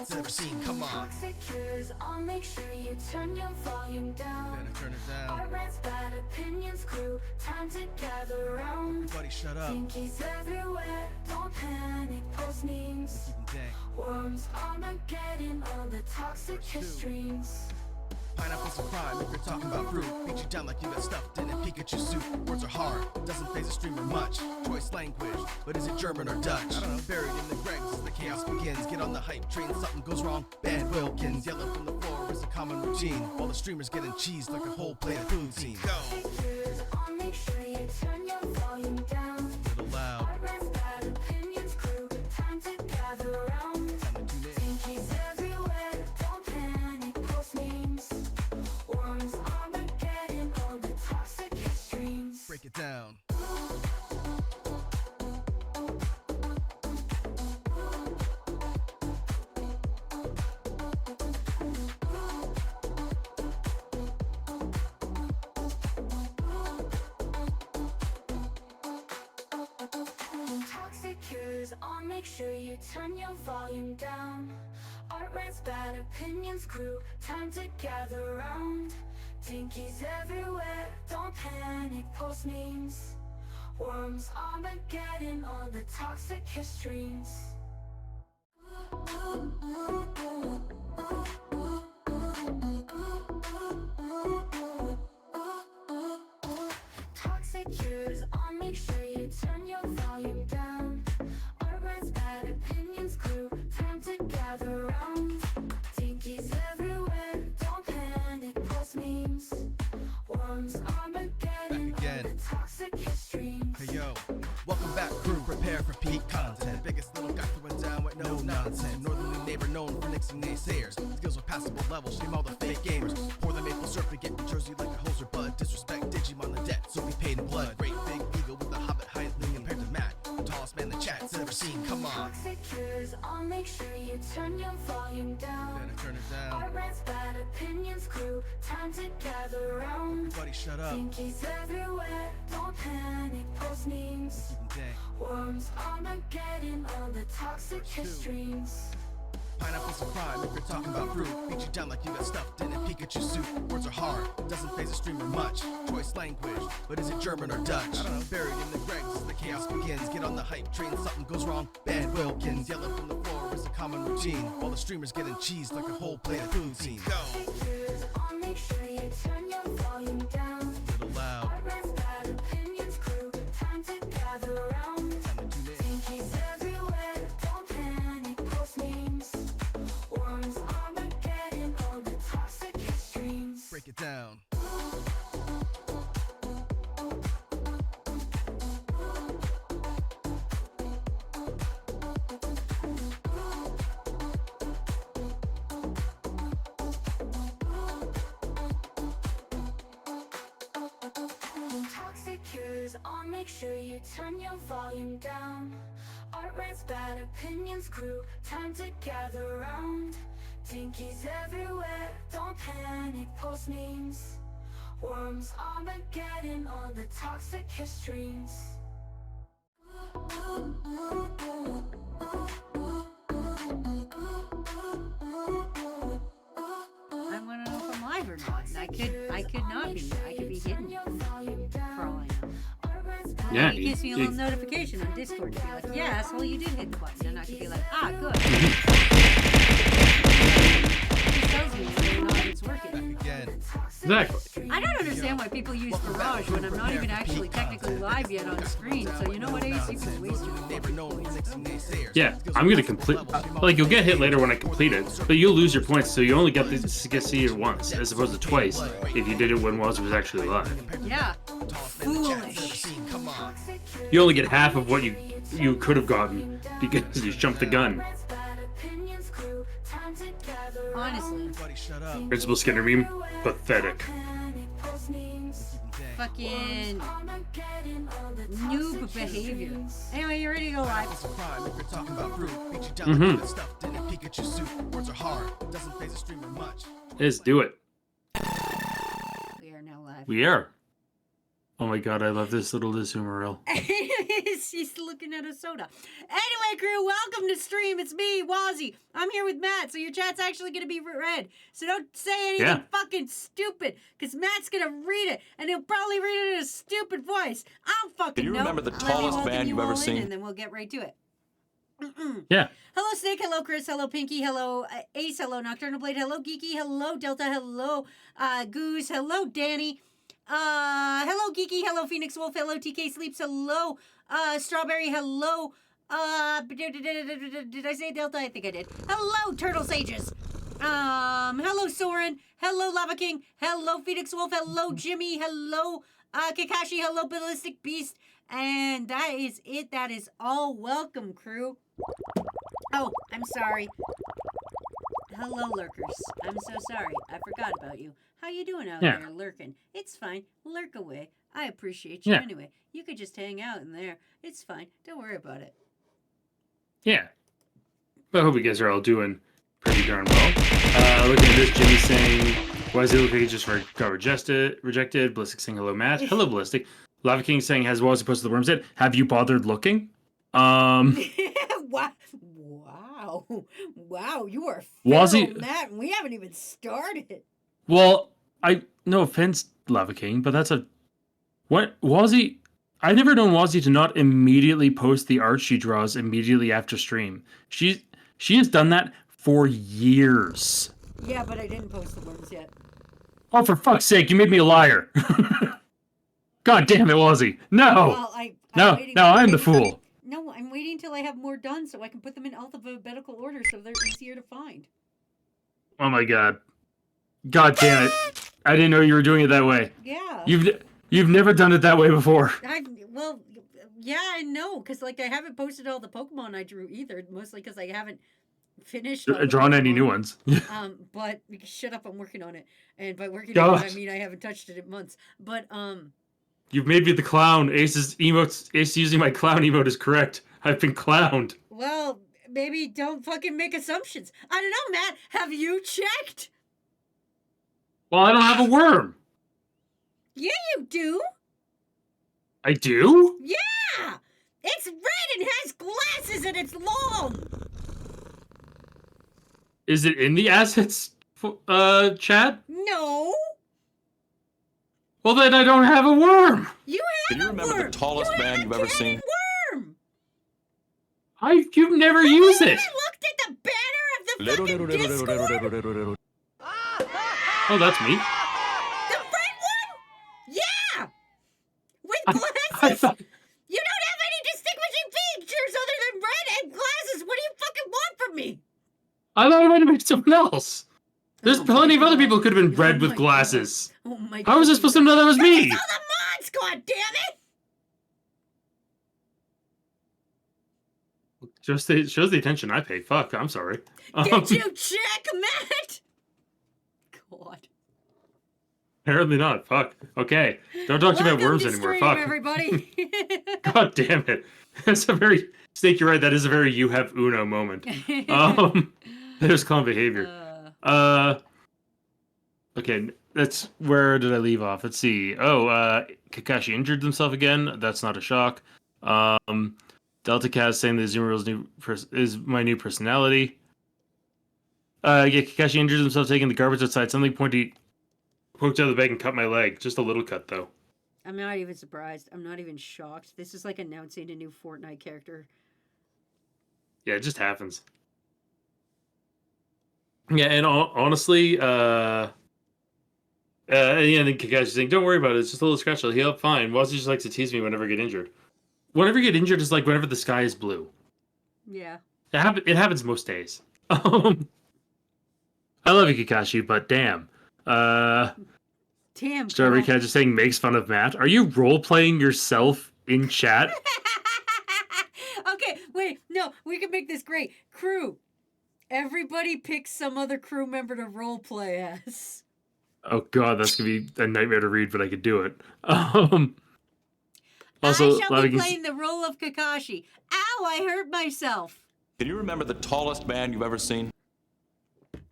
chats ever seen. Come on. Toxic cures, I'll make sure you turn your volume down. Better turn it down. Our rants, bad opinions, crew. Time to gather around. Everybody shut up. Pinkies everywhere, don't panic, post memes. Keep 'em dank. Worms, Armageddon, all the toxic streams. Pineapple's a crime if you're talking about fruit. Beat you down like you got stuffed in a Pikachu suit. Words are hard, doesn't phase a streamer much. Choice language, but is it German or Dutch? I don't know. Buried in the dregs as the chaos begins. Get on the hype train, something goes wrong. Bad Wilkins, yellow from the floor is a common routine. While the streamers getting cheesed like a whole plate of food scene. Go! Toxic cures, I'll make sure you turn your volume down. Little loud. Our rants, bad opinions, crew. Time to gather around. Time to tune in. Pinkies everywhere, don't panic, post memes. Worms, Armageddon, all the toxic streams. Break it down. Toxic cures, I'll make sure you turn your volume down. Art rants, bad opinions, crew. Time to gather around. Tinkies everywhere, don't panic, post memes. Worms, Armageddon, all the toxic streams. Toxic cures, I'll make sure you turn your volume down. Art rants, bad opinions, crew. Time to gather around. Tinkies everywhere, don't panic, post memes. Worms, Armageddon, Back again. all the toxic streams. Hey yo, welcome back crew, prepare for peak content. Biggest little guy throwing down with no nonsense. Northerly neighbor known for nixing naysayers. Skills are passable level, shame all the fake gamers. Pour the maple syrup and get New Jersey like a hoser bud. Disrespect Digimon the debt, so we paid in blood. Great big eagle with a hobbit heightling compared to Matt. The tallest man the chat's ever seen, come on. Toxic cures, I'll make sure you turn your volume down. Better turn it down. Our rants, bad opinions, crew. Time to gather around. Everybody shut up. Pinkies everywhere, don't panic, post memes. Keep 'em dank. Worms, Armageddon, all the toxic streams. Pineapple's a crime if you're talking about fruit. Beat you down like you got stuffed in a Pikachu suit. Words are hard, doesn't phase a streamer much. Choice language, but is it German or Dutch? I don't know. Buried in the dregs as the chaos begins. Get on the hype train, something goes wrong. Bad Wilkins, yellow from the floor is a common routine. While the streamers getting cheesed like a whole plate of food scene. Go! Toxic cures, I'll make sure you turn your volume down. Little loud. Our rants, bad opinions, crew. Time to gather around. Time to tune in. Pinkies everywhere, don't panic, post memes. Worms, Armageddon, all the toxic streams. Break it down. Toxic cures, I'll make sure you turn your volume down. Art rants, bad opinions, crew. Time to gather around. Tinkies everywhere, don't panic, post memes. Worms, Armageddon, all the toxic streams. I want to know if I'm live or not. And I could not be. I could be hidden for all I know. Yeah, It gives me a you- little notification on Discord to be like, yes, well, you did hit the button. And I could be like, ah, good. It tells me whether or not it's working. Again. Exactly. I don't understand why people use Garage when I'm not even actually technically live yet on screen. So you know what, Ace? You can waste your Neighbor known for nixing naysayers. Yeah, I'm gonna complete. Like, you'll get hit later when I complete it, but you'll lose your points, so you only get to see it once, as opposed to twice if you did it when Woz was actually live. Yeah. Tallest man the chat's ever Foolish. seen, come on. You only get half of what you could have gotten because you jumped the gun. Honestly. Everybody shut up. Principal Skinner meme, pathetic. Fucking noob behavior. Anyway, you ready to go live? It's a crime if you're talking about fruit. Beat you down like you got stuffed in a Pikachu suit. Words are hard, doesn't phase a streamer much. Let's do it. We are now live. We are. Oh my god, I love this little Azumarill. He's looking at a soda. Anyway, crew, welcome to stream. It's me, Wazzy. I'm here with Matt, so your chat's actually going to be read. So don't say anything fucking stupid, because Matt's going to read it, and he'll probably read it in a stupid voice. I don't fucking know. Can you remember the Let me tallest welcome man you you've ever all in, seen? And then we'll get right to it. Yeah. Hello, Snake. Hello, Chris. Hello, Pinky. Hello, Ace. Hello, Nocturnal Blade. Hello, Geeky. Hello, Delta. Hello, Goose. Hello, Danny. Hello, Geeky. Hello, Phoenix Wolf. Hello, TK Sleeps. Hello, Strawberry. Hello, did I say Delta? I think I did. Hello, Turtle Sages. Hello, Soren. Hello, Lava King. Hello, Phoenix Wolf. Hello, Jimmy. Hello, Kakashi. Hello, Ballistic Beast. And that is it. That is all. Welcome, crew. Oh, I'm sorry. Hello, lurkers. I'm so sorry. I forgot about you. How you doing out there lurking? It's fine. Lurk away. I appreciate you anyway. You could just hang out in there. It's fine. Don't worry about it. Yeah. But I hope you guys are all doing pretty darn well. Looking at this, Jimmy saying, why does he look like he just got rejected? Ballistic saying, hello, Matt. Hello, Ballistic. Lava King saying, has Wazzy posted the worms yet? Have you bothered looking? Wow. Wow, you are Wazzy, Matt, and we haven't even started. Well, no offense, Lava King, but that's what Wazzy. I've never known Wazzy to not immediately post the art she draws immediately after stream. She has done that for years. Yeah, but I didn't post the worms yet. Oh, for fuck's sake, you made me a liar. God damn it, Wazzy. No. Well, I'm the fool. No, I'm waiting till I have more done so I can put them in alphabetical order so they're easier to find. Oh my god. God damn it. I didn't know you were doing it that way. Yeah. You've never done it that way before. Well, yeah, I know, because like I haven't posted all the Pokemon I drew either, mostly because I haven't finished Drawn any new ones. but shut up, I'm working on it. And by working on it, I mean I haven't touched it in months. But You've made me the clown. Ace using my clown emote is correct. I've been clowned. Well, maybe don't fucking make assumptions. I don't know, Matt. Have you checked? Well, I don't have a worm. Yeah, you do. I do? Yeah! It's red and has glasses and it's long! Is it in the assets, chat? No! Well, then I don't have a worm! You have Can you remember the tallest man you've ever seen? Worm! You've never used it! I looked at the banner of the fucking Discord! Oh, that's me. The red one? Yeah! With glasses! You don't have any distinguishing features other than red and glasses! What do you fucking want from me? I thought it might have been someone else. There's plenty of other people who could have been red with glasses. Oh my god. How was I supposed to know that was me? All the mods, goddammit! Shows the attention I pay. Fuck, I'm sorry. Did you check, Matt? God. Apparently not. Fuck. Okay. Don't talk to me about worms anymore. Stream, Fuck. Everybody. God damn it. That's a very Snake, you're right, that is a very you have Uno moment. There's clown behavior. Okay, that's where did I leave off? Let's see. Oh, Kakashi injured himself again. That's not a shock. Delta Cast saying that Azumarill is my new personality. Yeah, Kakashi injured himself taking the garbage outside. Something pointy poked out of the bag and cut my leg. Just a little cut, though. I'm not even surprised. I'm not even shocked. This is like announcing a new Fortnite character. Yeah, it just happens. Yeah, and honestly, yeah, and then Kakashi's saying, don't worry about it. It's just a little scratch. I'll heal up fine. Wazzy just likes to tease me whenever I get injured. Whenever you get injured is like whenever the sky is blue. Yeah. It happens most days. I love you, Kakashi, but damn. Damn. Strawberry Cat just saying makes fun of Matt. Are you role-playing yourself in chat? Okay, wait. No, we can make this great. Crew. Everybody picks some other crew member to roleplay as. Oh god, that's gonna be a nightmare to read, but I could do it. Also, I shall be playing the role of Kakashi. Ow, I hurt myself. Can you remember the tallest man you've ever seen?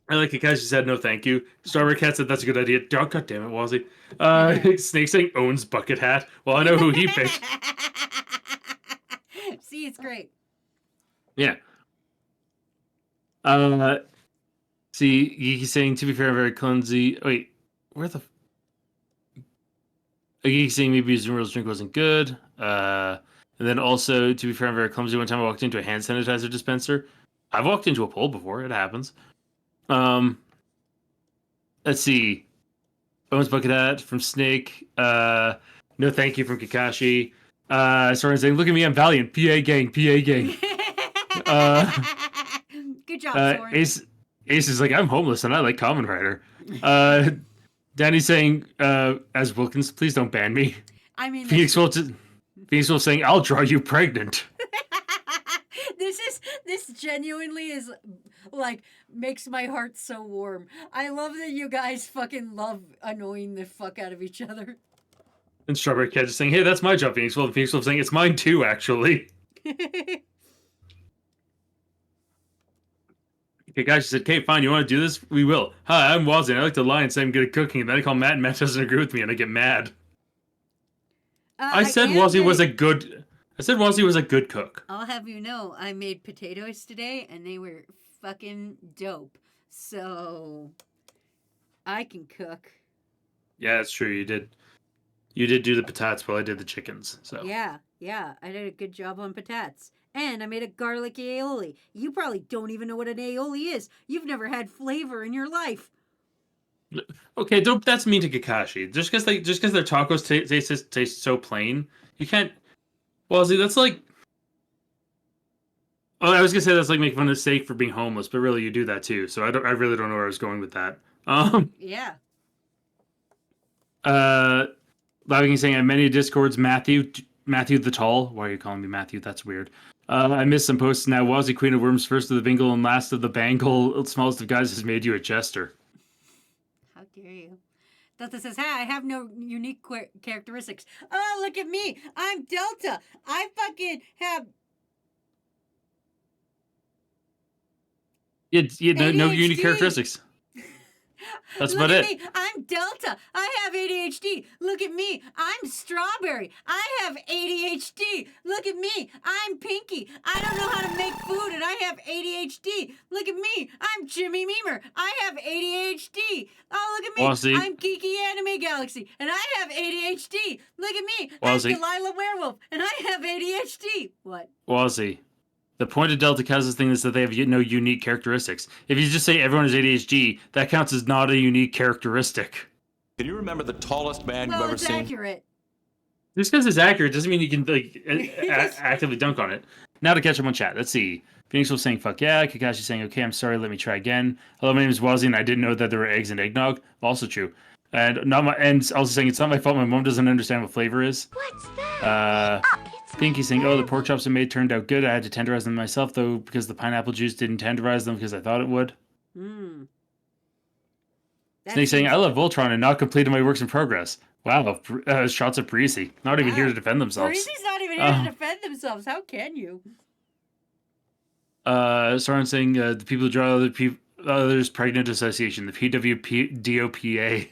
I like Kakashi said no thank you. Strawberry Cat said that's a good idea. Oh, god damn it, Wazzy. Snake saying owns Bucket Hat. Well, I know who he picked. See, it's great. Yeah. See, he's saying, to be fair, I'm very clumsy. Wait, where the... He's saying maybe his Zoomer's drink wasn't good. And then also, to be fair, I'm very clumsy. One time I walked into a hand sanitizer dispenser. I've walked into a pole before. It happens. Let's see. Owens Bucket Hat from Snake. No thank you from Kakashi. Soren saying, look at me, I'm Valiant. PA gang, PA gang. Good job, Soren. Ace is like, I'm homeless and I like Kamen Rider. Danny's saying, as Wilkins, please don't ban me. I mean, Phoenix Wolf saying, I'll draw you pregnant. This genuinely is like makes my heart so warm. I love that you guys fucking love annoying the fuck out of each other. And Strawberry Cat is saying, hey, that's my job, Phoenix Wolf. And Phoenix Wolf saying, it's mine too, actually. Okay, guys, she said, okay, fine, you want to do this? We will. Hi, I'm Wazzy, and I like to lie and say I'm good at cooking, and then I call Matt, and Matt doesn't agree with me, and I get mad. I said Wazzy was a good cook. I'll have you know, I made potatoes today, and they were fucking dope. So, I can cook. Yeah, that's true, you did. You did do the patates while I did the chickens, so. Yeah, I did a good job on patates. And I made a garlic aioli. You probably don't even know what an aioli is. You've never had flavor in your life. Okay, that's mean to Kakashi. Just because their tacos taste so plain, you can't. Well, see, that's like. Oh, I was gonna say that's like making fun of steak for being homeless, but really you do that too. So I really don't know where I was going with that. Yeah. Laving saying, on many Discords, Matthew the Tall. Why are you calling me Matthew? That's weird. I missed some posts now. Wazzy, Queen of Worms, first of the Bingle and last of the Bangle, smallest of guys has made you a jester. How dare you? Delta says, hey, I have no unique characteristics. Oh, look at me. I'm Delta. I fucking have... No unique characteristics. That's Look about at it. Me. I'm Delta. I have ADHD. Look at me. I'm Strawberry. I have ADHD. Look at me. I'm Pinky. I don't know how to make food and I have ADHD. Look at me. I'm Jimmy Memer. I have ADHD. Oh, look at me. Wazzy. I'm Geeky Anime Galaxy and I have ADHD. Look at me. Wazzy. I'm Delilah Werewolf and I have ADHD. What? Wazzy. The point of Delta Kaz's thing is that they have no unique characteristics. If you just say everyone has ADHD, that counts as not a unique characteristic. Can you remember the tallest man you've Well, ever it's seen? accurate. Just because it's accurate doesn't mean you can actively dunk on it. Now to catch up on chat. Let's see. Phoenix was saying, fuck yeah. Kakashi saying, okay, I'm sorry, let me try again. Hello, my name is Wazzy, and I didn't know that there were eggs in eggnog. Also true. And also saying, it's not my fault, my mom doesn't understand what flavor is. What's that? Pinky saying, oh, the pork chops I made turned out good. I had to tenderize them myself, though, because the pineapple juice didn't tenderize them because I thought it would. Snake saying, I love Voltron and not completed my works in progress. Wow, shots of Parisi. Not even here to defend themselves. Parisi's not even here to defend themselves. How can you? Soren saying, the people who draw others pregnant association, the PWDOPA.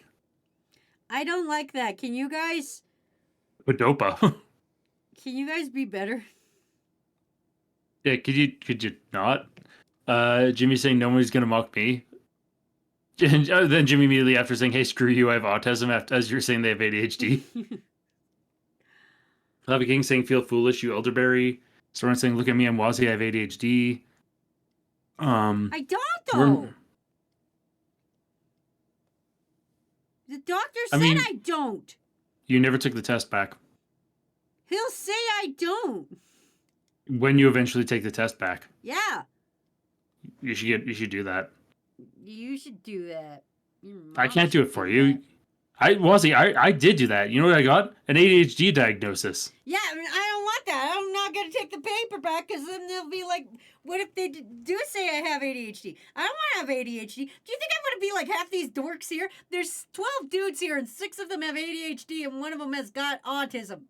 I don't like that. Can you guys... Padopa. Can you guys be better? Yeah, could you not? Jimmy saying nobody's gonna mock me. And then Jimmy immediately after saying, hey, screw you, I have autism, as you're saying they have ADHD. Lava King saying, feel foolish, you elderberry. Someone saying, look at me, I'm Wazzy, I have ADHD. I don't, though. The doctor said I don't. You never took the test back. He'll say I don't. When you eventually take the test back. Yeah. You should do that. You should do that. I can't do it for you. I did do that. You know what I got? An ADHD diagnosis. Yeah, I mean, I don't want that. I'm not going to take the paper back because then they'll be like, what if they do say I have ADHD? I don't want to have ADHD. Do you think I'm going to be like half these dorks here? There's 12 dudes here and 6 of them have ADHD and one of them has got autism.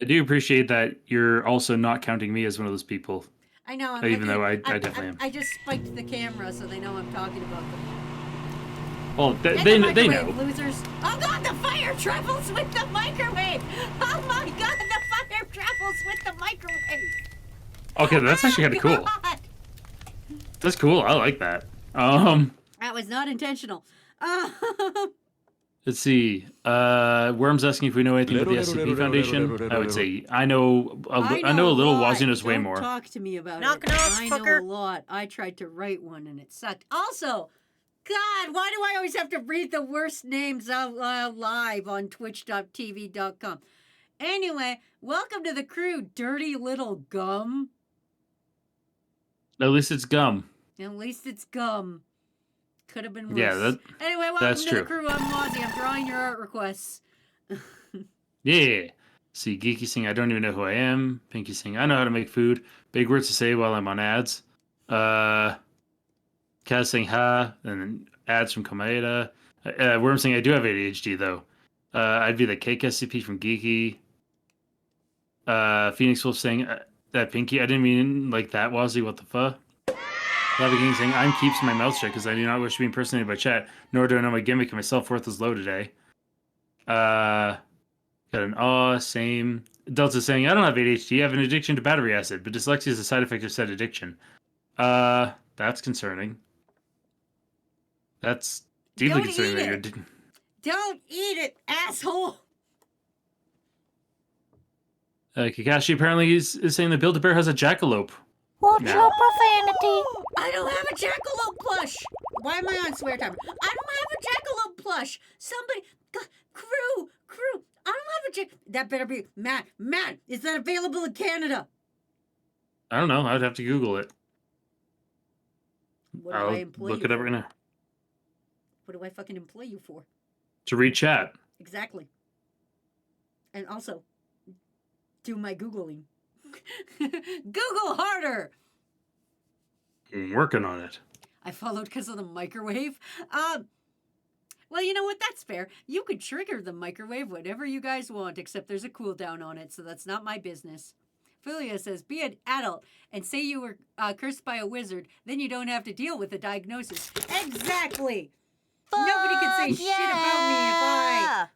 I do appreciate that you're also not counting me as one of those people. I know. Even though I definitely am. I just spiked the camera so they know I'm talking about them. Well, they know. Losers. Oh god, the fire travels with the microwave! Oh my god, the fire travels with the microwave. Okay, that's actually kind of cool. God. That's cool. I like that. That was not intentional. Let's see. Worm's asking if we know anything about the SCP Foundation. I would say I know I know a little. lot. Wazzy knows way Don't more. Talk to me about Knock it. it off, I fucker. know a lot. I tried to write one and it sucked. Also, God, why do I always have to read the worst names out loud live on twitch.tv.com? Anyway, welcome to the crew, dirty little gum. At least it's gum. At least it's gum. Could have been worse. Yeah, anyway, welcome that's to true. the crew. I'm Mozzie. I'm drawing your art requests. Yeah. See, Geeky saying I don't even know who I am. Pinky saying I know how to make food. Big words to say while I'm on ads. Kaz saying ha, and then ads from Komaeda. Worm saying I do have ADHD though. I'd be the cake SCP from Geeky. Phoenix Wolf saying that Pinky. I didn't mean like that. Wazzy, what the fuck? Lava King saying I'm keeps my mouth shut because I do not wish to be impersonated by chat, nor do I know my gimmick and my self-worth is low today. Got an same. Delta saying I don't have ADHD, I have an addiction to battery acid, but dyslexia is a side effect of said addiction. That's concerning. That's deeply Don't concerning eat that you're it. Don't eat it, asshole. Kakashi apparently is saying that Build-A-Bear has a jackalope. Watch No. your profanity. I don't have a jackalope plush. Why am I on swear time? I don't have a jackalope plush. Somebody, crew. I don't have a jack. That better be Matt. Matt, is that available in Canada? I don't know. I'd have to Google it. What do I I'll employ look you it up for? right now. What do I fucking employ you for? To read chat. Exactly. And also, do my Googling. Google harder. I'm working on it. I followed because of the microwave. Well, you know what? That's fair. You could trigger the microwave whenever you guys want, except there's a cooldown on it, so that's not my business. Philia says, be an adult and say you were cursed by a wizard, then you don't have to deal with the diagnosis. Exactly. Nobody can say shit about me if I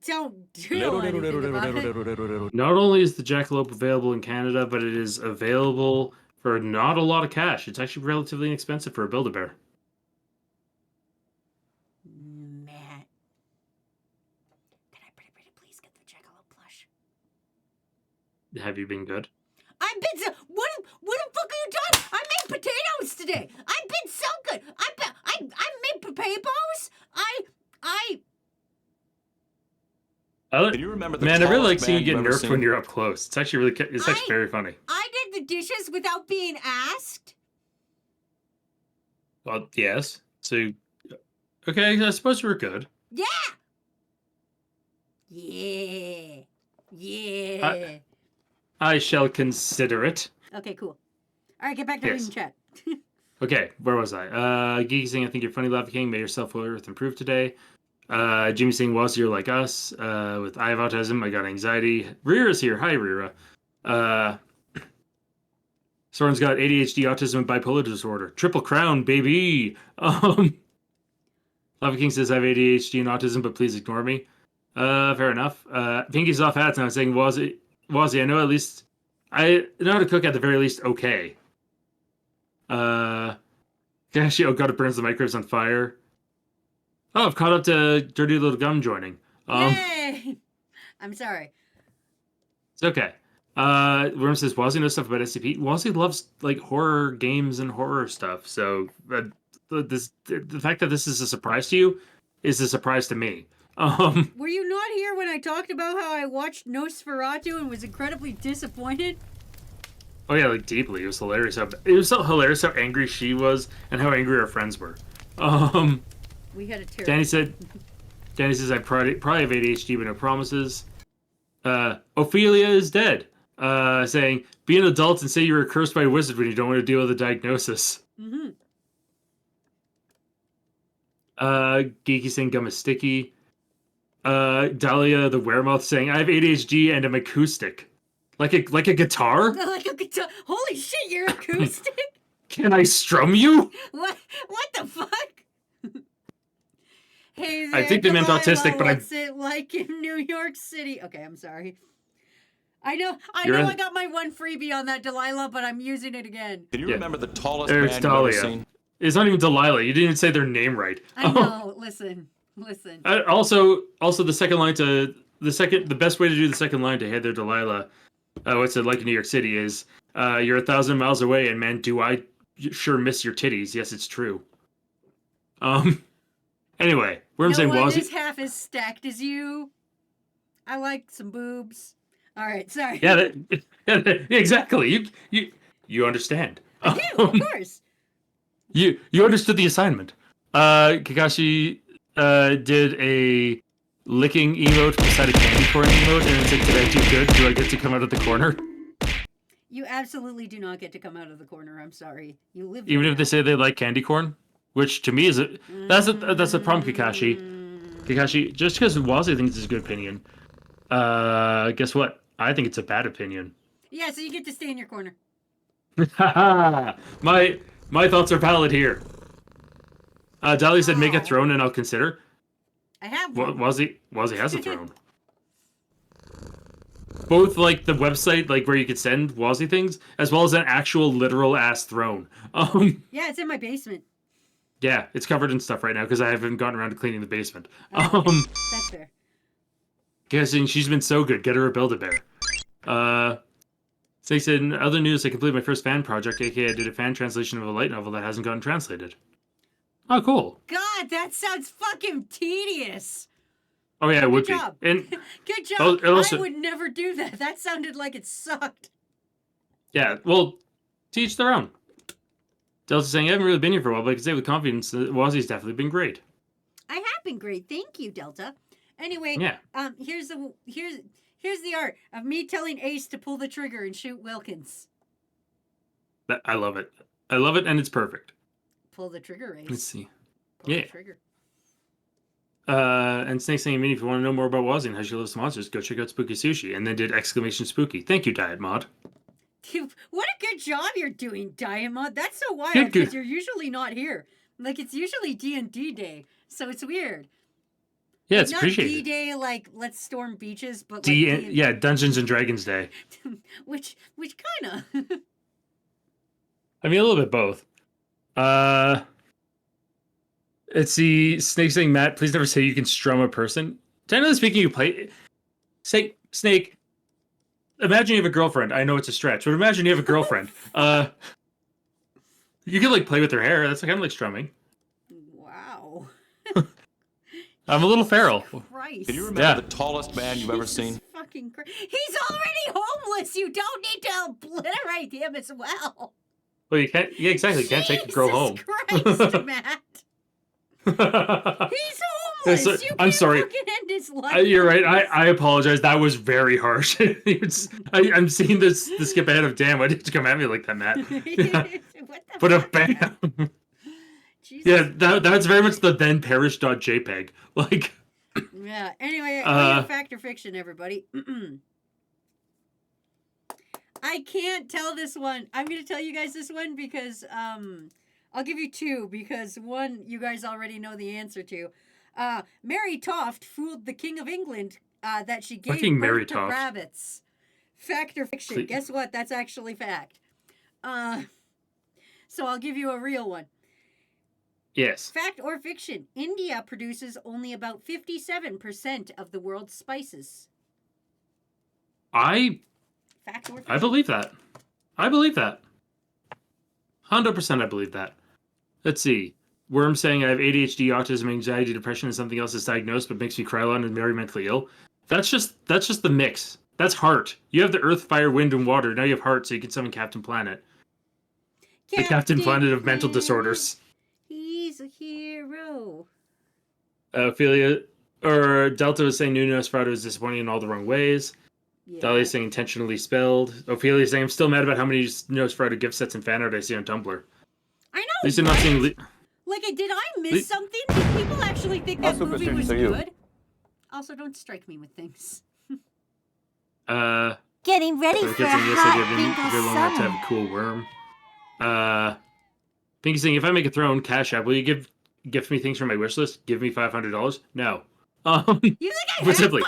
don't do anything about it. Not only is the jackalope available in Canada, but it is available for not a lot of cash. It's actually relatively inexpensive for a Build-A-Bear. Matt. Can I pretty please get the jackalope plush? Have you been good? I've been so. What the fuck are you doing? I made potatoes today. I've been so good. I made potatoes. Can you remember the Man, I really tallest like seeing you man get you've ever nerfed seen? when you're up close. It's actually it's actually very funny. I did the dishes without being asked. Well, yes. So, okay, I suppose you were good. Yeah. Yeah. I shall consider it. Okay, cool. All right, get back to Yes. reading chat. Okay, where was I? Geeky saying, I think you're funny, Lava King. May your self-worth improve today. Jimmy saying, was you're like us. With I have autism, I got anxiety. Rira's here. Hi, Rira. Soren's got ADHD, autism, and bipolar disorder. Triple crown, baby. Lava King says, I have ADHD and autism, but please ignore me. Fair enough. Pinky's off hats now saying, Wazzy, I know at least... I know how to cook at the very least okay. Actually, oh god, it burns the microwaves on fire. Oh, I've caught up to Dirty Little Gum joining. Yay! I'm sorry. It's okay. Worm says Wazzy knows stuff about SCP. Wazzy loves like horror games and horror stuff. So the fact that this is a surprise to you is a surprise to me. Were you not here when I talked about how I watched Nosferatu and was incredibly disappointed? Oh yeah, like deeply. It was hilarious. It was so hilarious how angry she was and how angry her friends were. We had a terrible... Danny says I probably have ADHD, but no promises. Ophelia is dead. Saying, be an adult and say you were cursed by a wizard when you don't want to deal with a diagnosis. Mm-hmm. Geeky saying gum is sticky. Dahlia the weremouth saying, I have ADHD and I'm acoustic. Like a guitar? Like a guitar. Holy shit, you're acoustic? Can I strum you? What the fuck? Hey there, I think they meant Delilah, autistic, but what's it like in New York City? Okay, I'm sorry. I know You're in- I got my one freebie on that Delilah, but I'm using it again. Can you Yeah. remember the tallest There's man you've ever Dahlia. seen? It's not even Delilah. You didn't even say their name right. I know. Listen. Also, the second line to the best way to do the second line to Heather Delilah, what's it like in New York City is, you're 1,000 miles away, and man, do I sure miss your titties. Yes, it's true. Anyway, where I'm No saying one Wazzy. is half as stacked as you. I like some boobs. All right, sorry. Yeah, exactly. You understand. I do, of course. You understood the assignment. Kakashi did a licking emote beside a candy corn emote, and it said, "Did I do good? Do I get to come out of the corner?" You absolutely do not get to come out of the corner. I'm sorry. You live Even there if they now. say they like candy corn, which to me is that's a problem, Kakashi. Kakashi, just because Wazzy thinks it's a good opinion, guess what? I think it's a bad opinion. Yeah, so you get to stay in your corner. my thoughts are valid here. Dahlia said, "Make a Wow. throne, and I'll consider." I have one. Wazzy has a throne. Both like the website, like where you could send Wazzy things, as well as an actual literal ass throne. Yeah, it's in my basement. Yeah, it's covered in stuff right now because I haven't gotten around to cleaning the basement. Okay. That's fair. Guessing she's been so good. Get her a Build-A-Bear. Snake said, in other news, I completed my first fan project, aka I did a fan translation of a light novel that hasn't gotten translated. Oh, cool. God, that sounds fucking tedious. Oh yeah, it would Good be. job. And Good Oh, job. it also- I would never do that. That sounded like it sucked. yeah, well, teach their own. Delta's saying, I haven't really been here for a while, but I can say with confidence that Wazzy's definitely been great. I have been great. Thank you, Delta. Anyway, Yeah. here's the art of me telling Ace to pull the trigger and shoot Wilkins. I love it. I love it, and it's perfect. Pull the trigger, Ace. Let's see. Pull yeah. the trigger. And Snake saying, if you want to know more about Wazzy and how she loves the monsters, go check out Spooky Sushi. And then did exclamation spooky. Thank you, Diet Mod. Dude, what a good job you're doing, Diamond. That's so wild Good. because you're usually not here. Like it's usually D&D day, so it's weird. Yeah, Like, it's not appreciated. D-Day like let's storm beaches, but like D- D&D, yeah, Dungeons and Dragons Day. which kind of. I mean, a little bit both. Let's see. Snake saying, Matt, please never say you can strum a person. Generally speaking, you play. Say, Snake, imagine you have a girlfriend. I know it's a stretch, but imagine you have a girlfriend. You can like play with her hair. That's kind of like strumming. Wow. I'm a little feral. Christ. Can you remember Yeah. the tallest man you've ever Jesus seen? fucking Christ. He's already homeless. You don't need to obliterate him as well. Well, you can't. Yeah, exactly. You can't take a girl home. Jesus Christ, Matt. He's homeless. Yes, You I'm can't sorry. fucking end his life. You're right. I apologize. That was very harsh. I'm seeing the skip ahead of damn. Why did you come at me like that, Matt? What the But a fuck? bam. Jesus. Yeah, that's very much the then perish.jpg. Like, Yeah. Anyway, fact or fiction, everybody. I can't tell this one. I'm gonna tell you guys this one because I'll give you two because one you guys already know the answer to. Mary Toft fooled the King of England that she gave Fucking Mary birth to Toft. rabbits. Fact or fiction? Please. Guess what? That's actually fact. So I'll give you a real one. yes. Fact or fiction? India produces only about 57% of the world's spices. I Fact or fiction? believe that. I believe that. 100% I believe that. Let's see. Worm saying I have ADHD, autism, anxiety, depression, and something else is diagnosed but makes me cry a lot and very mentally ill. That's just the mix. That's heart. You have the earth, fire, wind, and water. Now you have heart, so you can summon Captain Planet. The Captain Planet of mental disorders. He's a hero. Ophelia or Delta was saying Nuno Esprado is disappointing in all the wrong ways. Yeah. Dahlia saying intentionally spelled. Ophelia saying I'm still mad about how many Nosferatu gift sets and fan art I see on Tumblr. I know. At least I'm not right? seeing. Like, did I miss Le- something? Did people actually think that How movie was superstitious are you? good? Also, don't strike me with things. Getting ready Yes, I did. Been here long enough to have a cool worm. Pinky saying if I make a throne, Cash App, will you gift me things from my wish list? Give me $500? No. You think I have But simply- $500?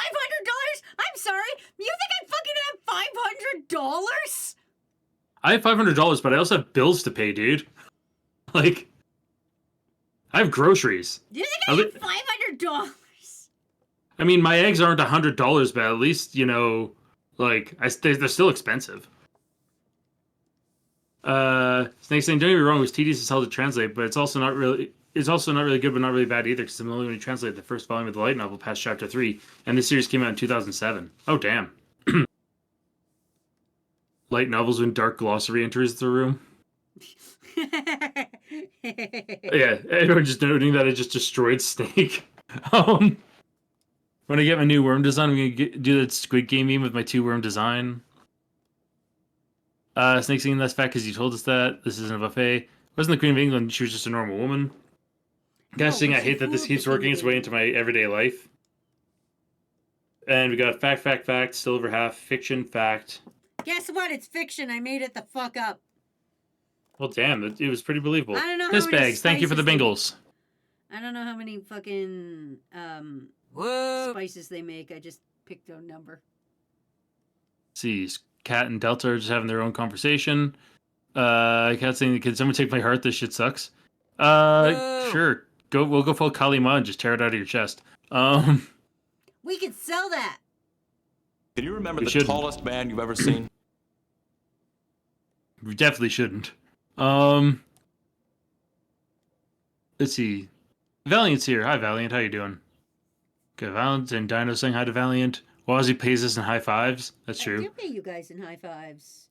I'm sorry. You think I fucking have $500? I have $500, but I also have bills to pay, dude. Like, I have groceries. You think I have $500? I mean, my eggs aren't $100, but at least, you know, like, they're still expensive. Snake saying, don't get me wrong, it was tedious as hell to translate, but it's also not really good, but not really bad either, because I'm only going to translate the first volume of the light novel past chapter 3, and this series came out in 2007. Oh, damn. Light novels when dark glossary enters the room. Yeah, everyone just noting that I just destroyed Snake. When I get my new worm design, I'm gonna do that Squid Game meme with my 2 worm design. Snake saying that's fat because you told us that. This isn't a buffet. Wasn't the Queen of England, she was just a normal woman. Guys saying I hate that this keeps working its way into my everyday life. And we got fact, still over half, fiction, fact. Guess what? It's fiction. I made it the fuck up. Well, damn, it was pretty believable. I don't know how Piss many bags, thank you for the spices Bengals. I don't know how many fucking Whoa. spices they make. I just picked a number. See, Cat and Delta are just having their own conversation. Cat saying, "Can someone take my heart? This shit sucks." Whoa. Sure. We'll go full Kali Ma and just tear it out of your chest. We could sell that. Can you remember We the shouldn't. tallest man you've ever seen? We definitely shouldn't. Let's see. Valiant's here. Hi, Valiant. How you doing? Good. Valiant and Dino saying hi to Valiant. Wazzy pays us in high fives. That's I true. do pay you guys in high fives.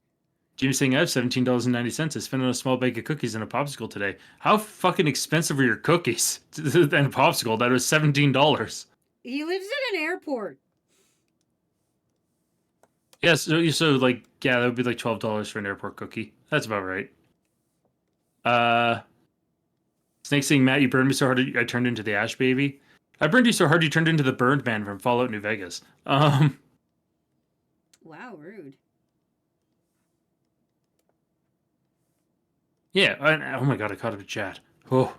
Jimmy saying I have $17.90. I spent on a small bag of cookies and a popsicle today. How fucking expensive are your cookies and a popsicle? That was $17. He lives in an airport. Yeah, so like, yeah, that would be like $12 for an airport cookie. That's about right. Snake saying, Matt, you burned me so hard I turned into the Ash Baby. I burned you so hard you turned into the Burned Man from Fallout New Vegas. Wow, rude. Yeah, oh my god, I caught up in chat. Oh,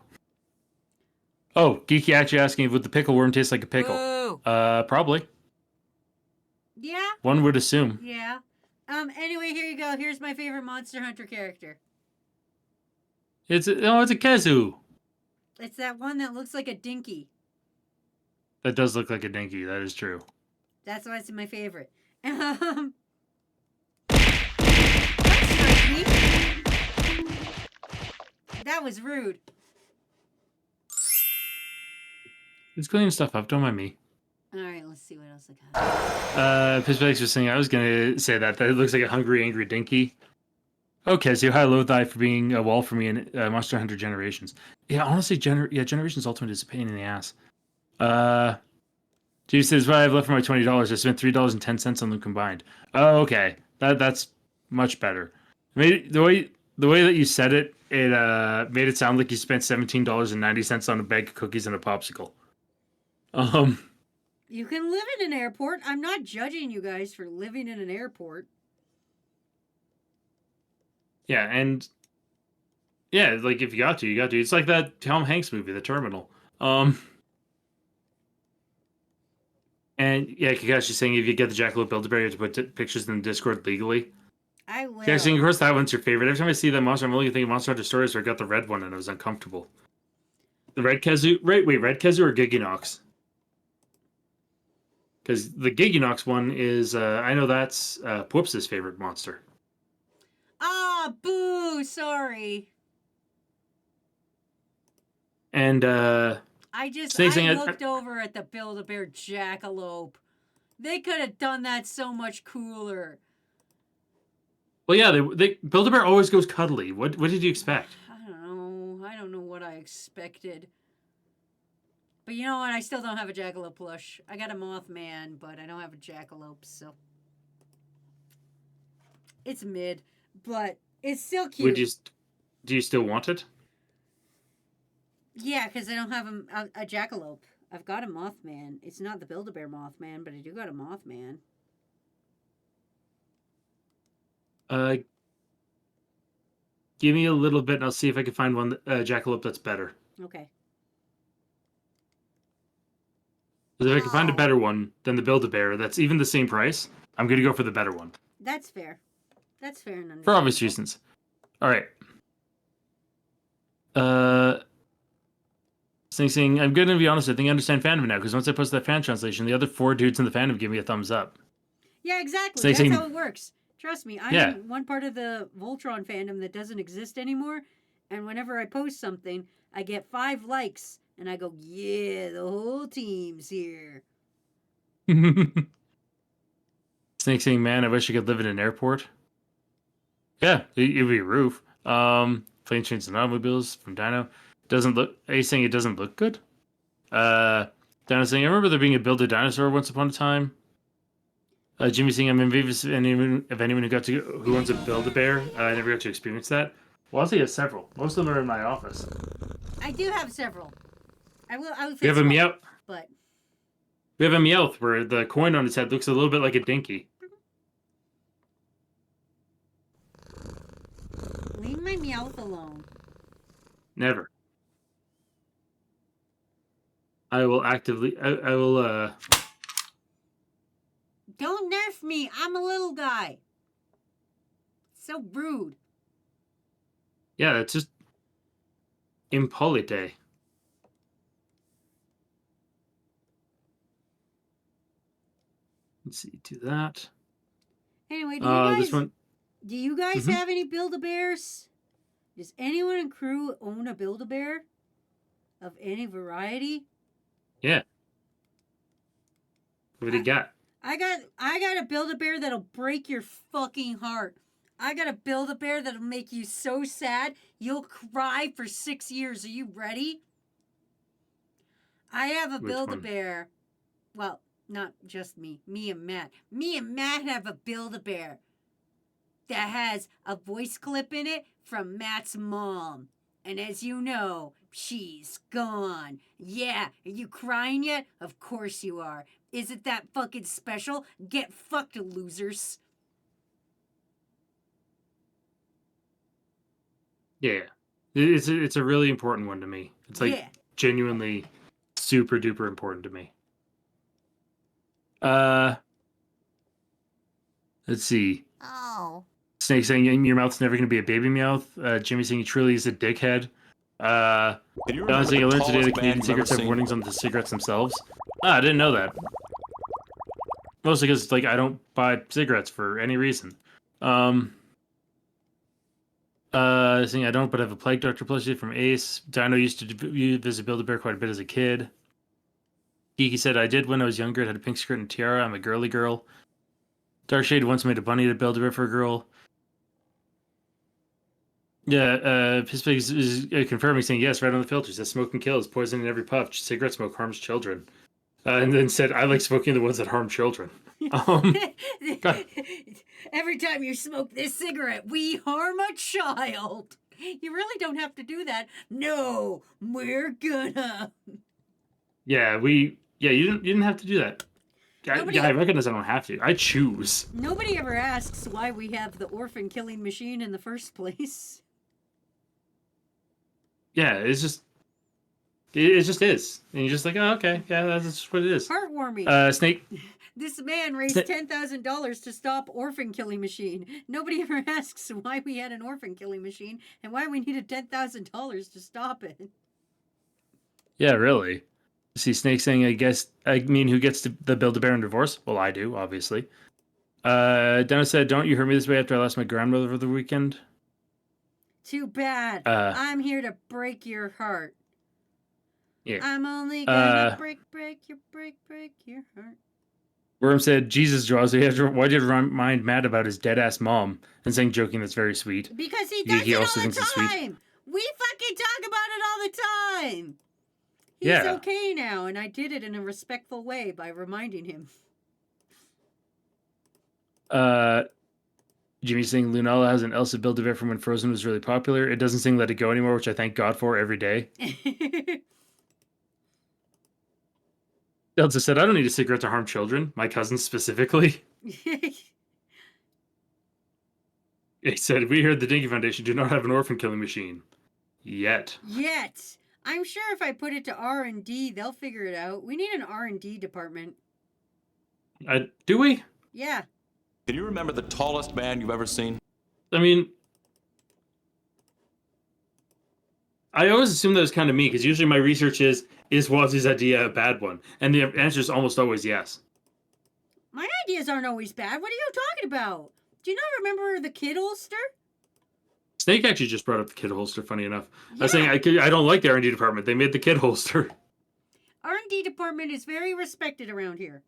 Geeky actually asking if would the pickle worm taste like a pickle? Whoa. Probably. Yeah, One would assume. yeah. Anyway, here you go. Here's my favorite Monster Hunter character. It's a Kazoo. It's that one that looks like a dinky. That does look like a dinky. That is true. That's why it's my favorite. Don't strike me. That was rude. It's cleaning stuff up. Don't mind me. All right, let's see what else I got. Pissbags was saying I was gonna say that it looks like a hungry, angry dinky. Okay, so hi, Lothai for being a wall for me in Monster Hunter Generations. Yeah, honestly, Generations Ultimate is a pain in the ass. G says, "What I have left for my $20. I spent $3.10 on them combined." Oh, okay, that's much better. The way that you said it, it made it sound like you spent $17.90 on a bag of cookies and a popsicle. You can live in an airport. I'm not judging you guys for living in an airport. Yeah, and yeah, like if you got to, you got to. It's like that Tom Hanks movie, The Terminal. And yeah, Kakashi's saying if you get the Jackalope Build-A-Bear, you have to put pictures in the Discord legally. I will. Yeah, saying of course that one's your favorite. Every time I see that monster, I'm only thinking Monster Hunter Stories where I got the red one and it was uncomfortable. The Red Kazoo, right? Wait, Red Kazoo or Giginox? Because the Giginox one is, I know that's Pwhoops' favorite monster. Ah, boo! Sorry. And I Saying looked over at the Build-A-Bear Jackalope. They could have done that so much cooler. well, yeah, they Build-A-Bear always goes cuddly. What did you expect? I don't know what I expected. But you know what? I still don't have a Jackalope plush. I got a Mothman, but I don't have a Jackalope, so it's mid, but it's still cute. Do you still want it? Yeah, because I don't have a Jackalope. I've got a Mothman. It's not the Build-A-Bear Mothman, but I do got a Mothman. Give me a little bit and I'll see if I can find one Jackalope that's better. Okay. 'Cause if I can find a better one than the Build-A-Bear that's even the same price, I'm going to go for the better one. That's fair. That's fair and for obvious understandable. reasons. All right. All right. Snake saying, I'm going to be honest, I think I understand fandom now, because once I posted that fan translation, the other 4 dudes in the fandom gave me a thumbs up. Yeah, exactly. Snake That's saying- how it works. Trust me, I'm Yeah. in one part of the Voltron fandom that doesn't exist anymore, and whenever I post something, I get 5 likes, and I go, yeah, the whole team's here. Snake saying, man, I wish I could live in an airport. Yeah, it'd be a roof. Plane, trains, and automobiles from Dino. Doesn't look. Are you saying it doesn't look good? Dino saying, I remember there being a Build-A-Dinosaur once upon a time. Jimmy saying, I'm envious of anyone who owns a Build-A-Bear. I never got to experience that. Well, I'll say have several. Most of them are in my office. I do have several. I will We have a fix one, Meowth. but We have a Meowth where the coin on its head looks a little bit like a dinky. leave my Meowth alone. Never. I will actively. I will. Don't nerf me. I'm a little guy. So rude. Yeah, that's just impolite. Let's see. Do that. Anyway, do This one. you guys Mhm. have any Build-A-Bears? Does anyone in crew own a Build-A-Bear of any variety? Yeah. What do you got? I got a Build-A-Bear that'll break your fucking heart. I got a Build-A-Bear that'll make you so sad you'll cry for 6 years. Are you ready? I have a Which one? Build-A-Bear. Well, not just me. Me and Matt. Me and Matt have a Build-A-Bear that has a voice clip in it from Matt's mom. And as you know, she's gone. Yeah, are you crying yet? Of course you are. Is it that fucking special? Get fucked, losers. Yeah. It's a really important one to me. It's like Yeah. genuinely super duper important to me. Let's see. Oh. Snake saying your mouth's never gonna be a baby mouth. Jimmy saying he truly is a dickhead. Can you Don remember saying I the learned today that tallest man Canadian you've ever cigarettes have seen? warnings on the cigarettes themselves. I didn't know that. Mostly because like I don't buy cigarettes for any reason. Saying I don't, but I have a Plague Doctor plushie from Ace. Dino used to visit Build-A-Bear quite a bit as a kid. Geeky said, I did when I was younger. It had a pink skirt and tiara. I'm a girly girl. Darkshade once made a bunny to Build-A-Bear for a girl. Yeah, Pisspig is confirming, saying, yes, right on the filter. Says smoking kills, poison in every puff. Cigarette smoke harms children. And then said, I like smoking the ones that harm children. God. Every time you smoke this cigarette, we harm a child. You really don't have to do that. No, we're gonna. Yeah, you didn't have to do that. Nobody- I recognize I don't have to. I choose. Nobody ever asks why we have the orphan killing machine in the first place. Yeah, it just is. And you're just like, oh, okay, yeah, that's just what it is. Heartwarming. Snake. This man raised $10,000 to stop orphan killing machine. Nobody ever asks why we had an orphan killing machine and why we needed $10,000 to stop it. Yeah, really. See, Snake saying, who gets to the Build-A-Bear and divorce? Well, I do, obviously. Dennis said, don't you hear me this way after I lost my grandmother over the weekend? Too bad. I'm here to break your heart. Yeah. I'm only gonna break your heart. Worm said, Jesus, Jaws, why'd you remind Matt about his dead-ass mom? And saying, joking, that's very sweet. Because he He does it also all the thinks it's sweet. time. We fucking talk about it all the time. He's Yeah. okay now, and I did it in a respectful way by reminding him. Jimmy saying, Lunala has an Elsa Build-A-Bear from when Frozen was really popular. It doesn't sing Let It Go anymore, which I thank God for every day. Elsa said, I don't need a cigarette to harm children, my cousins specifically. He said, we here at the Dinky Foundation do not have an orphan killing machine. Yet. Yet. I'm sure if I put it to R&D, they'll figure it out. We need an R&D department. Do we? Yeah. Can you remember the tallest man you've ever seen? I mean, I always assume that was kind of me because usually my research is Wazzy's idea a bad one? And the answer is almost always yes. My ideas aren't always bad. What are you talking about? Do you not remember the kid holster? Snake actually just brought up the kid holster. Funny enough, I was Yeah. saying I don't like the R&D department. They made the kid holster. R&D department is very respected around here.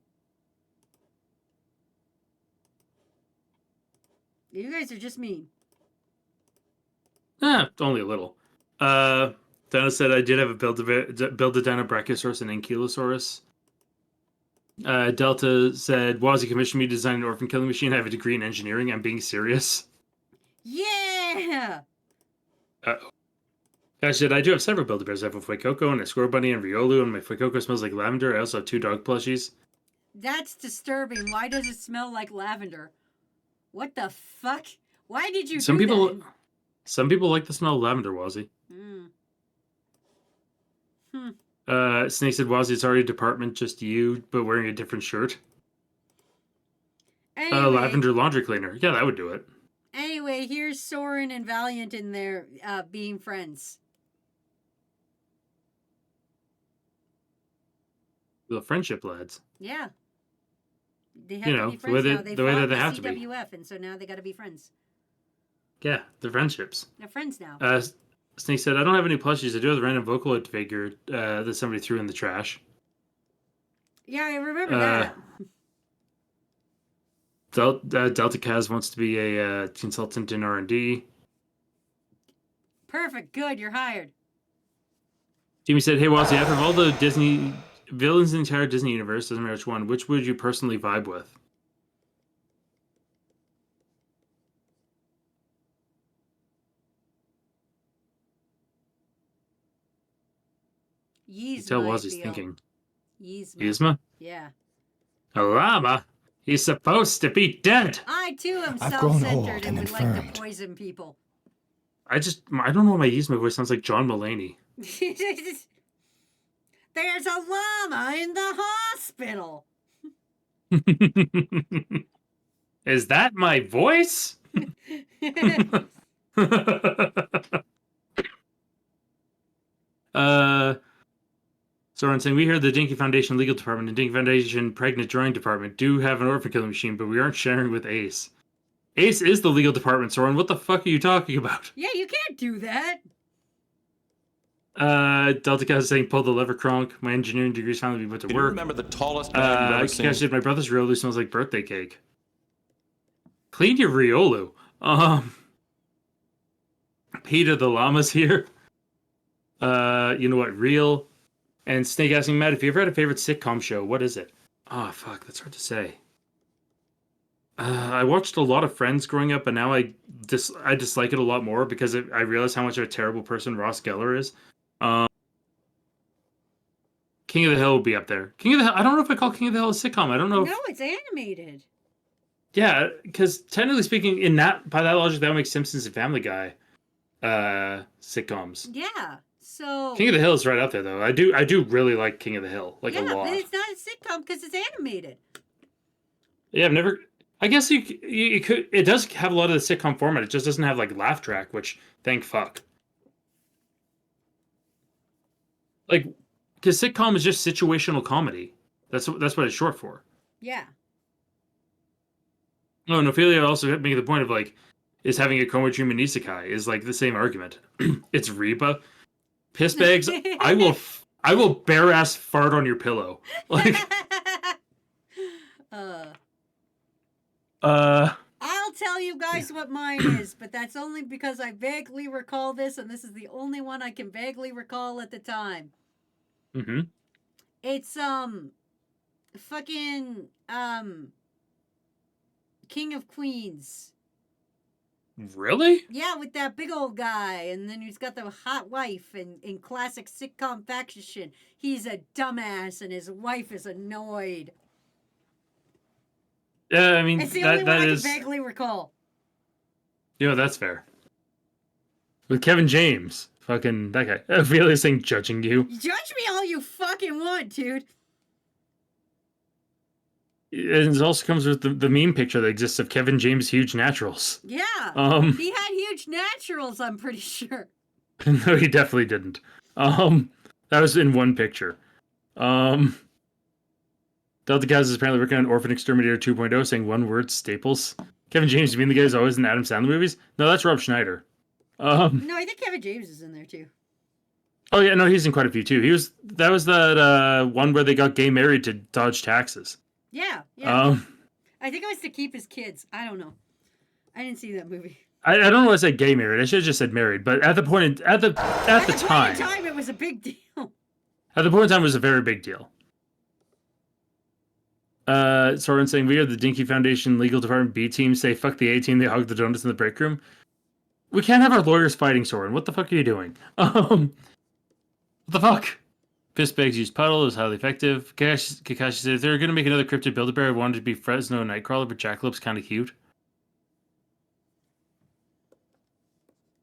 You guys are just mean. Only a little. Dennis said I did have a build a Dino Brachiosaurus and Ankylosaurus. Delta said Wazzy commissioned me to design an orphan killing machine. I have a degree in engineering. I'm being serious. Yeah! I said I do have several Build-A-Bears. I have a Fuecoco and a Score Bunny and Riolu, and my Fuecoco smells like lavender. I also have 2 dog plushies. That's disturbing. Why does it smell like lavender? What the fuck? Why did you Some do people, that? some people like the smell of lavender, Wazzy. Snake said, Wazzy, it's already a department, just you, but wearing a different shirt. Anyway, Lavender laundry cleaner. Yeah, that would do it. anyway, here's Soren and Valiant in there being friends. The friendship lads. Yeah. They have You to know, be the way friends they- now. They the way fought that they in have to be. CWF, and so now they got to be friends. Yeah, the friendships. They're friends now. Snake said, I don't have any plushies. I do have the random Vocaloid figure that somebody threw in the trash. Yeah, I remember that. Delta Kaz wants to be a consultant in R&D. Perfect. Good. You're hired. Jimmy said, hey, Wazzy, out of all the Disney villains in the entire Disney universe, doesn't matter which one, which would you personally vibe with? Yzma. Tell I Wazzy's feel. thinking. Yzma. Yzma? Yeah. A llama? He's supposed to be dead. I too am I've grown self-centered old and and would like to infirmed. poison people. I don't know why my Yzma voice sounds like John Mulaney. There's a llama in the hospital. Is that my voice? Soren saying, we hear the Dinky Foundation legal department and Dinky Foundation pregnant drawing department do have an orphan killing machine, but we aren't sharing with Ace. Ace is the legal department, Soren. What the fuck are you talking about? Yeah, you can't do that. Delta Cat is saying, pull the lever, Kronk. My engineering degree's finally been put to Do you work. remember the tallest man you've ever seen? Guys said, my brother's Riolu smells like birthday cake. Clean your Riolu. Peter the llama's here. You know what? Real. And Snake asking, Matt, if you ever had a favorite sitcom show, what is it? Oh, fuck, that's hard to say. I watched a lot of Friends growing up, and now I dislike it a lot more because I realize how much of a terrible person Ross Geller is. King of the Hill would be up there. King of the Hill, I don't know if I call King of the Hill a sitcom. I don't know if... No, it's animated. Yeah, because technically speaking, by that logic, that would make Simpsons and Family Guy sitcoms. Yeah. So King of the Hill is right up there, though. I do really like King of the Hill, like yeah, a lot. but it's not a sitcom because it's animated. Yeah, I've never. I guess you could. It does have a lot of the sitcom format. It just doesn't have like laugh track, which thank fuck. Like, because sitcom is just situational comedy. That's what it's short for. Yeah. Oh, and Ophelia also making the point of like, is having a coma dream in isekai is like the same argument. It's Reba. Piss bags. I will bare ass fart on your pillow. Like, I'll tell you guys what mine is, but that's only because I vaguely recall this, and this is the only one I can vaguely recall at the time. mm-hmm. It's fucking King of Queens. Really? Yeah, with that big old guy, and then he's got the hot wife in classic sitcom fashion. He's a dumbass, and his wife is annoyed. Yeah, I mean It's the only that one I is. can vaguely recall. Yeah, that's fair. With Kevin James, fucking that guy. Ophelia saying judging you. Judge me all you fucking want, dude. it also comes with the meme picture that exists of Kevin James huge naturals. Yeah. He had huge naturals, I'm pretty sure. No, he definitely didn't. That was in one picture. Delta Kaz is apparently working on Orphan Exterminator 2.0, saying one word, Staples. Kevin James, you mean the guy who's always in Adam Sandler movies? No, that's Rob Schneider. No, I think Kevin James is in there too. Oh yeah, no, he's in quite a few too. That was that one where they got gay married to dodge taxes. Yeah. I think it was to keep his kids. I don't know. I didn't see that movie. I don't know why I said gay married. I should have just said married. But at the point at the time, It was a big deal. at the point in time, it was a very big deal. Soren saying we are the Dinky Foundation legal department B team. Say fuck the A team. They hug the donuts in the break room. We can't have our lawyers fighting, Soren. What the fuck are you doing? What the fuck? Piss bags used puddle is highly effective. Kakashi said if they were going to make another cryptid Build-A-Bear, I wanted to be Fresno Nightcrawler, but Jackalop's kind of cute.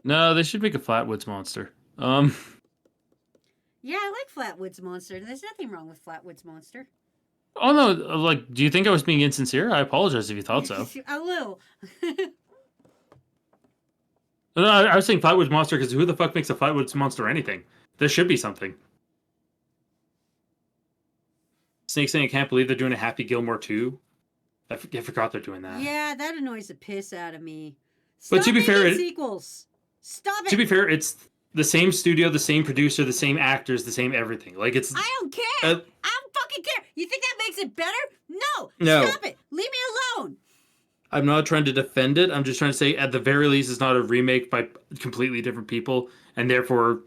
No, they should make a Flatwoods monster. Yeah, I like Flatwoods Monster. There's nothing wrong with Flatwoods Monster. Oh no, like, do you think I was being insincere? I apologize if you thought so. A little. No, I was saying Flatwoods monster because who the fuck makes a Flatwoods monster anything? There should be something. Snake saying I can't believe they're doing a Happy Gilmore 2. I forgot they're doing that. Yeah, that annoys the piss out of me. But to be fair, making sequels. Stop it. To be fair, it's the same studio, the same producer, the same actors, the same everything. Like it's. I don't care. I don't fucking care. You think that makes it better? No. No. Stop it. Leave me alone. I'm not trying to defend it. I'm just trying to say, at the very least, it's not a remake by completely different people, and therefore,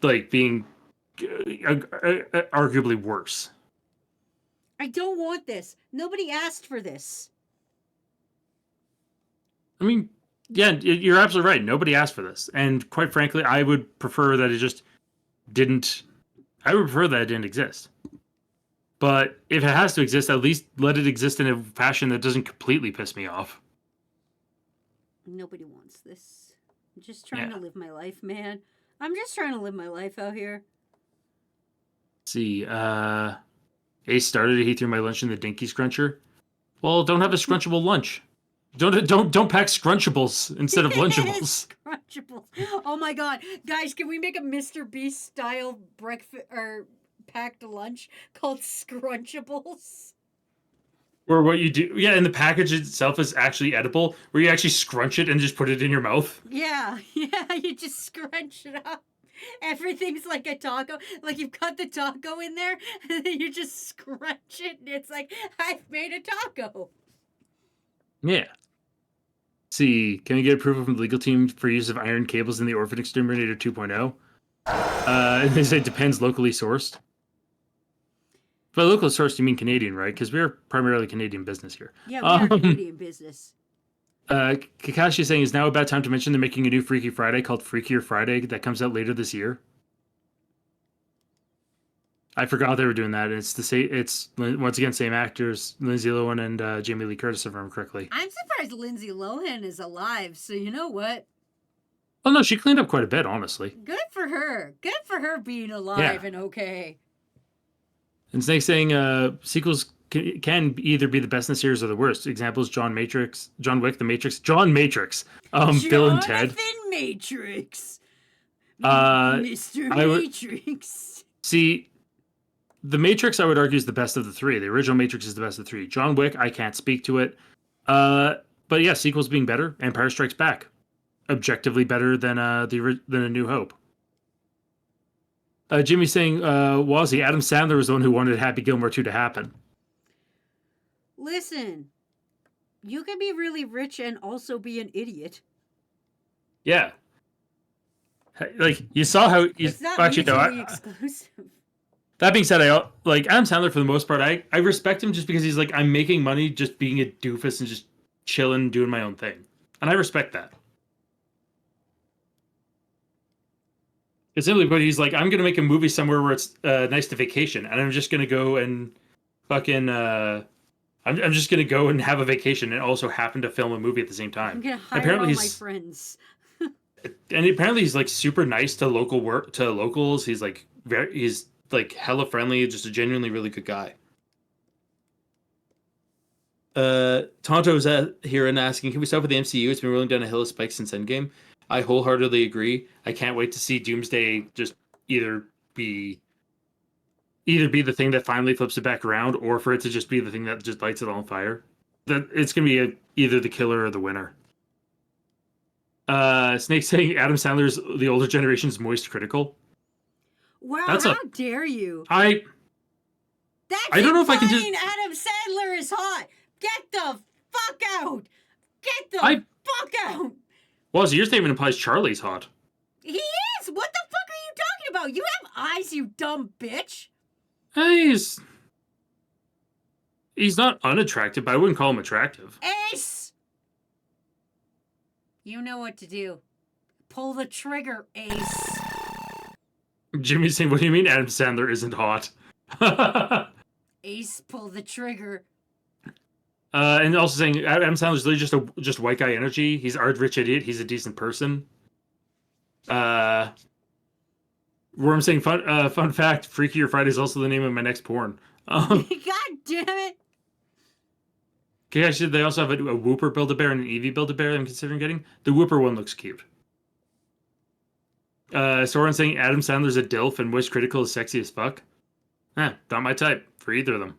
like, being arguably worse. I don't want this. Nobody asked for this. I mean, yeah, you're absolutely right. Nobody asked for this, and quite frankly, I would prefer that it just didn't. I would prefer that it didn't exist. But if it has to exist, at least let it exist in a fashion that doesn't completely piss me off. Nobody wants this. I'm just trying to live my life, man. I'm just trying to live my life out here. Let's see, Ace started. He threw my lunch in the Dinky Scruncher. Well, don't have a scrunchable lunch. Don't pack Scrunchables instead of Lunchables. Scrunchables. Oh my god, guys! Can we make a Mr. Beast style breakfast or packed lunch called Scrunchables? Or what you do, yeah, and the package itself is actually edible, where you actually scrunch it and just put it in your mouth. Yeah, you just scrunch it up. Everything's like a taco. Like you've got the taco in there, and then you just scrunch it, and it's like, I've made a taco. Yeah. See, can we get approval from the legal team for use of iron cables in the Orphan Exterminator 2.0? They say depends locally sourced. By local sourced, you mean Canadian, right? Because we're primarily Canadian business here. Yeah, we're Canadian business. Kakashi is saying, is now about time to mention they're making a new Freaky Friday called Freakier Friday that comes out later this year. I forgot they were doing that. It's once again same actors, Lindsay Lohan and Jamie Lee Curtis, if I remember correctly. I'm surprised Lindsay Lohan is alive. So you know what? Oh no, she cleaned up quite a bit, honestly. Good for her. Good for her being alive and okay. And Snake saying sequels can either be the best in the series or the worst. Examples: John Wick, The Matrix, Bill and Ted. Jonathan Matrix. Mr. Matrix. See, The Matrix, I would argue, is the best of the three. The original Matrix is the best of the three. John Wick, I can't speak to it. But yeah, sequels being better. Empire Strikes Back, objectively better than A New Hope. Jimmy saying, Wazzy, Adam Sandler was the one who wanted Happy Gilmore 2 to happen. Listen, you can be really rich and also be an idiot. Yeah. Like, you saw how... It's not actually, mutually exclusive. That being said, I like Adam Sandler for the most part. I respect him just because he's like, I'm making money just being a doofus and just chilling, doing my own thing. And I respect that. It's simply put, he's like, I'm going to make a movie somewhere where it's nice to vacation. And I'm just going to go and fucking... I'm just going to go and have a vacation and also happen to film a movie at the same time. I'm going to hire all my friends. And apparently he's like super nice to locals. He's like he's like hella friendly, just a genuinely really good guy. Tonto's here and asking, can we stop with the MCU? It's been rolling down a hill of spikes since Endgame. I wholeheartedly agree. I can't wait to see Doomsday just either be the thing that finally flips it back around, or for it to just be the thing that just lights it on fire. That it's gonna be either the killer or the winner. Snake saying Adam Sandler's the older generation's moist critical. Wow, That's how dare you? I don't know if I can just. Adam Sandler is hot. Get the fuck out. Get the I- fuck out. Well, so your statement implies Charlie's hot. He is. What the fuck are you talking about? You have eyes, you dumb bitch. He's not unattractive, but I wouldn't call him attractive. Ace. You know what to do. Pull the trigger, Ace. Jimmy's saying, "What do you mean Adam Sandler isn't hot?" Ace, pull the trigger. And also saying Adam Sandler's literally just white guy energy. He's art rich idiot. He's a decent person. Worm saying fun fact: Freakier Friday is also the name of my next porn. God damn it. Okay, actually, they also have a Whooper Build-A-Bear and an Eevee Build-A-Bear I'm considering getting. The Whooper one looks cute. Soren saying Adam Sandler's a DILF and Wish Critical is sexy as fuck. Not my type for either of them.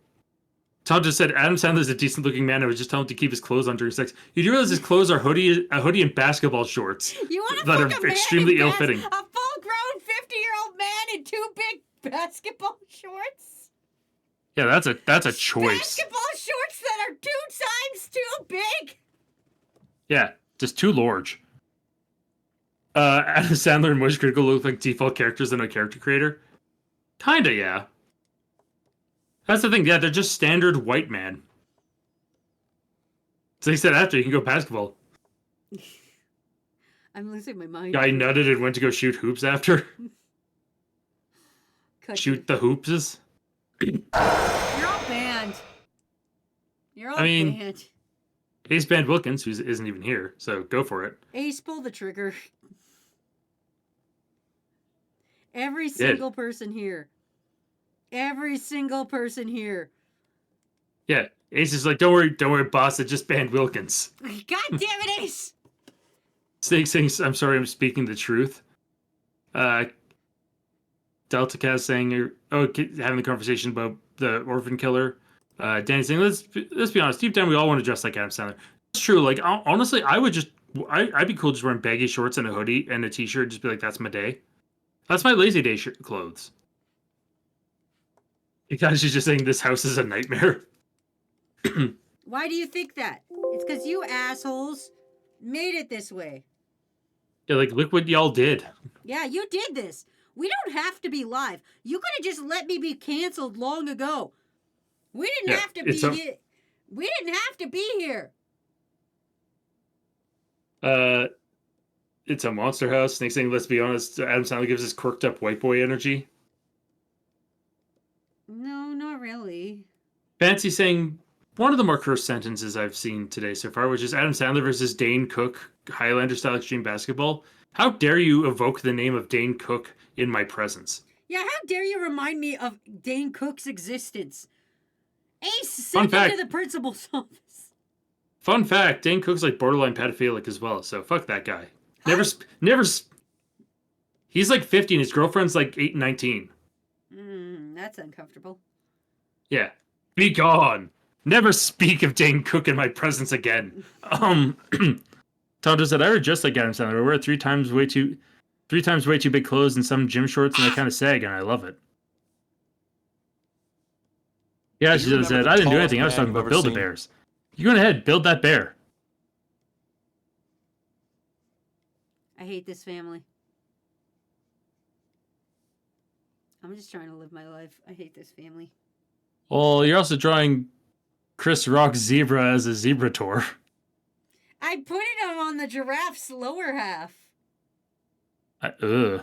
Todd just said Adam Sandler's a decent looking man. I would just tell him to keep his clothes on during sex. You do realize his clothes are a hoodie and basketball shorts You want to that fuck a are man extremely in ill-fitting. A full-grown 50-year-old man in 2 big basketball shorts? Yeah, that's a choice. Basketball shorts that are 2 times too big? Yeah, just too large. Adam Sandler and Wish Critical look like default characters in a character creator. Kinda, yeah. That's the thing. Yeah, they're just standard white man. So he said after you can go basketball. I'm losing my mind. Guy nutted and went to go shoot hoops after. Cut Shoot the hoopses. You're all banned. You're all mean- banned. Ace Band Wilkins, who isn't even here, so go for it. Ace, pull the trigger. Every single person here. Every single person here. Yeah, Ace is like, don't worry, boss. I just banned Wilkins. God damn it, Ace! Snake saying, I'm sorry, I'm speaking the truth. Delta Cast saying, having the conversation about the orphan killer. Danny saying, let's be honest, deep down we all want to dress like Adam Sandler. It's true. Like honestly, I'd be cool just wearing baggy shorts and a hoodie and a t-shirt. Just be like, that's my day. That's my lazy day clothes. Because she's just saying this house is a nightmare. Why do you think that? It's because you assholes made it this way. Yeah, like look what y'all did. Yeah, you did this. We don't have to be live. You could have just let me be canceled long ago. We didn't have to be here. We didn't have to be here. It's a monster house. Snake saying, let's be honest, Adam Sandler gives us quirked up white boy energy. No, not really. Fancy saying one of the more cursed sentences I've seen today so far, which is Adam Sandler versus Dane Cook, Highlander style extreme basketball. How dare you evoke the name of Dane Cook in my presence? Yeah, how dare you remind me of Dane Cook's existence? Ace, Fun send him fact. to the principal's office. Fun fact, Dane Cook's like borderline pedophilic as well, so fuck that guy. He's like 50 and his girlfriend's like 8 and 19. That's uncomfortable. Yeah. Be gone. Never speak of Dane Cook in my presence again. Tonto said, I wear just like Adam Sandler. I wear 3 times way too big clothes and some gym shorts, and they kind of sag, and I love it. Yeah, she just said, I didn't do anything. I was talking about Build-A-Bears. You go ahead, build that bear. I hate this family. I'm just trying to live my life. I hate this family. Well, you're also drawing Chris Rock's zebra as a Zebrator. I put it on the giraffe's lower half. Ugh.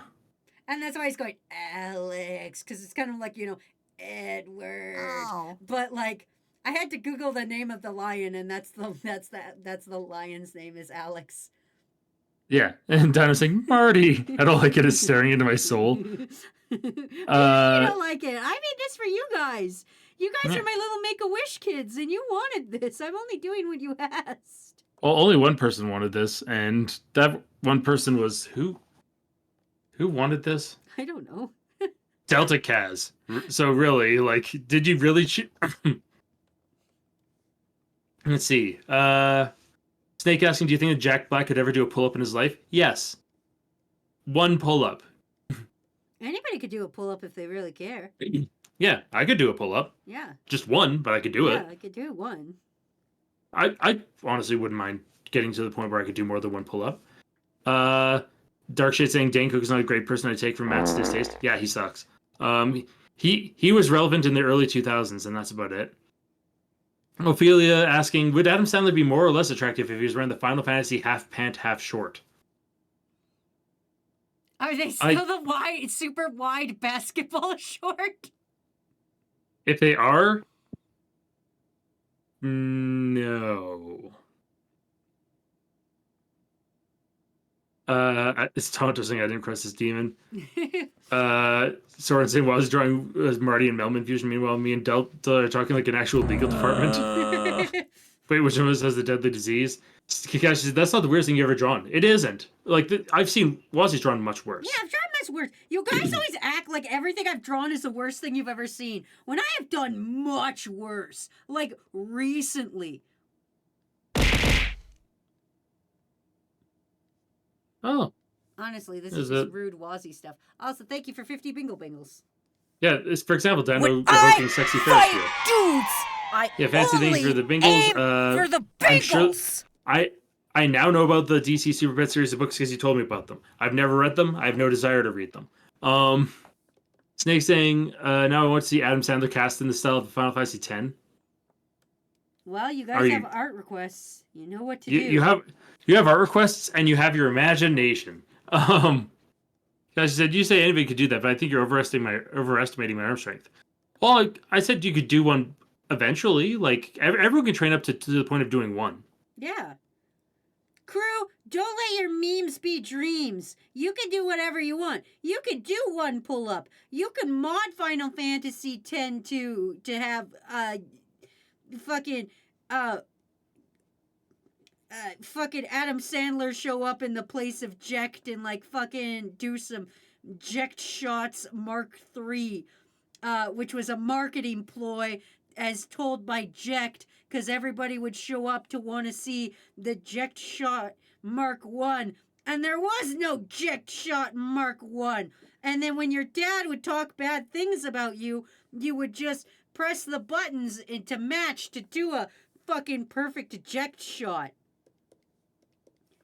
And that's why he's going, Alex, because it's kind of like, Edward. Oh. But like, I had to Google the name of the lion, and that's the lion's name is Alex. Yeah, and Dinah's saying, Marty. I don't like it. It's staring into my soul. You don't like it. I made this for you guys. You guys Yeah. are my little Make-A-Wish kids, and you wanted this. I'm only doing what you asked. Well, only one person wanted this, and that one person was who? Who wanted this? I don't know. Delta Kaz. So really, like, did you really Let's see. Snake asking, do you think that Jack Black could ever do a pull-up in his life? Yes. One pull-up. Anybody could do a pull-up if they really care. Yeah, I could do a pull-up. Yeah. Just one, but I could do Yeah, it. I could do one. I honestly wouldn't mind getting to the point where I could do more than one pull-up. Darkshade saying Dane Cook is not a great person to take from Matt's distaste. Yeah, he sucks. He was relevant in the early 2000s, and that's about it. Ophelia asking, would Adam Sandler be more or less attractive if he was wearing the Final Fantasy half pant, half short? Are they still the wide, super wide basketball short? If they are, no. It's taunting saying I didn't cross this demon. Soren saying, well, I was drawing Marty and Melman fusion. Meanwhile, me and Delta are talking like an actual legal department. Wait, which one of us has the deadly disease? Kakashi says, that's not the weirdest thing you ever drawn. It isn't. Like, I've seen Wazzy's drawn much worse. Yeah, I've drawn much worse. You guys always act like everything I've drawn is the worst thing you've ever seen. When I have done much worse. Like, recently. Oh. Honestly, this Is is just it? rude Wazzy stuff. Also, thank you for 50 bingo bingles. Yeah, it's, for example, Dano When evoking sexy Ferris Fight wheel. dudes! I Yeah, fancy only things for the Bingles. aim for the I'm sure- Bengals! I now know about the DC Super Pet series of books because you told me about them. I've never read them. I have no desire to read them. Snake saying, now I want to see Adam Sandler cast in the style of Final Fantasy X. Well, you Are guys you- have art requests. You know what to You, do. you have art requests and you have your imagination. Guys said you say anybody could do that, but I think you're overestimating my arm strength. Well, I said you could do one eventually. Like everyone can train up to the point of doing one. Yeah. Crew, don't let your memes be dreams. You can do whatever you want. You could do one pull-up. You can mod Final Fantasy X to have fucking Adam Sandler show up in the place of Jecht and like fucking do some Jecht Shots Mark III, which was a marketing ploy as told by Jecht, because everybody would show up to want to see the Jecht Shot Mark I, and there was no Jecht Shot Mark I. And then when your dad would talk bad things about you, you would just press the buttons to match to do a fucking perfect eject shot.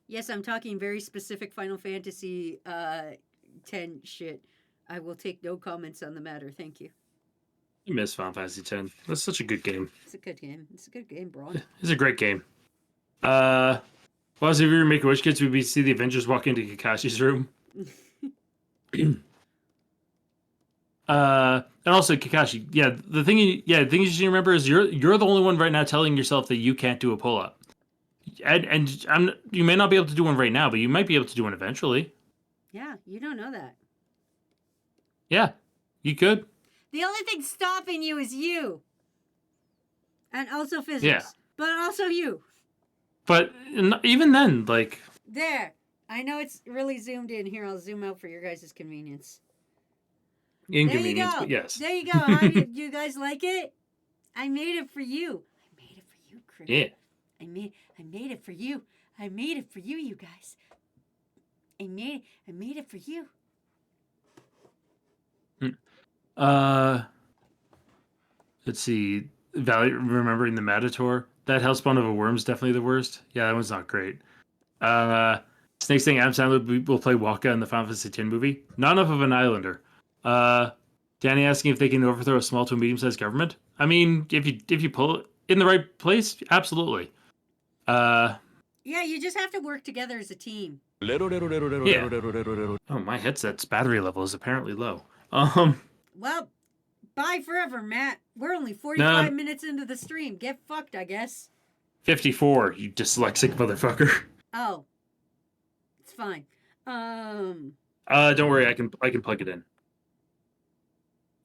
Yes, I'm talking very specific Final Fantasy 10 shit. I will take no comments on the matter. Thank you. I miss Final Fantasy X. That's such a good game. It's a good game. It's a good game, Braun. It's a great game. Well, as if we were Make-A-Wish kids, we'd see the Avengers walk into Kakashi's room. And also Kakashi, the thing you should remember is you're the only one right now telling yourself that you can't do a pull-up. And you may not be able to do one right now, but you might be able to do one eventually. Yeah, you don't know that. Yeah, you could. The only thing stopping you is you. And also physics. Yeah. But also you. But even then, like... There. I know it's really zoomed in. Here, I'll zoom out for your guys' convenience. Inconvenience, there you go. but yes. There you go. How do you guys like it? I made it for you. I made it for you, Chris. Yeah. I made it for you. I made it for you, you guys. I made it for you. Let's see. Remembering the Matator. That Hellspawn of a Worm's definitely the worst. Yeah, that one's not great. Snake saying Adam Sandler will play Waka in the Final Fantasy X movie. Not enough of an islander. Danny asking if they can overthrow a small to a medium-sized government. I mean, if you pull it in the right place, absolutely. Yeah, you just have to work together as a team. Yeah. Oh, my headset's battery level is apparently low. Well, bye forever, Matt. We're only 45 minutes into the stream. Get fucked, I guess. 54, you dyslexic motherfucker. Oh. It's fine. Don't worry, I can plug it in.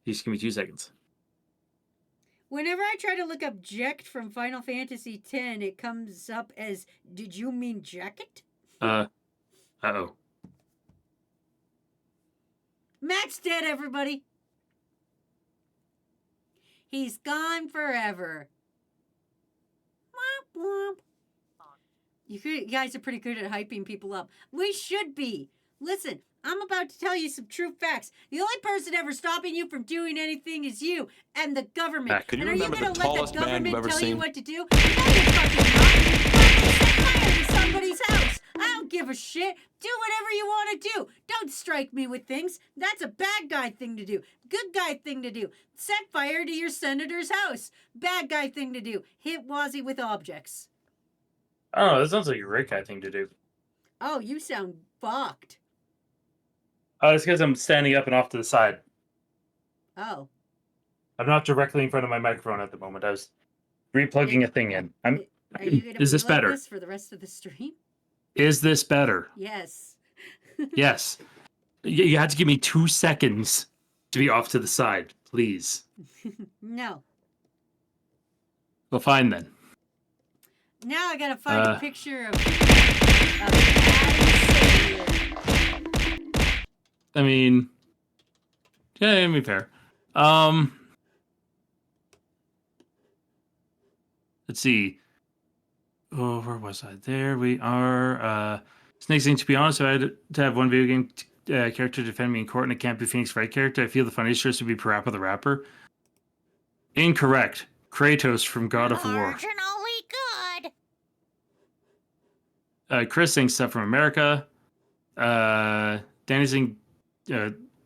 Just give me 2 seconds. Whenever I try to look up Jecht from Final Fantasy X, it comes up as, did you mean jacket? Uh-oh. Matt's dead, everybody. He's gone forever. Womp womp. You guys are pretty good at hyping people up. We should be. Listen, I'm about to tell you some true facts. The only person ever stopping you from doing anything is you and the government. Matt, can you and are remember you the gonna let tallest the man government you've ever tell you seen? what to do? No, you fucking not. Fucking set fire to somebody's house. I don't give a shit. Do whatever you want to do. Don't strike me with things. That's a bad guy thing to do. Good guy thing to do. Set fire to your senator's house. Bad guy thing to do. Hit Wazzy with objects. Oh, that sounds like a great guy thing to do. Oh, you sound fucked. Oh, it's because I'm standing up and off to the side. Oh. I'm not directly in front of my microphone at the moment. I was replugging a thing in. Are you gonna Is be this like better? this for the rest of the stream? Is this better? Yes. Yes. You had to give me 2 seconds to be off to the side, please. No. Well, fine then. Now I gotta find a picture of Adam Sandler. I mean, yeah, I mean, fair. Let's see. Oh, where was I? There we are. Snake saying, to be honest, if I had to have one video game character defend me in court and it can't be Phoenix Wright character, I feel the funniest choice would be Parappa the Rapper. Incorrect. Kratos from God of War. Marginally good. Chris saying stuff from America. Danny saying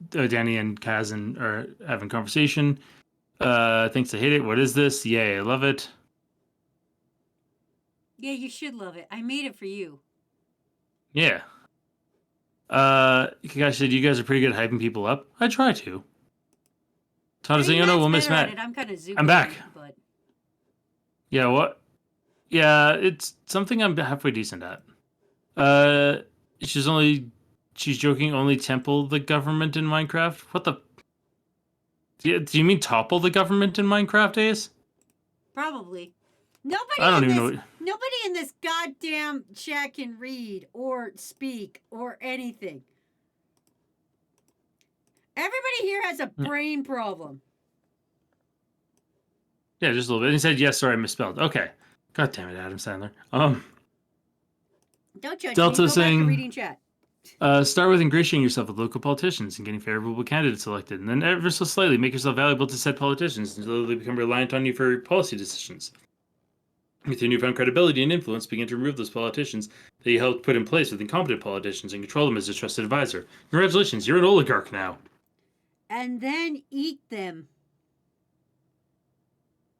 Danny and Kazan are having conversation. Thinks I hate it. What is this? Yay, I love it. Yeah, you should love it. I made it for you. Yeah. Guys said you guys are pretty good at hyping people up. I try to. Todd saying, oh no, we'll miss Matt. I'm kind of zoopy. I'm back. But Yeah, what? Yeah, it's something I'm halfway decent at. She's joking, only temple the government in Minecraft? What the? Do you mean topple the government in Minecraft, Ace? probably. Nobody I don't in even this, know. Nobody in this goddamn chat can read or speak or anything. Everybody here has a brain problem. Yeah, just a little bit. And he said, yes, sorry, I misspelled. Okay. God damn it, Adam Sandler. Don't judge Delta me. Go back saying- to reading chat. Start with ingratiating yourself with local politicians and getting favorable candidates selected, and then ever so slightly make yourself valuable to said politicians until they become reliant on you for policy decisions. With your newfound credibility and influence, begin to remove those politicians that you helped put in place with incompetent politicians and control them as a trusted advisor. Congratulations, you're an oligarch now. And then eat them.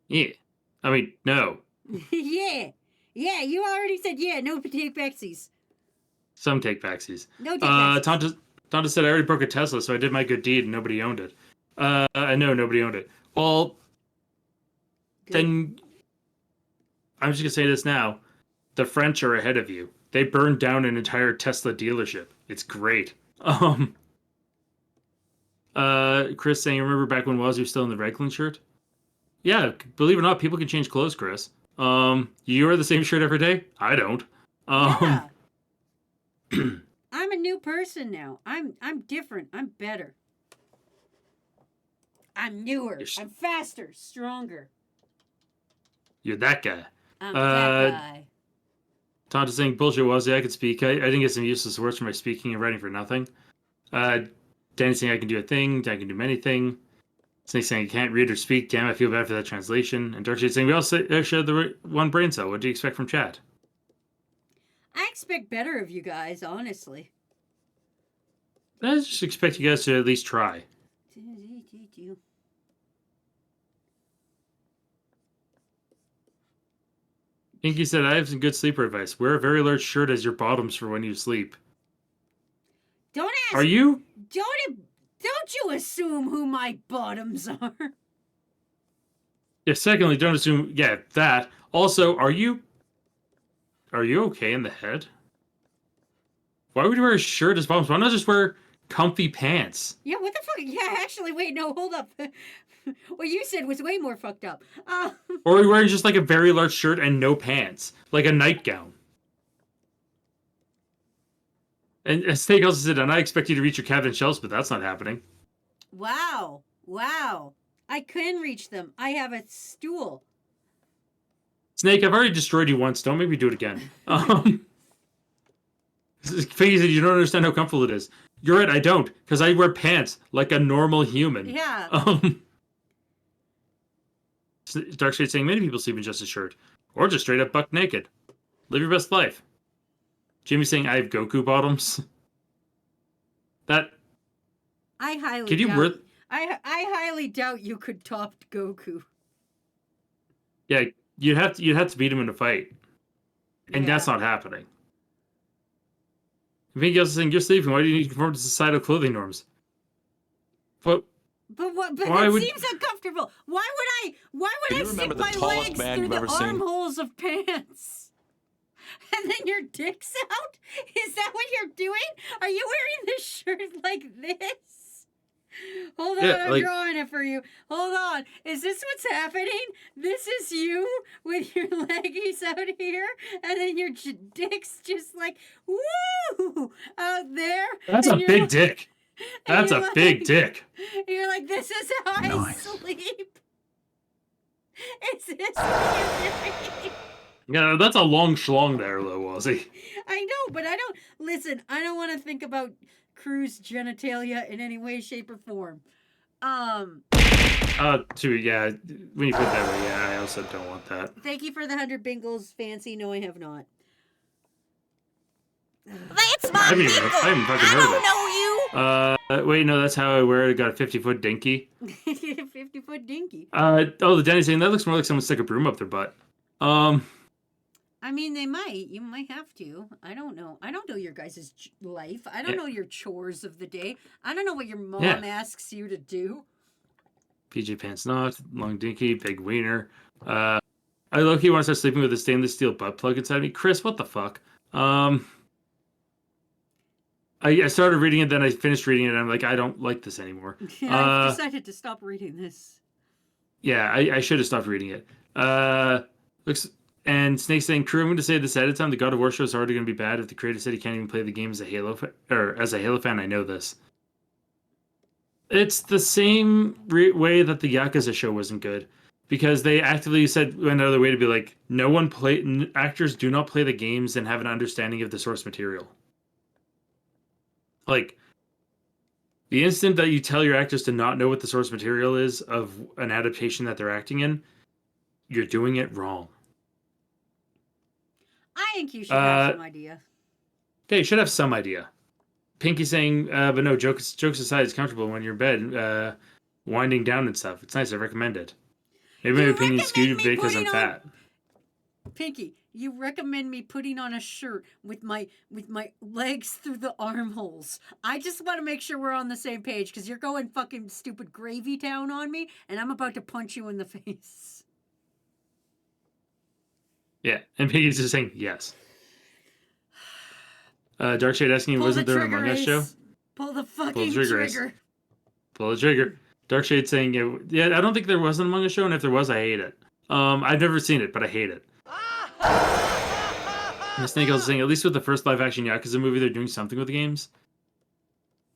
Yeah. I mean, no. Yeah. Yeah, you already said yeah. No take backsies. Some take backsies. No take backsies. Tonta said, I already broke a Tesla, so I did my good deed and nobody owned it. I know nobody owned it. Well, Good. then I'm just going to say this now. The French are ahead of you. They burned down an entire Tesla dealership. It's great. Chris saying, remember back when Wazzy was still in the Reglan shirt? Yeah, believe it or not, people can change clothes, Chris. You wear the same shirt every day? I don't. Yeah. I'm a new person now. I'm different. I'm better. I'm newer. You're s- I'm faster, stronger. You're that guy. I'm that guy. Tonta saying, bullshit, Wazzy, I could speak. I didn't get some useless words for my speaking and writing for nothing. Danny saying I can do a thing. I can do many things. Snake saying I can't read or speak. Damn, I feel bad for that translation. And Darkshade saying we all share the one brain cell. What do you expect from chat? I expect better of you guys, honestly. I just expect you guys to at least try. Inky said, I have some good sleeper advice. Wear a very large shirt as your bottoms for when you sleep. Don't ask. Are you? Don't you assume who my bottoms are. Yeah, secondly, don't assume, yeah, that. Also, are you okay in the head? Why would you wear a shirt as bottoms? Why not just wear comfy pants. Yeah, what the fuck? Yeah, actually, wait, no, hold up. What you said was way more fucked up. Or are you wearing just like a very large shirt and no pants, like a nightgown? And Snake also said, and I expect you to reach your cabin shelves, but that's not happening. Wow. I can reach them. I have a stool. Snake, I've already destroyed you once. Don't make me do it again. Figgy said, you don't understand how comfortable it is. You're right, I don't, because I wear pants like a normal human. Yeah. Darkshade saying many people sleep in just a shirt, or just straight up buck naked. Live your best life. Jimmy saying I have Goku bottoms. That I highly could you doubt. worth? I highly doubt you could top Goku. Yeah, you'd have to beat him in a fight, and Yeah. that's not happening. Vinky also saying you're sleeping. Why do you need to conform to societal clothing norms? But But what? But Why that would- seems uncomfortable. Why would Do I you stick remember the my tallest legs man through you've the ever seen? armholes of pants? And then your dick's out? Is that what you're doing? Are you wearing this shirt like this? Hold on, Yeah, I'm like- drawing it for you. Hold on. Is this what's happening? This is you with your leggies out here, and then your dick's just like, woo, out there. that's a and you're big like- dick. and That's you're a like- big dick. You're like, this is how I Nice. sleep. Is this what you're doing? Yeah, that's a long schlong there, though, Wazzy. I know, but I don't listen. I don't want to think about Crew's genitalia in any way, shape, or form. Too, yeah. When you put it that way, yeah, I also don't want that. Thank you for the 100 bingles, Fancy. No, I have not. That's my I haven't even- bingle. I haven't fucking I heard of don't know you. Wait, no, that's how I wear it. I got a 50-foot dinky. 50-foot dinky. The Denny's saying that looks more like someone stick a broom up their butt. I mean, they might. You might have to. I don't know. I don't know your guys' life. I don't Yeah. know your chores of the day. I don't know what your mom Yeah. asks you to do. PJ pants not, long dinky, big wiener. I low-key want to start sleeping with a stainless steel butt plug inside me. Chris, what the fuck? I started reading it, then I finished reading it, and I'm like, I don't like this anymore. Yeah, I've decided to stop reading this. Yeah, I should have stopped reading it. Looks and Snake saying, "Crew, I'm going to say this ahead of time. The God of War show is already going to be bad if the creator said he can't even play the game as a Halo or as a Halo fan. I know this. It's the same way that the Yakuza show wasn't good, because they actively went another way to be like, actors do not play the games and have an understanding of the source material. Like, the instant that you tell your actors to not know what the source material is of an adaptation that they're acting in, you're doing it wrong. I think you should have some idea. Okay, you should have some idea. Pinky saying, but no, jokes aside, it's comfortable when you're in bed, winding down and stuff. It's nice, I recommend it. Maybe my You opinion is skewed a recommend me bit because I'm putting on- fat. Pinky, you recommend me putting on a shirt with my legs through the armholes. I just want to make sure we're on the same page because you're going fucking stupid gravy town on me, and I'm about to punch you in the face. Yeah, and Pinky's just saying yes. Darkshade asking, Pull wasn't the there an trigger, Among Us show? Ace. Pull the fucking trigger, Ace. trigger. Pull the trigger. Darkshade saying, yeah, I don't think there was an Among Us show, and if there was, I hate it. I've never seen it, but I hate it. And Snake also saying, at least with the first live-action Yakuza movie, they're doing something with the games.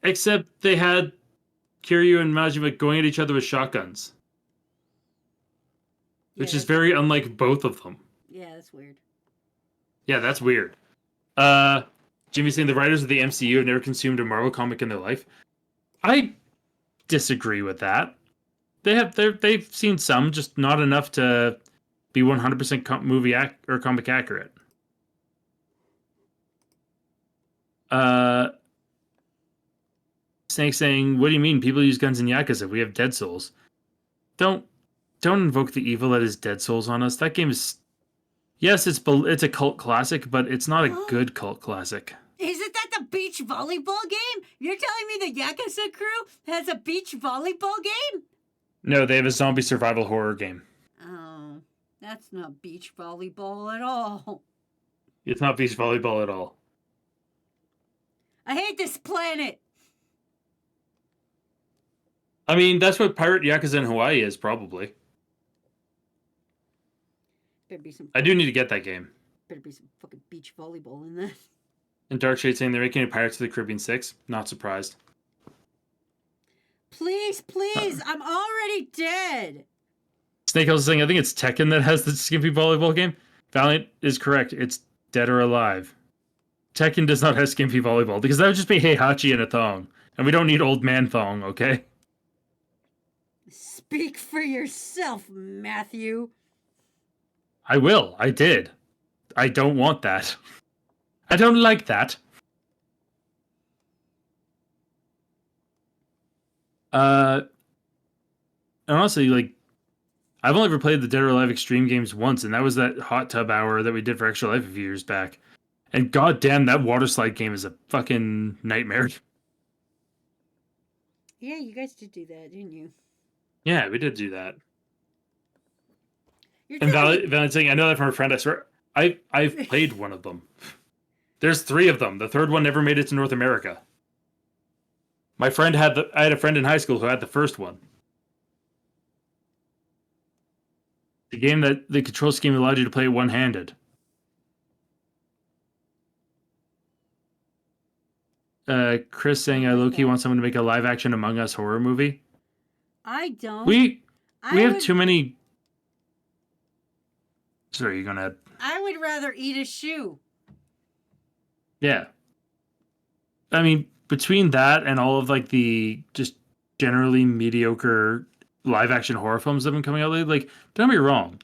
Except they had Kiryu and Majima going at each other with shotguns, which is very unlike both of them. Yeah, that's weird. Yeah, that's weird. Jimmy saying the writers of the MCU have never consumed a Marvel comic in their life. I disagree with that. They've seen some, just not enough to be 100% movie or comic accurate. Snake saying, "What do you mean? People use guns in Yakuza. We have Dead Souls. Don't invoke the evil that is Dead Souls on us. That game is, yes, it's a cult classic, but it's not a good cult classic. Isn't that the beach volleyball game? You're telling me the Yakuza crew has a beach volleyball game? No, they have a zombie survival horror game. Oh, that's not beach volleyball at all. It's not beach volleyball at all. I hate this planet. I mean, that's what Pirate Yakuza in Hawaii is, probably. Better be some. I do need to get that game. Better be some fucking beach volleyball in that. And Darkshade saying they're making a Pirates of the Caribbean 6. Not surprised. Please, please! I'm already dead. Snake also saying, I think it's Tekken that has the skimpy volleyball game. Valiant is correct. It's Dead or Alive. Tekken does not have skimpy volleyball because that would just be Heihachi in a thong. And we don't need old man thong, okay? Speak for yourself, Matthew. I will. I did. I don't want that. I don't like that. And honestly, like, I've only ever played the Dead or Alive Extreme games once, and that was that hot tub hour that we did for Extra Life a few years back. And goddamn, that water slide game is a fucking nightmare. Yeah, you guys did do that, didn't you? Yeah, we did do that. You're And telling me- Valiant saying, I know that from a friend, I swear. I've played one of them. There's 3 of them. The third one never made it to North America. I had a friend in high school who had the first one. The game that the control scheme allowed you to play one-handed. Chris saying, I low-key want someone to make a live-action Among Us horror movie. I don't. We I have would- too many... Sorry, you're gonna... I would rather eat a shoe. Yeah. I mean, between that and all of, like, the just generally mediocre live-action horror films that have been coming out lately, like, don't get me wrong.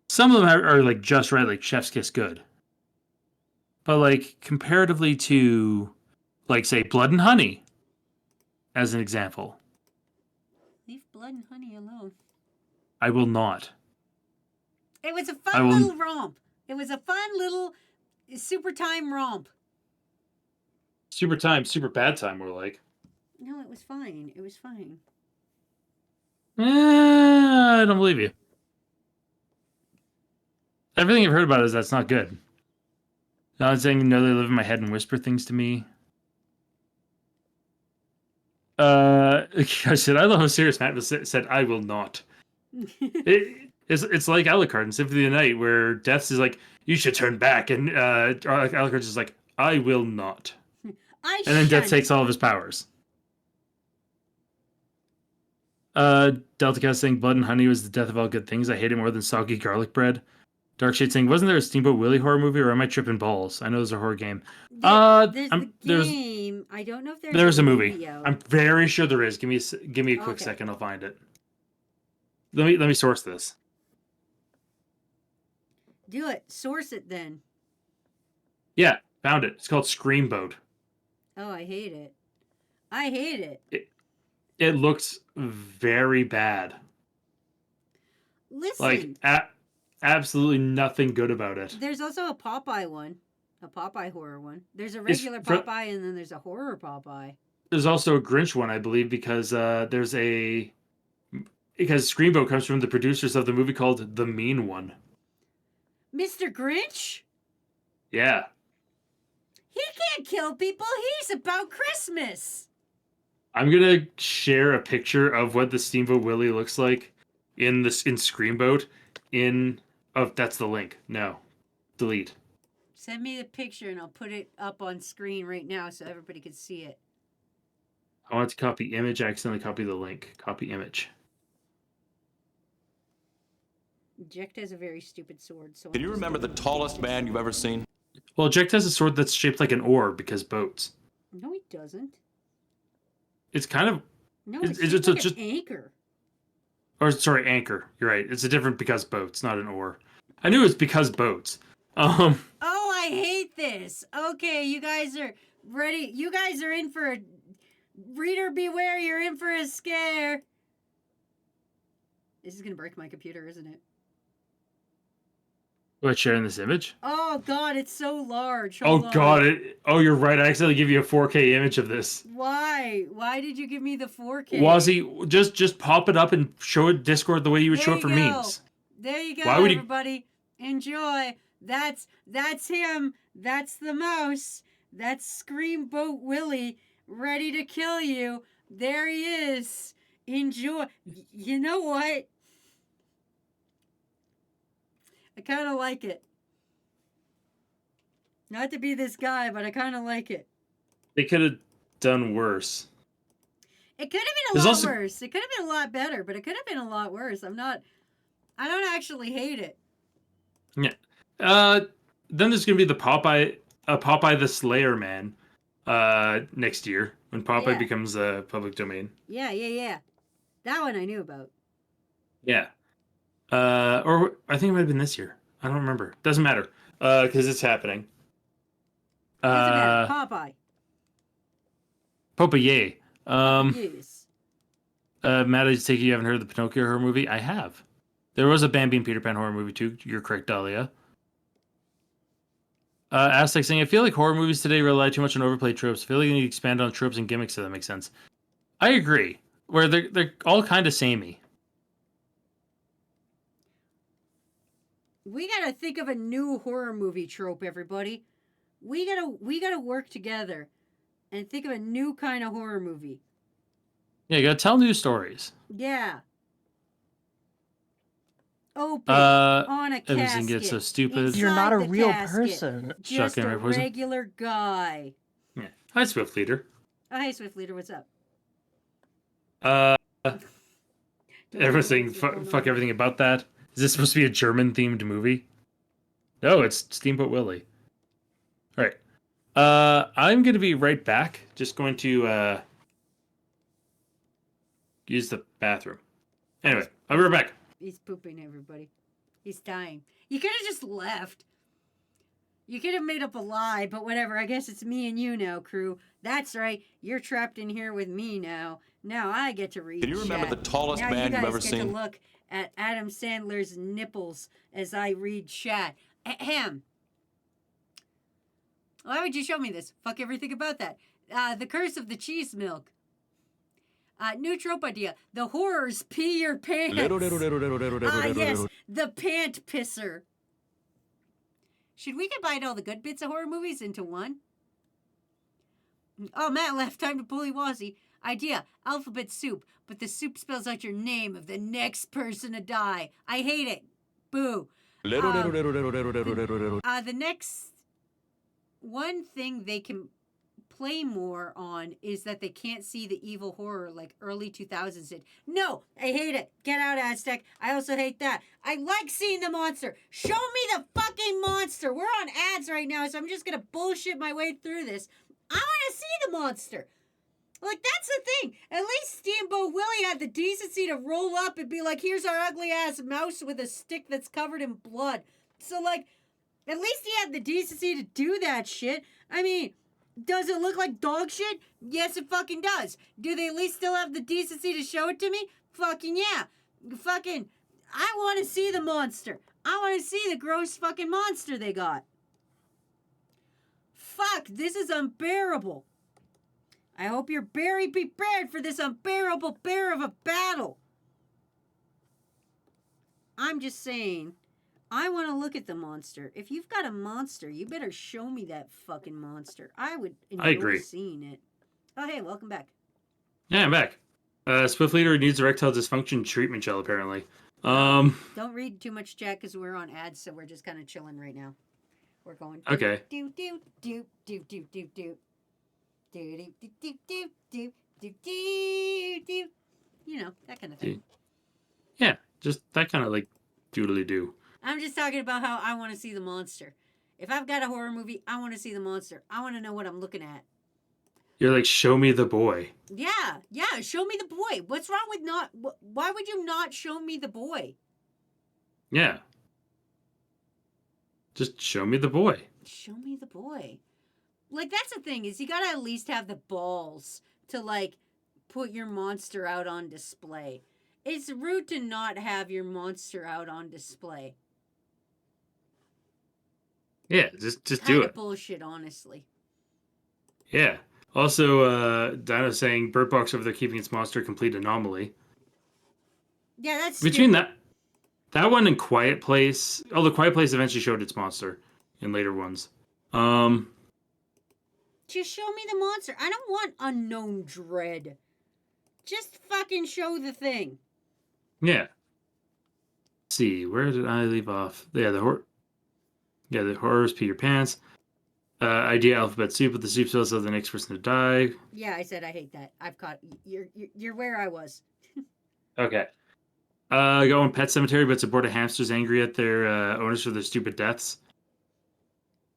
Some of them are like, just right, like, Chef's Kiss good. But, like, comparatively to, like, say, Blood and Honey, as an example, Leave Blood and Honey alone. I will not. It was a I fun will- little romp. It was a fun little super time romp. Super time, super bad time, more like. No, it was fine. It was fine. I don't believe you. Everything I've heard about it is that's not good. Now I'm saying, no, they live in my head and whisper things to me. I said, I love how serious Matt was said, I will not. It's like Alucard in Symphony of the Night, where Death's is like, you should turn back, and Alucard's is like, I will not. I And then Death shan't. takes all of his powers. Delta Cat saying, Blood and Honey was the death of all good things. I hate it more than soggy garlic bread. Darkshade saying, wasn't there a Steamboat Willie horror movie, or am I tripping balls? I know there's a horror game. There's I'm- the there's- game. I don't know if there's There's a movie. out. I'm very sure there is. Give me a quick Okay. second. I'll find it. Let me source this. Do it. Source it then. Yeah, found it. It's called Screamboat. Oh, I hate it. I hate it. It looks very bad. Listen, Like absolutely nothing good about it. there's also a Popeye one. A Popeye horror one. There's a It's regular fr- Popeye and then there's a horror Popeye. There's also a Grinch one, I believe, because because Screamboat comes from the producers of the movie called The Mean One. Mr. Grinch? Yeah. He can't kill people. He's about Christmas. I'm gonna share a picture of what the Steamboat Willie looks like in Screamboat. That's the link. No, delete. Send me the picture and I'll put it up on screen right now so everybody can see it. I want to copy image. I accidentally copied the link. Copy image. Jekt has a very stupid sword. So Can you remember the tallest man you've ever seen? Well, Jack has a sword that's shaped like an oar because boats. No, he doesn't. It's kind of, No, It's- it's, it's just like just- an anchor. or sorry, anchor. You're right. It's a different because boats, not an oar. I knew it was because boats. Oh, I hate this. Okay, you guys are ready. You guys are in for a reader beware. You're in for a scare. This is gonna break my computer, isn't it? What, sharing this image? Oh God, it's so large. Oh Hold on. God! You're right. I accidentally give you a 4K image of this. Why? Why did you give me the 4K? Wazzy, just pop it up and show it Discord the way you would There show it you for go. memes. There you go, Why would you- everybody. Enjoy. That's him. That's the mouse. That's Screamboat Willie, ready to kill you. There he is Enjoy. You know what? I kind of like it. Not to be this guy, but I kind of like it. They could have done worse. It could have been a There's lot also- worse. It could have been a lot better, but it could have been a lot worse. I don't actually hate it. Yeah. Then there's gonna be the Popeye the Slayer Man, next year when Popeye Yeah. becomes a public domain. Yeah. That one I knew about. Yeah. Or I think it might have been this year. I don't remember. Doesn't matter. Because it's happening. Doesn't matter. Popeye. Popeye. Yes. Matt, I take it you haven't heard of the Pinocchio horror movie? I have. There was a Bambi and Peter Pan horror movie too. You're correct, Dahlia. Aztec saying, I feel like horror movies today rely too much on overplayed tropes. I feel like they need to expand on tropes and gimmicks so that makes sense. I agree. Where they're all kind of samey. We gotta think of a new horror movie trope, everybody. We gotta work together and think of a new kind of horror movie. Yeah, you gotta tell new stories. Yeah. Open Uh, on a everything casket. gets so stupid. You're inside not a the real casket, person. Just Shotgun a right poison. regular guy. Yeah. Hi, Swift Leader. Oh, hey, Swift Leader, what's up? Everything, fuck everything about that. Is this supposed to be a German themed movie? No, it's Steamboat Willie. All right. I'm gonna be right back. Just going to use the bathroom. Anyway, I'll be right back. He's pooping, everybody. He's dying. You could have just left. You could have made up a lie, but whatever. I guess it's me and you now, crew. That's right. You're trapped in here with me now. Now I get to read Can you remember chat. the tallest now man you you've guys ever get seen? to look at Adam Sandler's nipples as I read chat. Ahem. Why would you show me this? Fuck everything about that. The Curse of the Cheese Milk. New trope idea. The horrors pee your pants. Yes, the pant pisser. Should we combine all the good bits of horror movies into one? Oh, Matt left. Time to bully Wazzy. Idea. Alphabet soup, but the soup spells out your name of the next person to die. I hate it. Boo. The next one thing they can play more on is that they can't see the evil horror like early 2000s did. No, I hate it. Get out, Aztec. I also hate that. I like seeing the monster. Show me the fucking monster. We're on ads right now, so I'm just gonna bullshit my way through this. I want to see the monster. Like, that's the thing. At least Steamboat Willie had the decency to roll up and be like, here's our ugly ass mouse with a stick that's covered in blood. So, like, at least he had the decency to do that shit. I mean, does it look like dog shit? Yes, it fucking does. Do they at least still have the decency to show it to me? Fucking yeah. Fucking, I want to see the monster. I want to see the gross fucking monster they got. Fuck, this is unbearable. I hope you're very prepared for this unbearable bear of a battle. I'm just saying, I want to look at the monster. If you've got a monster, you better show me that fucking monster. I would enjoy agree. seeing it. Oh, hey, welcome back. Yeah, I'm back. Swift Leader needs erectile dysfunction treatment gel, apparently. Don't read too much chat because we're on ads, so we're just kind of chilling right now. We're going. Okay. Do do do do do do do. Do do do do do do do do do. You know, that kind of thing. Yeah, just that kind of like doodly do. I'm just talking about how I want to see the monster. If I've got a horror movie, I want to see the monster. I want to know what I'm looking at. You're like, show me the boy. Yeah, show me the boy. What's wrong with not... Why would you not show me the boy? Yeah. Just show me the boy. Show me the boy. Like, that's the thing, is you gotta at least have the balls to, like, put your monster out on display. It's rude to not have your monster out on display. Yeah, just do Kinda it. bullshit, honestly. Yeah. Also, Dino saying Bird Box over there keeping its monster complete anomaly. Yeah, that's Between stupid. that one and Quiet Place, although Quiet Place eventually showed its monster in later ones. Just show me the monster. I don't want unknown dread. Just fucking show the thing. Yeah. Let's see, where did I leave off? Yeah, the horrors Peter Pants. Idea alphabet soup, but the soup spells of the next person to die. Yeah, I said I hate that. I've caught you're where I was. Okay. Go on Pet Cemetery, but support a hamsters angry at their owners for their stupid deaths.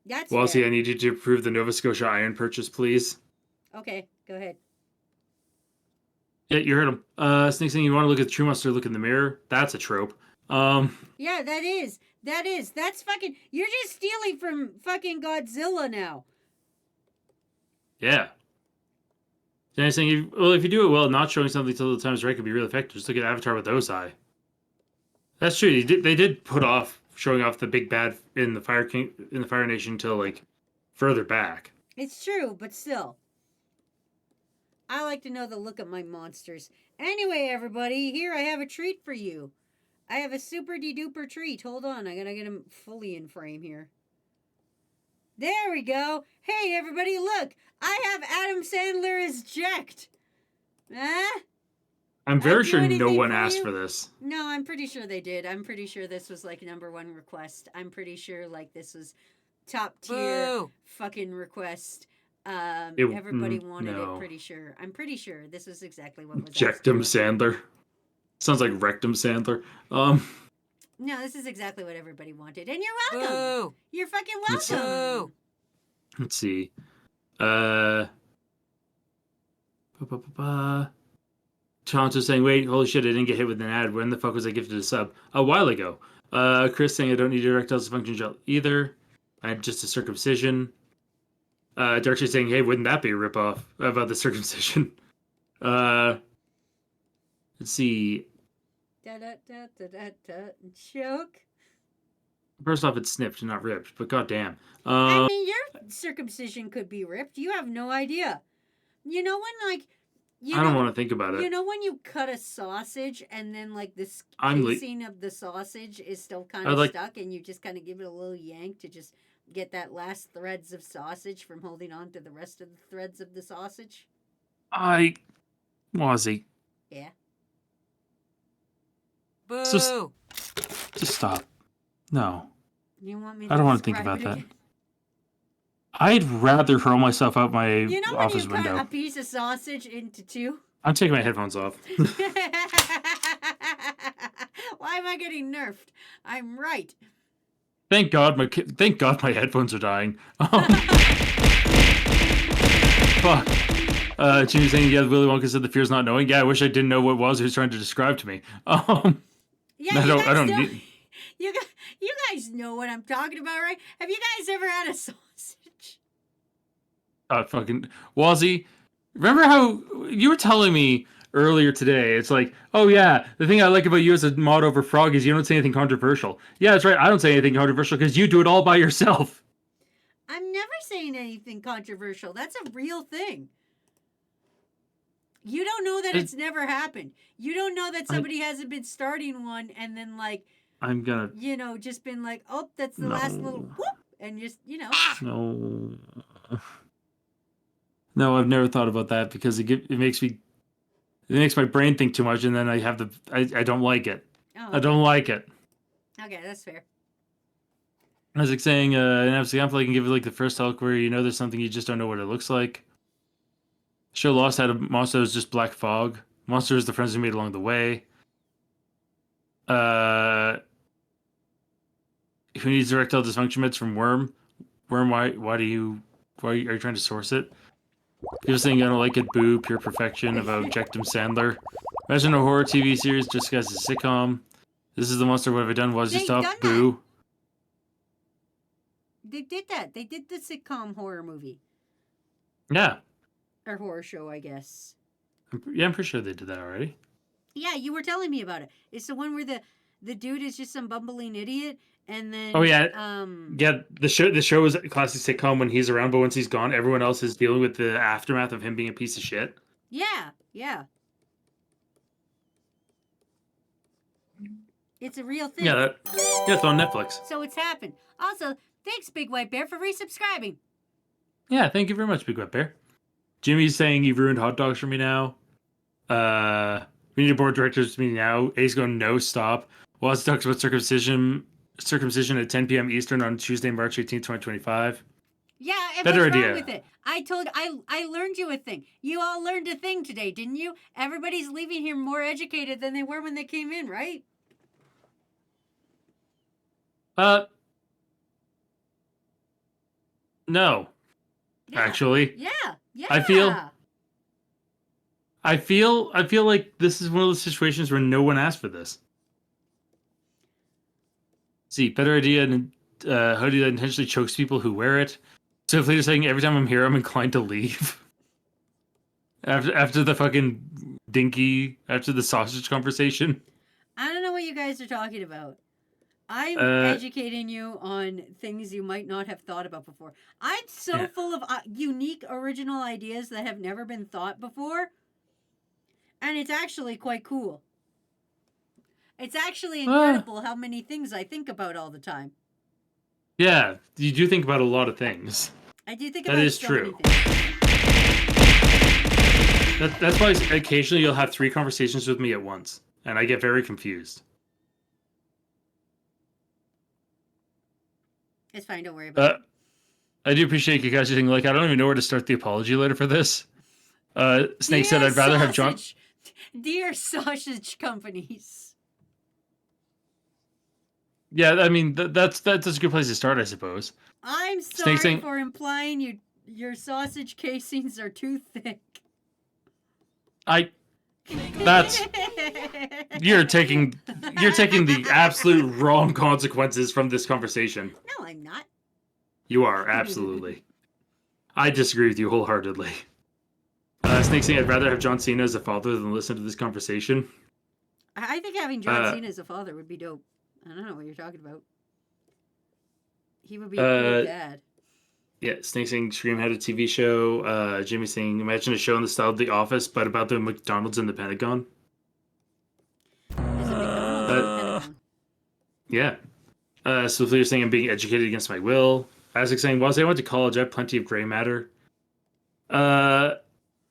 That's Walsey, fair. I need you to approve the Nova Scotia iron purchase, please. Okay, go ahead. Yeah, you heard him. Snake saying you want to look at the true monster, look in the mirror. That's a trope. Yeah, that is. That's fucking. You're just stealing from fucking Godzilla now. Yeah. And I'm saying, if you do it well, not showing something till the time is right could be really effective. Just look at Avatar with those eye. That's true. They did put off showing off the big bad in the Fire Nation until like further back. It's true, but still. I like to know the look of my monsters. Anyway, everybody, here I have a treat for you. I have a super de-duper treat. Hold on, I gotta get him fully in frame here. There we go. Hey, everybody, look. I have Adam Sandler as Jacked. Huh? I'm very do sure no anything one for asked you? for this. No, I'm pretty sure they did. I'm pretty sure this was like #1 request. I'm pretty sure like this was top tier Boo. fucking request. It- Everybody wanted no. it. Pretty sure. I'm pretty sure this was exactly what was. asked Jectum for. Sandler. Sounds like Rectum Sandler. No, this is exactly what everybody wanted, and you're welcome. Boo. You're fucking Let's- welcome. Boo. Let's see. Toronto saying, wait, holy shit, I didn't get hit with an ad. When the fuck was I gifted a sub? A while ago. Chris saying, I don't need erectile dysfunction gel either. I had just a circumcision. Darcy saying, hey, wouldn't that be a ripoff about the circumcision? Let's see. Da da da da da da. Choke. First off, it's snipped, not ripped, but goddamn. I mean, your circumcision could be ripped. You have no idea. You know when like. You I don't know- want to think about You it. know when you cut a sausage and then like the I'm le- casing of the sausage is still kind I'd of like- stuck and you just kind of give it a little yank to just get that last threads of sausage from holding on to the rest of the threads of the sausage? Wazzy, Yeah. Boo. just- just stop. No. You want me I don't want to think describe about it that. again? I'd rather hurl myself out my You know when office you cut window. a piece of sausage into two? I'm taking my headphones off. Why am I getting nerfed? I'm right. Thank God my headphones are dying. Fuck. Jimmy saying, yeah, Willy Wonka said the fear's not knowing. Yeah, I wish I didn't know what it was he was trying to describe to me. Yeah, I you don't guys know, need- you guys know what I'm talking about, right? Have you guys ever had a sausage? Fucking Wazzy. Remember how you were telling me earlier today? It's like, oh yeah, the thing I like about you as a mod over Frog is you don't say anything controversial. Yeah, that's right. I don't say anything controversial because you do it all by yourself. I'm never saying anything controversial. That's a real thing. You don't know that it's never happened. You don't know that somebody hasn't been starting one and then like, I'm gonna just been like, oh, that's the No. last little whoop, and just, no. No, I've never thought about that because it makes my brain think too much, and then I don't like it. Oh, I don't like it. okay, that's fair. I was like saying, an episode I can give it like the first Hulk where you know there's something you just don't know what it looks like. Show Lost had a monster that was just black fog. Monster is the friends we made along the way. Who needs erectile dysfunction meds from Worm? Worm, why are you trying to source it? People saying I don't like it, boo, pure perfection about Jectum Sandler. Imagine a horror TV series just as a sitcom. This is the monster, what have I done? Was They've just off, done that. boo. They did that. They did the sitcom horror movie Yeah. or horror show, I guess. I'm pretty sure they did that already. Yeah, you were telling me about it. It's the one where the dude is just some bumbling idiot, and then Oh, yeah. Yeah, the show is a classic sitcom when he's around, but once he's gone, everyone else is dealing with the aftermath of him being a piece of shit. yeah. It's a real thing. Yeah, it's on Netflix. So it's happened. Also, thanks, Big White Bear, for resubscribing. Yeah, thank you very much, Big Wet Bear. Jimmy's saying you've ruined hot dogs for me now. We need a board directors meeting now. Ace going no stop. Waz talks about circumcision at 10 p.m. Eastern on Tuesday, March 18th, 2025. Yeah, and Better what's idea. wrong with it? I learned you a thing. You all learned a thing today, didn't you? Everybody's leaving here more educated than they were when they came in, right? No, Yeah. actually. Yeah. Yeah. I feel like this is one of those situations where no one asked for this. See, better idea and hoodie that intentionally chokes people who wear it. So if they're saying every time I'm here, I'm inclined to leave. After the fucking after the sausage conversation. I don't know what you guys are talking about. I'm educating you on things you might not have thought about before. I'm so Yeah. full of unique, original ideas that have never been thought before. And it's actually quite cool. It's actually incredible how many things I think about all the time. Yeah, you do think about a lot of things. I do think That about is so true. many things. That's why occasionally you'll have 3 conversations with me at once, and I get very confused. It's fine, don't worry about it. I do appreciate you guys saying, like, I don't even know where to start the apology letter for this. Snake said, Dear I'd rather have John... sausage- Dear sausage companies. Yeah, I mean, that's a good place to start, I suppose. I'm Snake sorry saying- for implying your sausage casings are too thick. That's... You're taking the absolute wrong consequences from this conversation. No, I'm not. You are, absolutely. I disagree with you wholeheartedly. Snake saying, I'd rather have John Cena as a father than listen to this conversation. I think having John Cena as a father would be dope. I don't know what you're talking about. He would be a cool dad. Yeah, Snake saying Scream had a TV show. Jimmy saying, imagine a show in the style of The Office, but about the McDonald's and the Pentagon. Is it McDonald's or Pentagon? Yeah. So you're saying I'm being educated against my will. Isaac saying, Wazzy, I went to college. I have plenty of gray matter.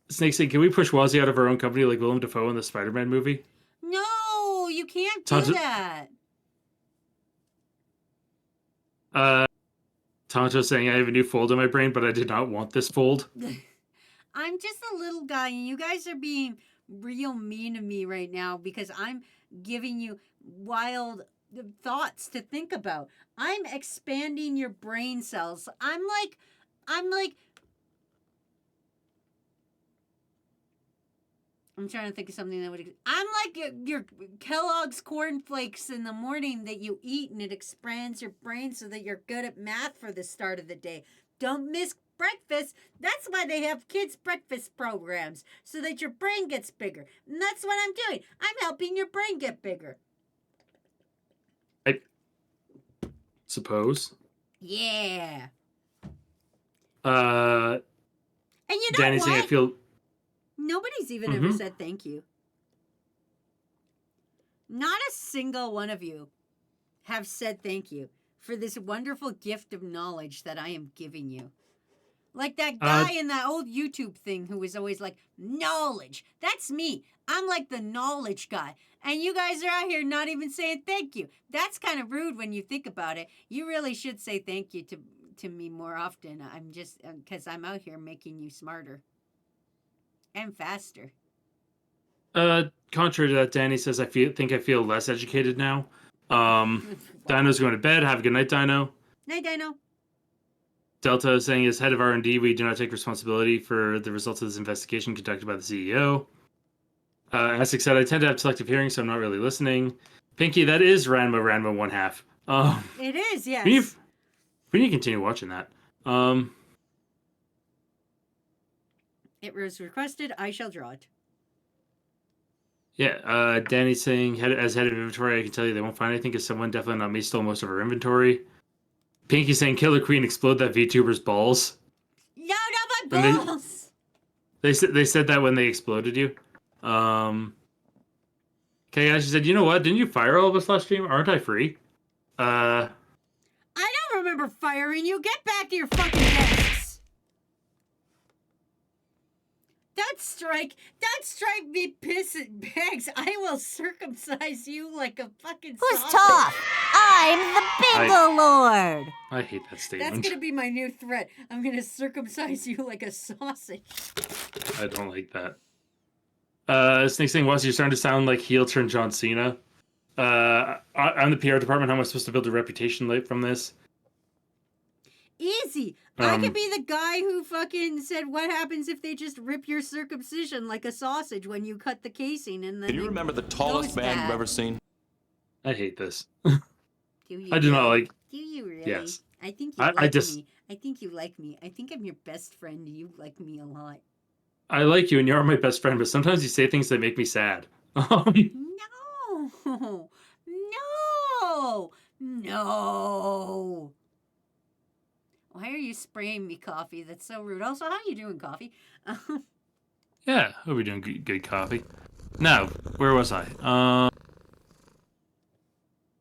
Snake saying, can we push Wazzy out of our own company like Willem Dafoe in the Spider-Man movie? No, you can't do Tonto- that. Tonto saying, I have a new fold in my brain, but I did not want this fold. I'm just a little guy, and you guys are being real mean to me right now because I'm giving you wild thoughts to think about. I'm expanding your brain cells. I'm like I'm trying to think of something that would. I'm like your Kellogg's cornflakes in the morning that you eat, and it expands your brain so that you're good at math for the start of the day. Don't miss breakfast. That's why they have kids' breakfast programs, so that your brain gets bigger. And that's what I'm doing. I'm helping your brain get bigger. I suppose. Yeah. And And you know Danny what? saying, I feel... Nobody's even ever said thank you. Not a single one of you have said thank you for this wonderful gift of knowledge that I am giving you. Like that guy in that old YouTube thing who was always like, knowledge. That's me. I'm like the knowledge guy. And you guys are out here not even saying thank you. That's kind of rude when you think about it. You really should say thank you to me more often. I'm just, because I'm out here making you smarter. And faster. Contrary to that, Danny says, I feel less educated now. Dino's going to bed. Have a good night, Dino. Night, Dino. Delta is saying, as head of R&D, we do not take responsibility for the results of this investigation conducted by the CEO. Essex said, I tend to have selective hearing, so I'm not really listening. Pinky, that is Ranma 1/2. It is, yes. We need to continue watching that. It was requested. I shall draw it. Yeah, Danny's saying, as head of inventory, I can tell you they won't find anything because someone, definitely not me, stole most of our inventory. Pinky saying, Killer Queen, explode that VTuber's balls. No, not my balls! They said that when they exploded you. Okay, she said, you know what? Didn't you fire all of us last stream? Aren't I free? I don't remember firing you. Get back to your fucking desks. That strike me piss and bags. I will circumcise you like a fucking Who's sausage. tough? I'm the Bingo Lord. I hate that statement. That's gonna be my new threat. I'm gonna circumcise you like a sausage. I don't like that. Snake saying, "Wes, you're starting to sound like heel turn John Cena." I'm the PR department. How am I supposed to build a reputation from this? Easy. I could be the guy who fucking said, "What happens if they just rip your circumcision like a sausage when you cut the casing?" And then Can you it remember the tallest goes man you've bad. ever seen? I hate this. Do you I do not really? like. Do you really? Yes. I think you I like just- me. I think you like me. I think I'm your best friend. You like me a lot. I like you, and you are my best friend, but sometimes you say things that make me sad. No. No. No. Why are you spraying me, Coffee? That's so rude. Also, how you doing, Coffee? Yeah, hope you're doing good coffee. Now, where was I?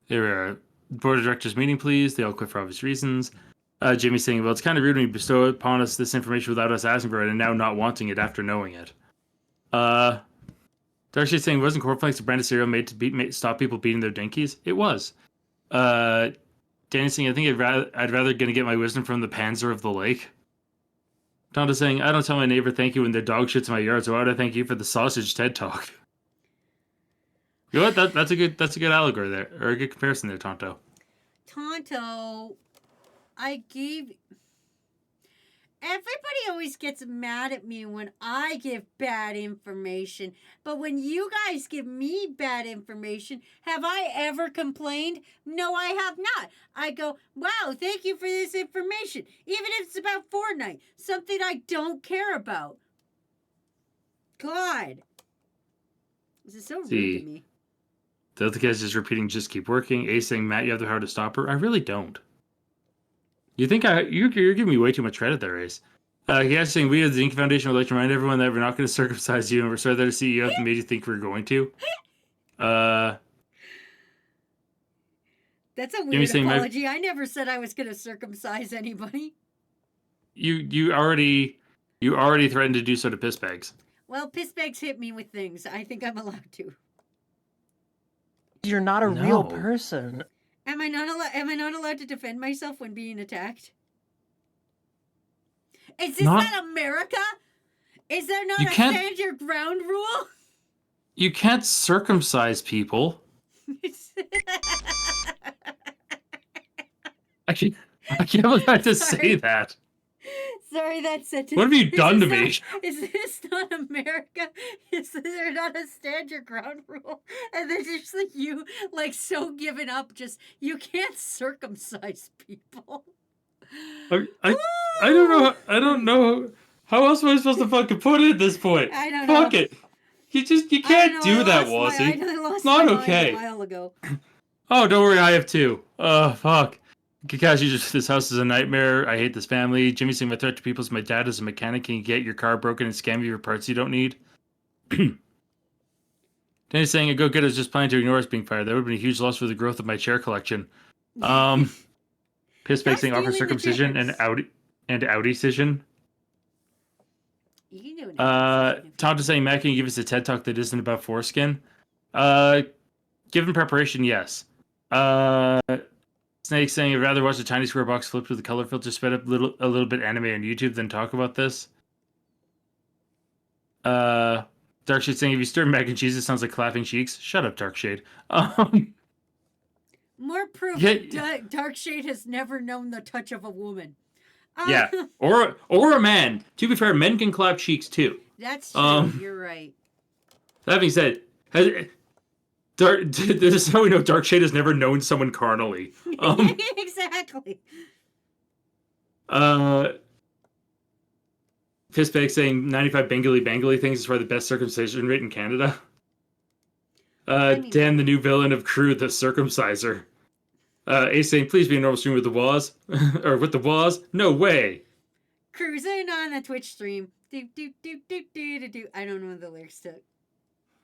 Here we are. Board of directors meeting, please. They all quit for obvious reasons. Jimmy saying, "Well, it's kind of rude when you bestow upon us this information without us asking for it, and now not wanting it after knowing it." Darcy saying, "Wasn't cornflakes a brand of cereal made to stop people beating their dinkies?" It was. Danny saying, "I think I'd rather gonna get my wisdom from the Panzer of the lake." Tonda saying, "I don't tell my neighbor thank you when their dog shits in my yard, so why would I thank you for the sausage TED talk?" You know what? That's a good allegory there, or a good comparison there, Tonto. Tonto, I gave. Everybody always gets mad at me when I give bad information. But when you guys give me bad information, have I ever complained? No, I have not. I go, wow, thank you for this information. Even if it's about Fortnite, something I don't care about. God. This is so rude to me. The other guy's just repeating, "Just keep working." Ace saying, "Matt, you have the power to stop her." I really don't. You think you're giving me way too much credit there, Ace. He's saying, "We at the Dinky Foundation would like to remind everyone that we're not going to circumcise you, and we're sorry that our CEO made you think we're going to." That's a Jimmy weird saying, apology. I never said I was going to circumcise anybody. You already threatened to do so to pissbags. Well, pissbags hit me with things. I think I'm allowed to. You're not a real No. person. Am I not allowed to defend myself when being attacked? Is this not America? Is there not You a can't- stand your ground rule? You can't circumcise people. I can't believe I have to say Sorry. that. Sorry, that sentence. What have you Is done to this me? Is this not America? Is there not a stand your ground rule? And then just like you, like so given up, just you can't circumcise people. I don't know. I don't know. How else am I supposed to fucking put it at this point? I don't Fuck know. it. You I can't know, do I that, lost Wazzy. I lost It's not my mind okay. a while ago. Oh, don't worry, I have two. Oh, fuck. Kakashi, just this house is a nightmare. I hate this family. Jimmy saying, "My threat to people is my dad is a mechanic. Can you get your car broken and scam you for parts you don't need?" Danny saying, "A go-getter is just planning to ignore us being fired. That would have been a huge loss for the growth of my chair collection." Pissbag That's saying, "Offer dealing with circumcision and chairs. Audi-cision." You can do it. Tom to saying, "Matt, can you give us a TED talk that isn't about foreskin?" Given preparation, yes. Snake saying, "I'd rather watch a tiny square box flipped with a color filter sped up a little bit anime on YouTube than talk about this." Darkshade saying, "If you stir mac and cheese, it sounds like clapping cheeks." Shut up, Darkshade. More proof Yeah. that Darkshade has never known the touch of a woman. Yeah, or a man. To be fair, men can clap cheeks too. That's true. You're right. That being said, this is how we know Darkshade has never known someone carnally. Exactly. Fistbag saying 95 bangly things is probably the best circumcision rate in Canada. Dan, the new villain of Crew, the circumciser. Ace saying, "Please be a normal stream with the Waz." Or with the Waz? No way. Cruising on the Twitch stream. Do, do, do, do, do, do, do. I don't know the lyrics to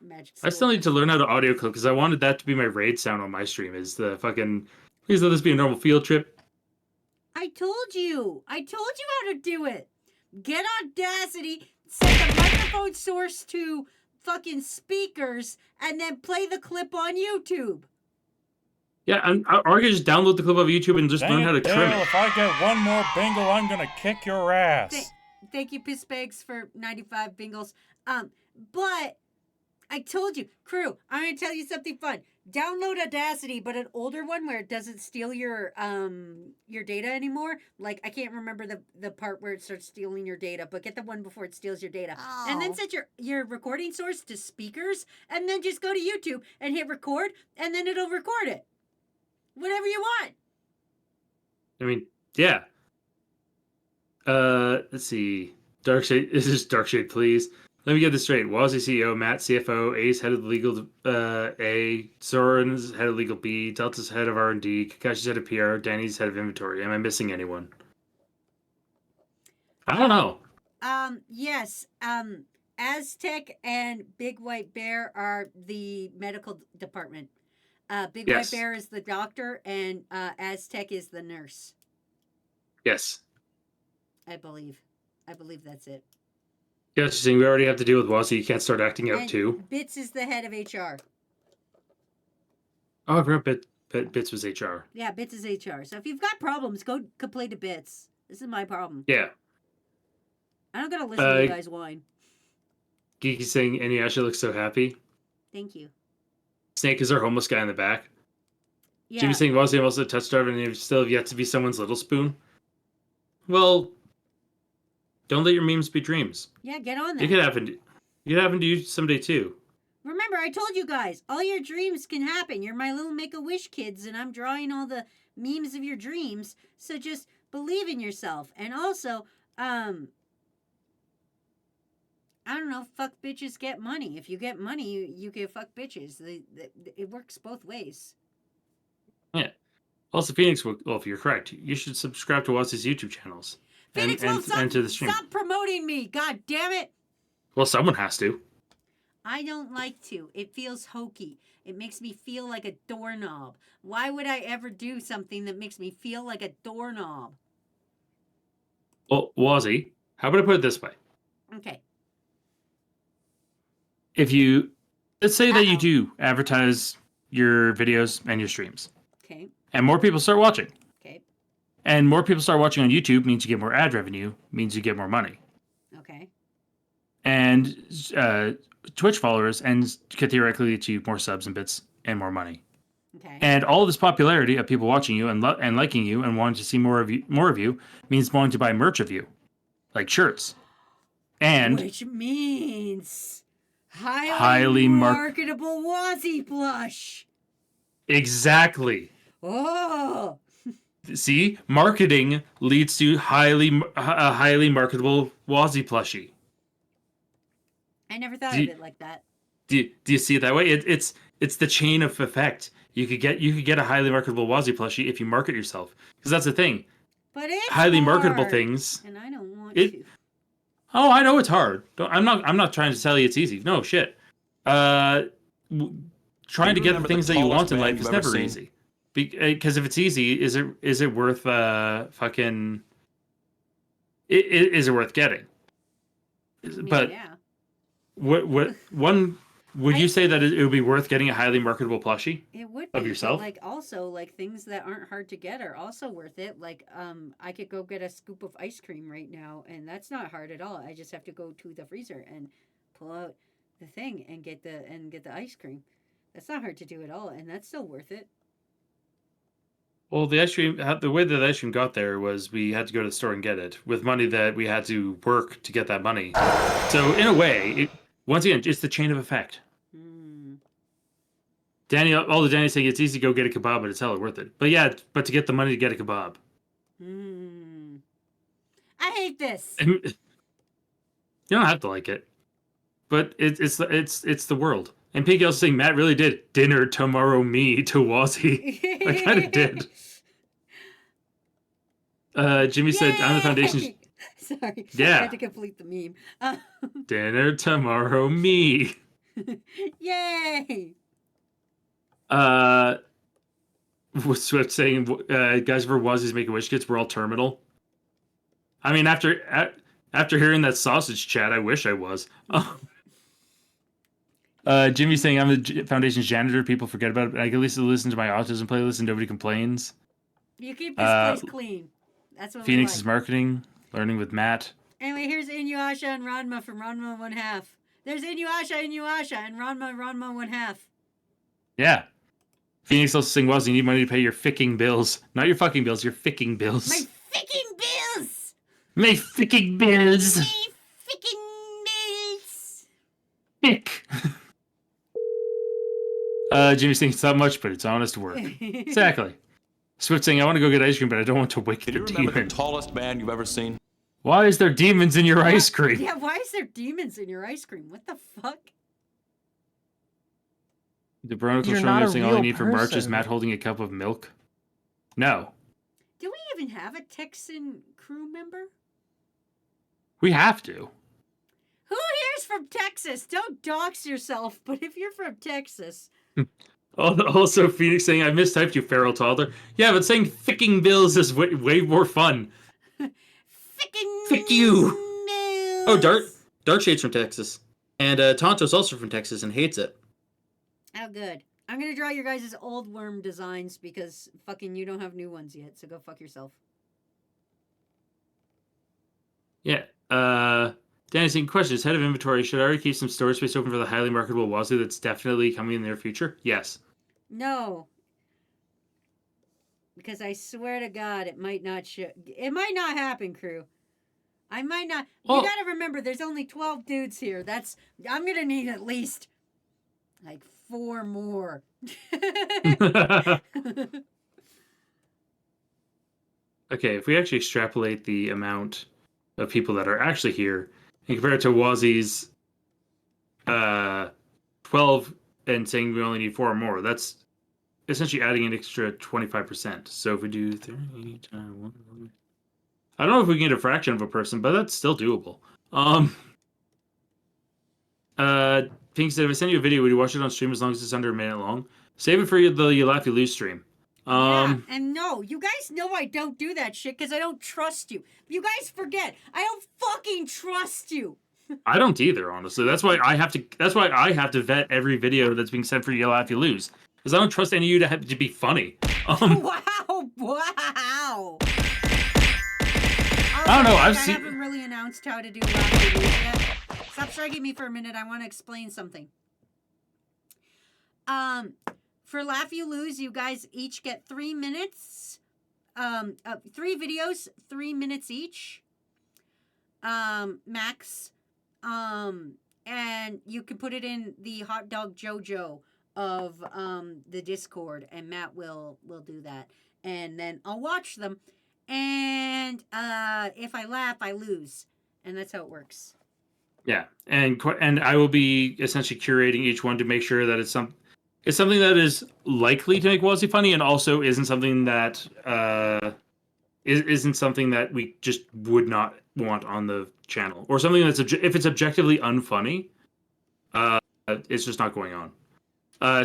Magic I still School. need to learn how to audio clip because I wanted that to be my raid sound on my stream. Is the fucking, please let this be a normal field trip. I told you how to do it. Get Audacity, set the microphone source to fucking speakers and then play the clip on YouTube. Yeah, or I could just download the clip of YouTube and just Dang learn it, how to trim Dale, it. if I get one more bingle, I'm gonna kick your ass. Thank you, Pissbags, for 95 bingles. But I told you, crew, I'm gonna tell you something fun. Download Audacity, but an older one where it doesn't steal your data anymore. Like, I can't remember the part where it starts stealing your data, but get the one before it steals your data. And then Oh. set your recording source to speakers, and then just go to YouTube and hit record, and then it'll record it. Whatever you want. I mean, yeah. Let's see. Darkshade. This is Darkshade, please. Let me get this straight. Wazzy CEO, Matt CFO, Ace head of legal A, Soren's head of legal B, Delta's head of R&D, Kakashi's head of PR, Danny's head of inventory. Am I missing anyone? I don't know. Yes. Aztec and Big White Bear are the medical department. Big Yes. White Bear is the doctor, and Aztec is the nurse. Yes. I believe that's it. Yeah, she's saying we already have to deal with Wazzy. You can't start acting out And too. Bits is the head of HR. Oh, I forgot Bits was HR. Yeah, Bits is HR. So if you've got problems, go complain to Bits. This is my problem. Yeah. I don't gotta listen to you guys whine. Geeky saying Inuyasha looks so happy. Thank you. Snake is our homeless guy in the back. Yeah. Jimmy saying Wazzy also a touch driver and you still have yet to be someone's little spoon. Well, don't let your memes be dreams. Yeah, get on It that. could happen. It could happen to you someday too. Remember, I told you guys, all your dreams can happen. You're my little Make-A-Wish kids, and I'm drawing all the memes of your dreams. So just believe in yourself. And also, I don't know, fuck bitches, get money. If you get money, you can fuck bitches. It works both ways. Yeah. Also, Phoenix Wolf, you're correct. You should subscribe to Wazzy's YouTube channels. Phoenix and, Wolf, and to the stream. stop promoting me. God damn it. Well, someone has to. I don't like to. It feels hokey. It makes me feel like a doorknob. Why would I ever do something that makes me feel like a doorknob? Well, Wazzy, how about I put it this way? Okay. If you, let's say that you Uh-oh. do advertise your videos and your streams, Okay. and more people start watching, Okay. and more people start watching on YouTube means you get more ad revenue, means you get more money. Okay. And Twitch followers and could theoretically lead to more subs and bits and more money. Okay. And all this popularity of people watching you and liking you and wanting to see more of you means wanting to buy merch of you, like shirts. And Which means Highly marketable Wazzy plush. exactly. Oh. See, marketing leads to highly marketable Wazzy plushie. I never thought Do of you- it like that. Do you see it that way? It's the chain of effect. You could get a highly marketable Wazzy plushie if you market yourself, because that's the thing. But it's Highly marketable hard, things. and I don't want It- to. Oh, I know it's hard. I'm not trying to tell you it's easy. No shit. Trying to get the remember the things that you tallest want in man life you've is ever never seen? easy. Because if it's easy, is it worth fucking? Is it worth getting? I mean, But yeah. would you say that it would be worth getting a highly marketable plushie? It would Of be, but, yourself? like also like things that aren't hard to get are also worth it. Like I could go get a scoop of ice cream right now, and that's not hard at all. I just have to go to the freezer and pull out the thing and get the ice cream. That's not hard to do at all, and that's still worth it. Well, the way that the ice cream got there was we had to go to the store and get it with money that we had to work to get that money. So in a way, once again, it's the chain of effect. Hmm. All the Danny's saying it's easy to go get a kebab, but it's hella worth it. But yeah, but to get the money to get a kebab. Hmm. I hate this. You don't have to like it, but it's the world. And Pinky also saying Matt really did dinner tomorrow me to Wazzy. I kind of did. Jimmy said I'm the foundation. Yay! Sorry. I Yeah. had to complete the meme. Dinner tomorrow me. Yay! Was Swift saying guys for Wazzy's Make-A-Wish kits were all terminal? I mean, after After hearing that sausage chat, I wish I was. Jimmy's saying I'm the foundation's janitor. People forget about it. I can at least listen to my autism playlist and nobody complains. You keep this place clean. That's what Phoenix we like. is marketing, learning with Matt. Anyway, here's Inuyasha and Ranma from Ranma 1/2. There's Inuyasha and Ranma 1/2. Yeah. Phoenix also saying, "Wells, you need money to pay your ficking bills. Not your fucking bills, your ficking bills. My ficking bills! My ficking bills. My ficking bills! Fick." Jimmy's saying it's not much, but it's honest work. Exactly. Swift saying, "I want to go get ice cream, but I don't want to wake Can the you remember demon. the tallest man you've ever seen? Why is there demons in your ice cream?" Yeah, why is there demons in your ice cream? What the fuck? The Bronicle You're showing not up a saying all you real need for March is person. Matt holding a cup of milk. No. Do we even have a Texan crew member? We have to. Who here's from Texas? Don't dox yourself, but if you're from Texas... Also, Phoenix saying, "I mistyped you, feral toddler." Yeah, but saying ficking bills is way more fun. Ficking Fick you. bills. Oh, Dark Shade's from Texas. And Tonto's also from Texas and hates it. Oh, good. I'm gonna draw your guys' old worm designs because fucking you don't have new ones yet, so go fuck yourself. Yeah. Danny's saying, questions. Head of inventory. Should I already keep some storage space open for the highly marketable Wazoo that's definitely coming in the near future? Yes. No. Because I swear to God, it might not it might not happen, crew. I might not. Oh. You gotta remember, there's only 12 dudes here. I'm gonna need at least like 4 more. Okay, if we actually extrapolate the amount of people that are actually here and compare it to Wazzy's 12 and saying we only need 4 more, that's essentially adding an extra 25%. So if we do 30 times 1, I don't know if we can get a fraction of a person, but that's still doable. Pink said, if I send you a video, would you watch it on stream as long as it's under a minute long? Save it for the You Laugh You Lose stream. Yeah, and no, you guys know I don't do that shit because I don't trust you. You guys forget, I don't fucking trust you. I don't either, honestly. That's why I have to vet every video that's being sent for You Laugh You Lose. Because I don't trust any of you to be funny. Wow. I don't know, I I've seen- haven't really announced how to do Laugh You Lose yet. Stop striking me for a minute. I want to explain something. For Laugh You Lose, you guys each get 3 minutes. 3 videos, 3 minutes each. Max. And you can put it in the Hot Dog Jojo of the Discord, and Matt will do that. And then I'll watch them. And if I laugh, I lose. And that's how it works. Yeah, and I will be essentially curating each one to make sure that it's something that is likely to make Wazzy funny, and also isn't something that isn't something that we just would not want on the channel, or something that's if it's objectively unfunny, it's just not going on.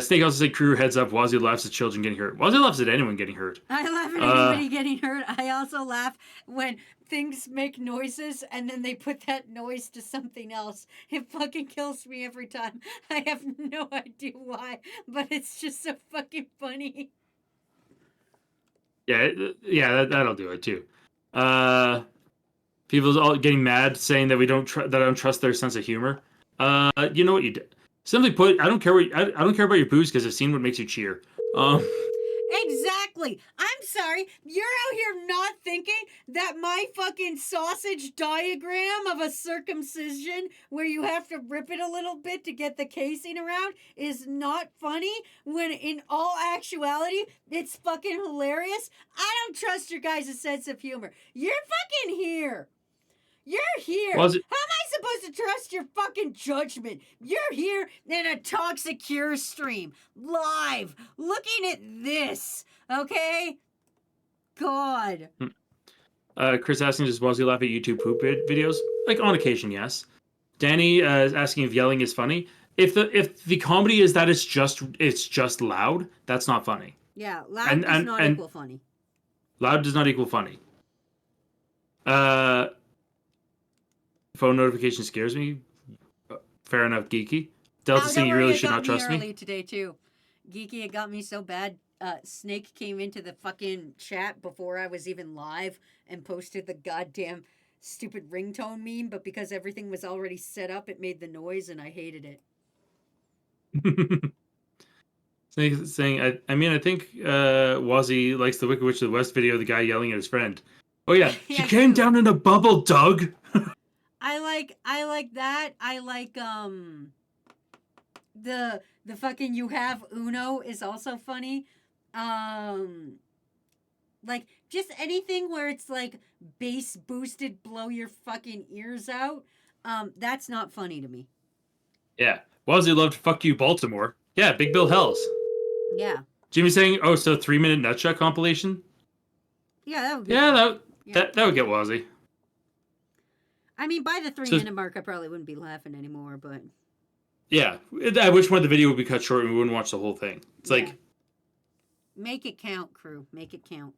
Snake also said, "Crew, heads up, Wazzy laughs at children getting hurt." Wazzy laughs at anyone getting hurt. I laugh at anybody getting hurt. I also laugh when things make noises and then they put that noise to something else. It fucking kills me every time. I have no idea why, but it's just so fucking funny. Yeah, that'll do it too. People's all getting mad saying that that I don't trust their sense of humor. You know what you did? Simply put, I don't care about your booze because I've seen what makes you cheer. Exactly. I'm sorry. You're out here not thinking that my fucking sausage diagram of a circumcision where you have to rip it a little bit to get the casing around is not funny, when in all actuality, it's fucking hilarious. I don't trust your guys' sense of humor. You're fucking here. You're here. Was it- How am I supposed to trust your fucking judgment? You're here in a Toxic Cure stream, live, looking at this, okay? God. Chris asking, does Wazzy laugh at YouTube poop videos? Like, on occasion, yes. Danny is asking if yelling is funny. If the comedy is that it's just loud, that's not funny. Yeah, loud does not equal funny. Loud does not equal funny. phone notification scares me. Fair enough, Geeky. Delta saying you really should not trust me. Early today too. Geeky, it got me so bad. Snake came into the fucking chat before I was even live and posted the goddamn stupid ringtone meme, but because everything was already set up, it made the noise and I hated it. saying I think Wazzy likes the Wicked Witch of the West video of the guy yelling at his friend. Oh yeah, she Yeah, came too. down in a bubble, Doug. I like that. I like the fucking you have Uno is also funny. Like just anything where it's like bass boosted blow your fucking ears out. That's not funny to me. Yeah, Wazzy loved "Fuck You, Baltimore." Yeah, Big Bill Hells. Yeah. Jimmy saying, "Oh, so 3-minute nutshot compilation." Yeah, that would be Yeah, fun. that would get Wazzy. I mean, by the 3-minute mark, I probably wouldn't be laughing anymore, but Yeah, at which point the video would be cut short and we wouldn't watch the whole thing. It's Yeah. like make it count, crew. Make it count.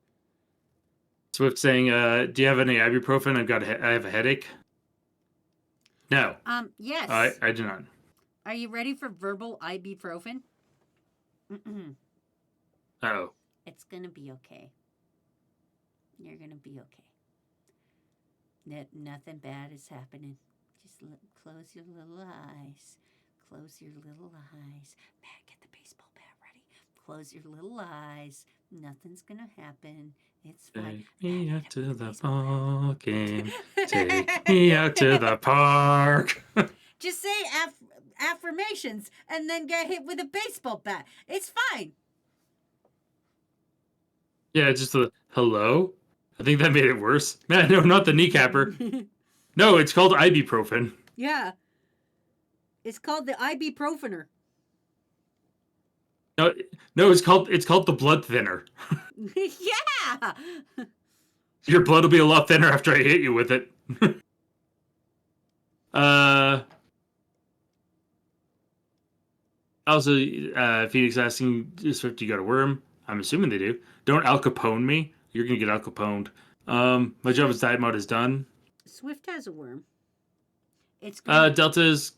Swift saying, "Do you have any ibuprofen? I have a headache." No, Yes. I do not. Are you ready for verbal ibuprofen? Oh, It's gonna be okay. You're gonna be okay. Nothing bad is happening. Just close your little eyes. Close your little eyes. Matt, get the baseball bat ready. Close your little eyes. Nothing's gonna happen. It's fine. take me out to the ball game. Take me out to the park. Just say affirmations and then get hit with a baseball bat. It's fine. Yeah, just the hello. I think that made it worse. Man, no, not the kneecapper. No, it's called ibuprofen. Yeah. It's called the ibuprofener. No, it's called the blood thinner. Yeah. Your blood will be a lot thinner after I hit you with it. Also, Phoenix asking Swift, you got a worm? I'm assuming they do. Don't Al Capone me. You're gonna get Al Caponed. My job as diet mode is done. Swift has a worm. It's good. Delta's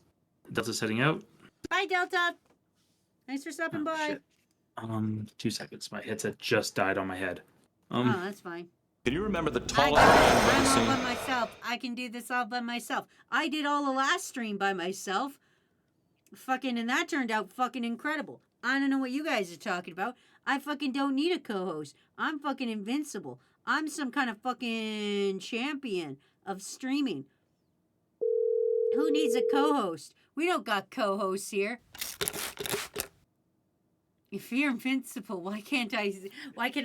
heading out. Bye, Delta. Thanks for stopping by. Shit. 2 seconds. My headset just died on my head. Oh, that's fine. Can you remember the I tallest got man it. you've ever I'm seen? all by myself. I can do this all by myself. I did all the last stream by myself. Fucking, and that turned out fucking incredible. I don't know what you guys are talking about. I fucking don't need a co-host. I'm fucking invincible. I'm some kind of fucking champion of streaming. Who needs a co-host? We don't got co-hosts here. If you're invincible, why can't I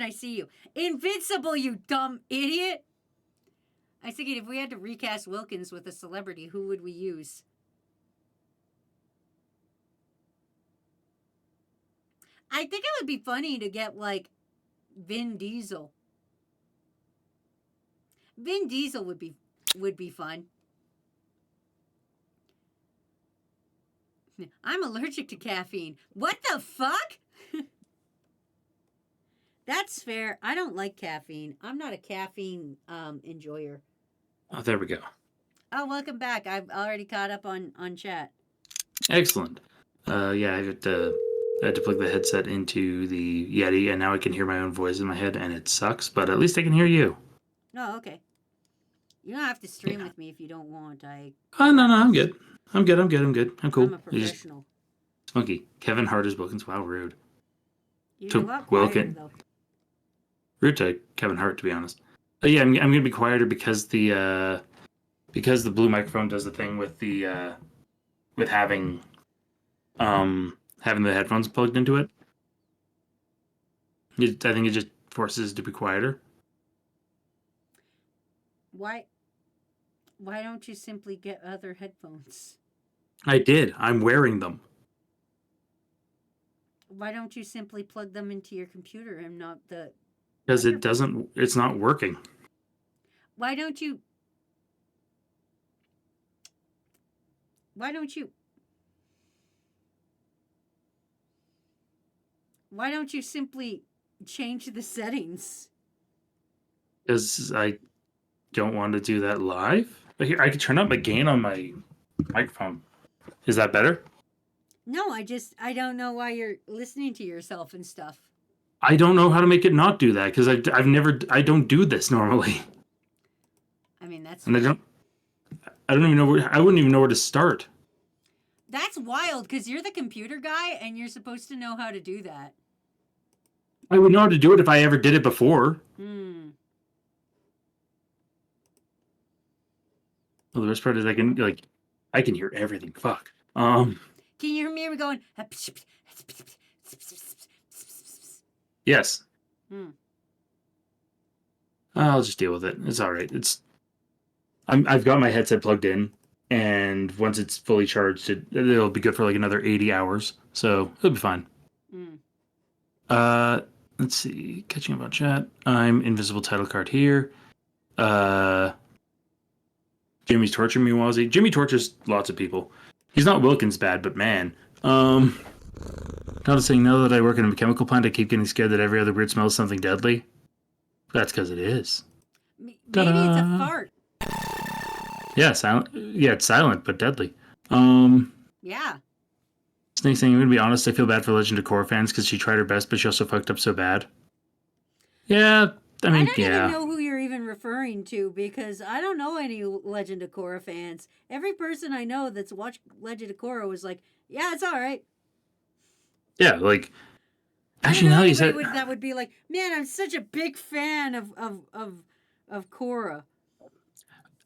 see you? Invincible, you dumb idiot! I was thinking if we had to recast Wilkins with a celebrity, who would we use? I think it would be funny to get like Vin Diesel. Vin Diesel would be fun. I'm allergic to caffeine. What the fuck? That's fair. I don't like caffeine. I'm not a caffeine enjoyer. Oh, there we go. Oh, welcome back. I've already caught up on chat. Excellent. Yeah, I had to plug the headset into the Yeti, and now I can hear my own voice in my head, and it sucks. But at least I can hear you. Oh, okay. You don't have to stream with me if you don't want. Oh no, I'm good. I'm cool. I'm a You just professional. Spunky. Kevin Hart is Wilkins. Wow, rude. You're to a lot quieter, Wilkin. though. Rude to Kevin Hart, to be honest. But yeah, I'm gonna be quieter because the blue microphone does the thing with the with having the headphones plugged into it. I think it just forces it to be quieter. Why don't you simply get other headphones? I did. I'm wearing them. Why don't you simply plug them into your computer and not the... Because it's not working. Why don't you simply change the settings? Because I don't want to do that live. Here, I could turn up my gain on my microphone. Is that better? No, I don't know why you're listening to yourself and stuff. I don't know how to make it not do that because I don't do this normally, I mean, that's and I don't even know I wouldn't even know where to start. that's wild because you're the computer guy and you're supposed to know how to do that. I would know how to do it if I ever did it before. Hmm. Well, the worst part is I can hear everything. Fuck. Can you hear me going? Yes. Hmm. I'll just deal with it. It's all right. I've got my headset plugged in, and once it's fully charged, it'll be good for like another 80 hours. So it'll be fine. Hmm. Let's see. Catching up on chat. I'm invisible title card here. Jimmy's torturing me, Wazzy. Jimmy tortures lots of people. He's not Wilkins bad, but man. Not saying now that I work in a chemical plant, I keep getting scared that every other weird smell is something deadly. That's because it is. Maybe it's Ta-da. a fart. Yeah, silent. Yeah, it's silent but deadly. Yeah. Snake saying, I'm gonna be honest, I feel bad for Legend of Korra fans because she tried her best, but she also fucked up so bad. Yeah, I mean, I don't yeah. even know who you're even referring to because I don't know any Legend of Korra fans. Every person I know that's watched Legend of Korra was like, "Yeah, it's all right." Yeah, like I don't actually, know now you anybody said that would be like, "Man, I'm such a big fan of Korra."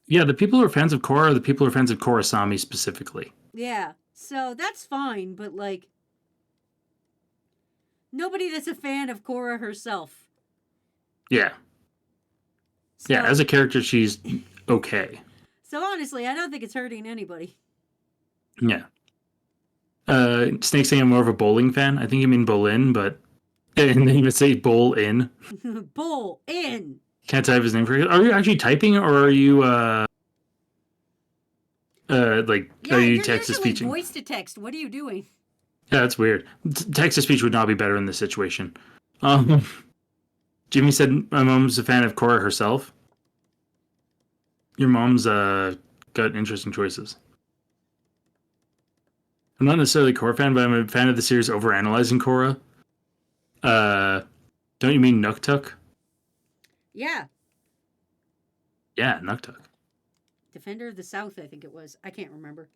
yeah, the people who are fans of Korra are the people who are fans of Korrasami specifically. Yeah, so that's fine, but like, nobody that's a fan of Korra herself. Yeah. So, Yeah, as a character, she's okay. so honestly, I don't think it's hurting anybody. Yeah. Snake saying I'm more of a bowling fan. I think you mean Bolin, but and then you would say bowl in. Bull in. Can't type his name for you. Are you actually typing or are you like Yeah, are you you're text to usually speech? voice to text. What are you doing? Yeah, that's weird. Text to speech would not be better in this situation. Jimmy said my mom's a fan of Korra herself. Your mom's got interesting choices. I'm not necessarily a Korra fan, but I'm a fan of the series overanalyzing Korra. Don't you mean Nuktuk? Yeah, Yeah, Nuktuk. Defender of the South, I think it was. I can't remember.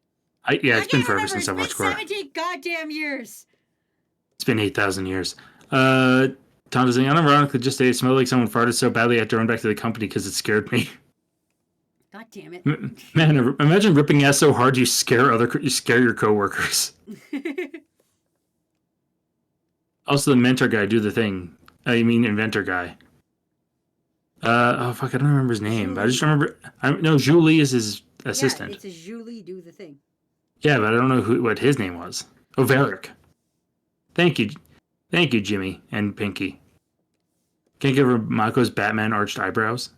Yeah, it's I been can't forever remember. since I watched It's been Korra. 17 goddamn years. It's been 8,000 years. Tom saying, unironically, just today, it smelled like someone farted so badly I had to run back to the company because it scared me. God damn it. Man, imagine ripping ass so hard you scare your coworkers. Also, the mentor guy, do the thing. I mean, inventor guy. Oh fuck, I don't remember his name. But I just remember. No, Julie is his assistant. Yeah, it's a Julie do the thing. Yeah, but I don't know what his name was. Oh, Valeric. Thank you, Jimmy and Pinky. Can't give her Mako's Batman arched eyebrows.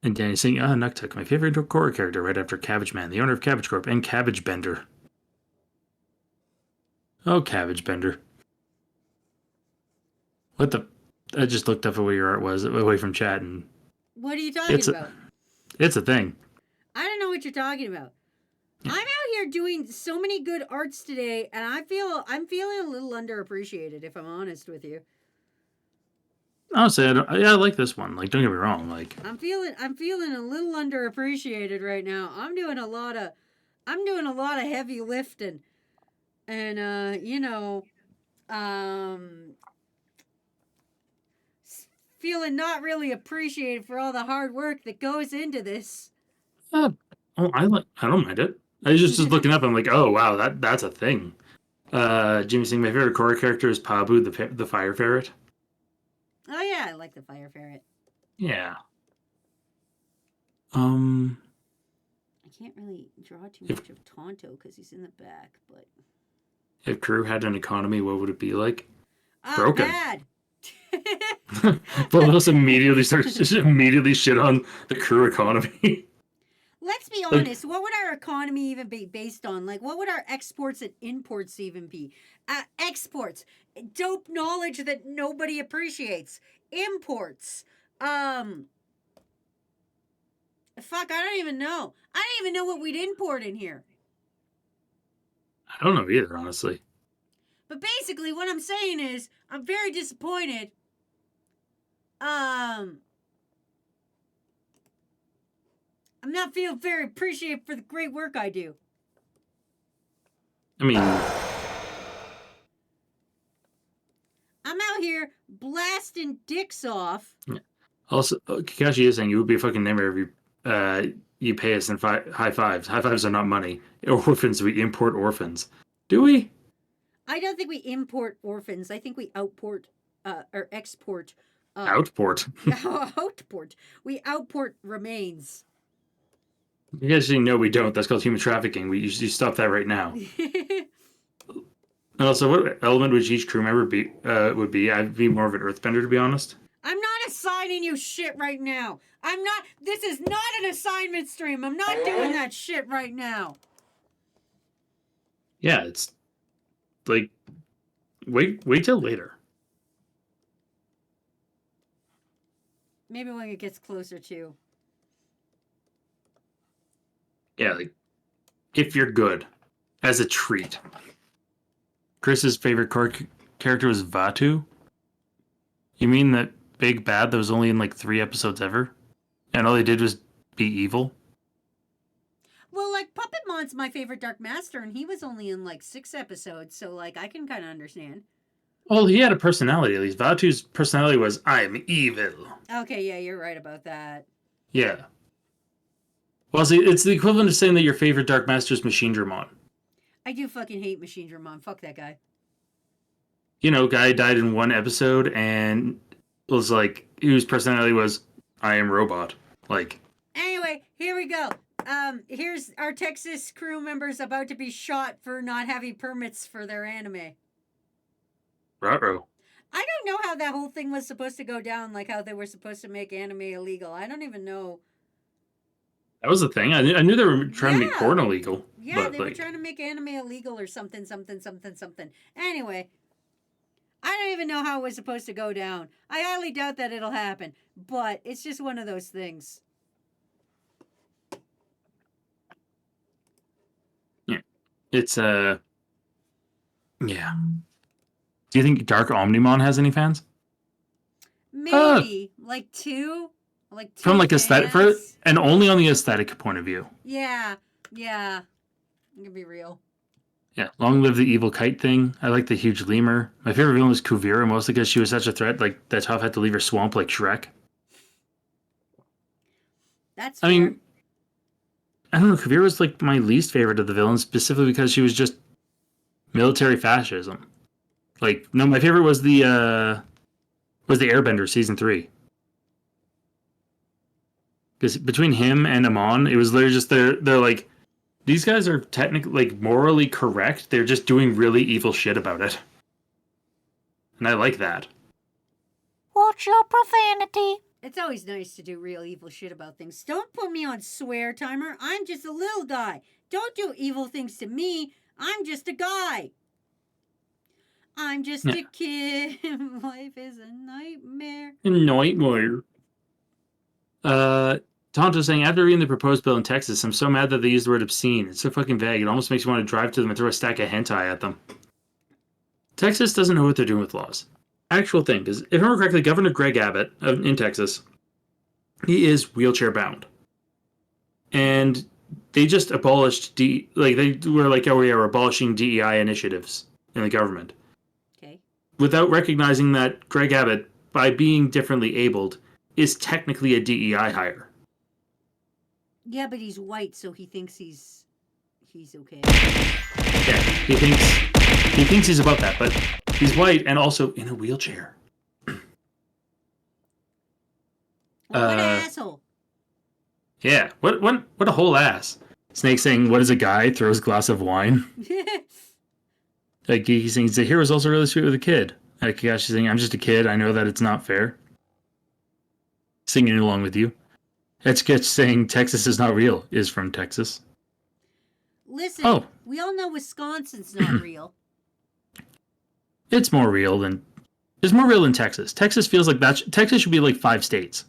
And Danny saying, Nuktuk, my favorite Korra character right after Cabbage Man, the owner of Cabbage Corp, and Cabbage Bender. Oh, Cabbage Bender. What the? I just looked up at where your art was, away from chat, and What are you talking about? it's a thing. I don't know what you're talking about. I'm out here doing so many good arts today, and I'm feeling a little underappreciated, if I'm honest with you. Honestly, I like this one. Like, don't get me wrong. Like, I'm feeling a little underappreciated right now. I'm doing a lot of heavy lifting, and feeling not really appreciated for all the hard work that goes into this. I don't mind it. I was just looking up. I'm like, oh wow, that's a thing. Jimmy saying my favorite Korra character is Pabu, the fire ferret. Oh yeah, I like the fire ferret. Yeah. I can't really draw too much of Tonto because he's in the back, but If Crew had an economy, what would it be like? Broken. Bad. But let's immediately shit on the Crew economy. Let's be honest. What would our economy even be based on? Like, what would our exports and imports even be? Exports, dope knowledge that nobody appreciates. Imports, Fuck, I don't even know. I don't even know what we'd import in here. I don't know either, honestly. But basically, what I'm saying is, I'm very disappointed. I'm not feeling very appreciated for the great work I do. I mean, I'm out here blasting dicks off. also, Kakashi is saying it would be a fucking nightmare if you pay us in high fives. High fives are not money. Orphans, we import orphans. Do we? I don't think we import orphans. I think we outport, or export. Outport. Outport. We outport remains. You guys saying no, we don't. That's called human trafficking. You stop that right now. And also, what element would each crew member be? Would be? I'd be more of an earthbender, to be honest. I'm not assigning you shit right now. I'm not. This is not an assignment stream. I'm not doing that shit right now. Yeah, it's like wait till later. Maybe when it gets closer to. Yeah, like if you're good, as a treat. Chris's favorite character was Vaatu. You mean that big bad that was only in like 3 episodes ever, and all they did was be evil? Well, like Puppetmon's my favorite Dark Master, and he was only in like 6 episodes, so like I can kind of understand. Well, he had a personality at least. Vaatu's personality was I'm evil. Okay, yeah, you're right about that. Yeah. Well, see, it's the equivalent of saying that your favorite Dark Master is Machine Dramon. I do fucking hate Machine Dramon. Fuck that guy. You know, guy died in 1 episode and was like, whose personality was I am robot. Like. Anyway, here we go. Here's our Texas crew members about to be shot for not having permits for their anime. Ruh-roh. I don't know how that whole thing was supposed to go down, like how they were supposed to make anime illegal. I don't even know. That was the thing. I knew they were trying to make Yeah. porn illegal. Yeah, but, they were trying to make anime illegal or something. Anyway, I don't even know how it was supposed to go down. I highly doubt that it'll happen, but it's just one of those things. Yeah. It's, yeah. Do you think Dark Omnimon has any fans? Maybe like two. Like two From like aesthetic, fans. and only on the aesthetic point of view. Yeah. I'm gonna be real. Yeah, long live the evil kite thing. I like the huge lemur. My favorite villain was Kuvira, mostly because she was such a threat. Like that Toph had to leave her swamp like Shrek. That's. I mean, I don't know. Kuvira was like my least favorite of the villains, specifically because she was just military fascism. Like, no, my favorite was the Airbender season 3. Because between him and Amon, it was literally just they're like, these guys are technically like morally correct. They're just doing really evil shit about it, and I like that. Watch your profanity. It's always nice to do real evil shit about things. Don't put me on swear timer. I'm just a little guy. Don't do evil things to me. I'm just a guy. I'm just a kid. Life is a nightmare. Nightmare. Tonto saying, after reading the proposed bill in Texas, I'm so mad that they used the word obscene. It's so fucking vague. It almost makes you want to drive to them and throw a stack of hentai at them. Texas doesn't know what they're doing with laws. Actual thing, because if I remember correctly, Governor Greg Abbott in Texas, he is wheelchair bound. And they just abolished, they were like, oh yeah, we're abolishing DEI initiatives in the government. Okay. Without recognizing that Greg Abbott, by being differently abled, is technically a DEI hire. Yeah, but he's white, so he thinks he's okay. Yeah, he thinks he's above that, but he's white and also in a wheelchair. What an asshole. Yeah, what a whole ass. Snake saying, "What is a guy?" Throws a glass of wine. Like he's saying, the hero's also really sweet with a kid. Like Kakashi saying, "I'm just a kid. I know that it's not fair." Singing along with you. Etchketch saying Texas is not real is from Texas. Listen, we all know Wisconsin's not real. It's more real than Texas. Texas feels like Texas should be like 5 states.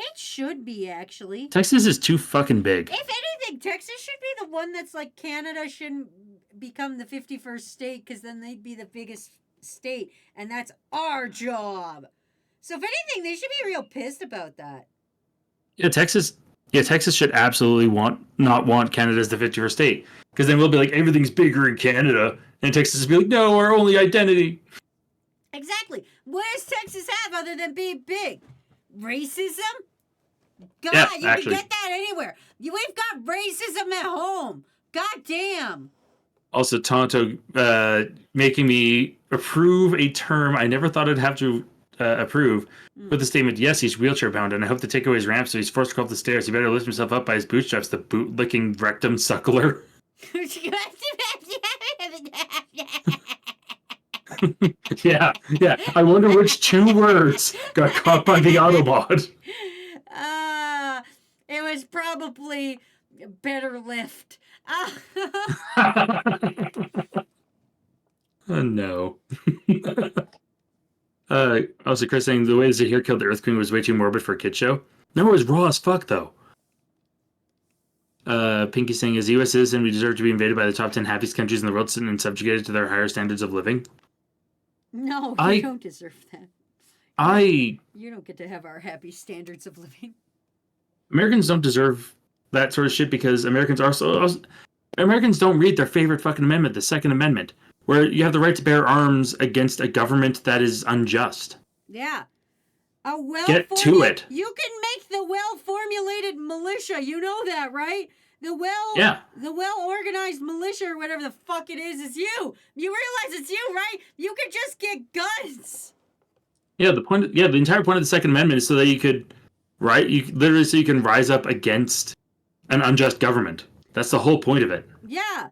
It should be, actually. Texas is too fucking big. If anything, Texas should be the one that's like Canada shouldn't become the 51st state because then they'd be the biggest state, and that's our job. So if anything, they should be real pissed about that. Yeah, Texas should absolutely not want Canada as the 51st state. Because then we'll be like, everything's bigger in Canada. And Texas will be like, no, our only identity. Exactly. What does Texas have other than being big? Racism? God, Yeah, you actually. can get that anywhere. We've got racism at home. God damn. Also, Tonto making me approve a term I never thought I'd have to approve with the statement, yes, he's wheelchair bound, and I hope to take away his ramp so he's forced to go up the stairs. He better lift himself up by his bootstraps, the boot-licking rectum suckler. Yeah. I wonder which two words got caught by the Autobot. It was probably better lift. Oh, no. Also, Chris saying the way Zahir killed the Earth Queen was way too morbid for a kid show. No, it was raw as fuck, though. Pinky saying, as a U.S. citizen, we deserve to be invaded by the top 10 happiest countries in the world and subjugated to their higher standards of living. No, I- you don't deserve that. You don't get to have our happy standards of living. Americans don't deserve that sort of shit because Americans don't read their favorite fucking amendment, the Second Amendment, where you have the right to bear arms against a government that is unjust. Yeah. Get to it. You can make the well-formulated militia. You know that, right? The well-organized militia or whatever the fuck it is you. You realize it's you, right? You can just get guns. Yeah, the entire point of the Second Amendment is so that you could, so you can rise up against an unjust government. That's the whole point of it. Yeah.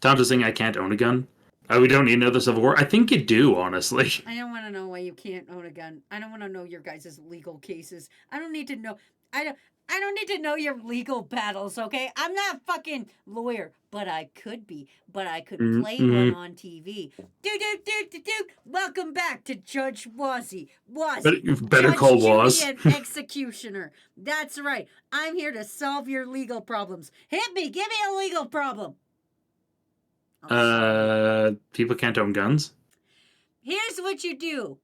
Tom's just saying I can't own a gun. We don't need another civil war. I think you do, honestly. I don't want to know why you can't own a gun. I don't want to know your guys' legal cases. I don't need to know. I don't need to know your legal battles, okay? I'm not a fucking lawyer, but I could be. But I could play one on TV. Welcome back to Judge Wazzy. Better call Waz. Jimmy and Executioner. That's right. I'm here to solve your legal problems. Hit me. Give me a legal problem. People can't own guns. Here's what you do.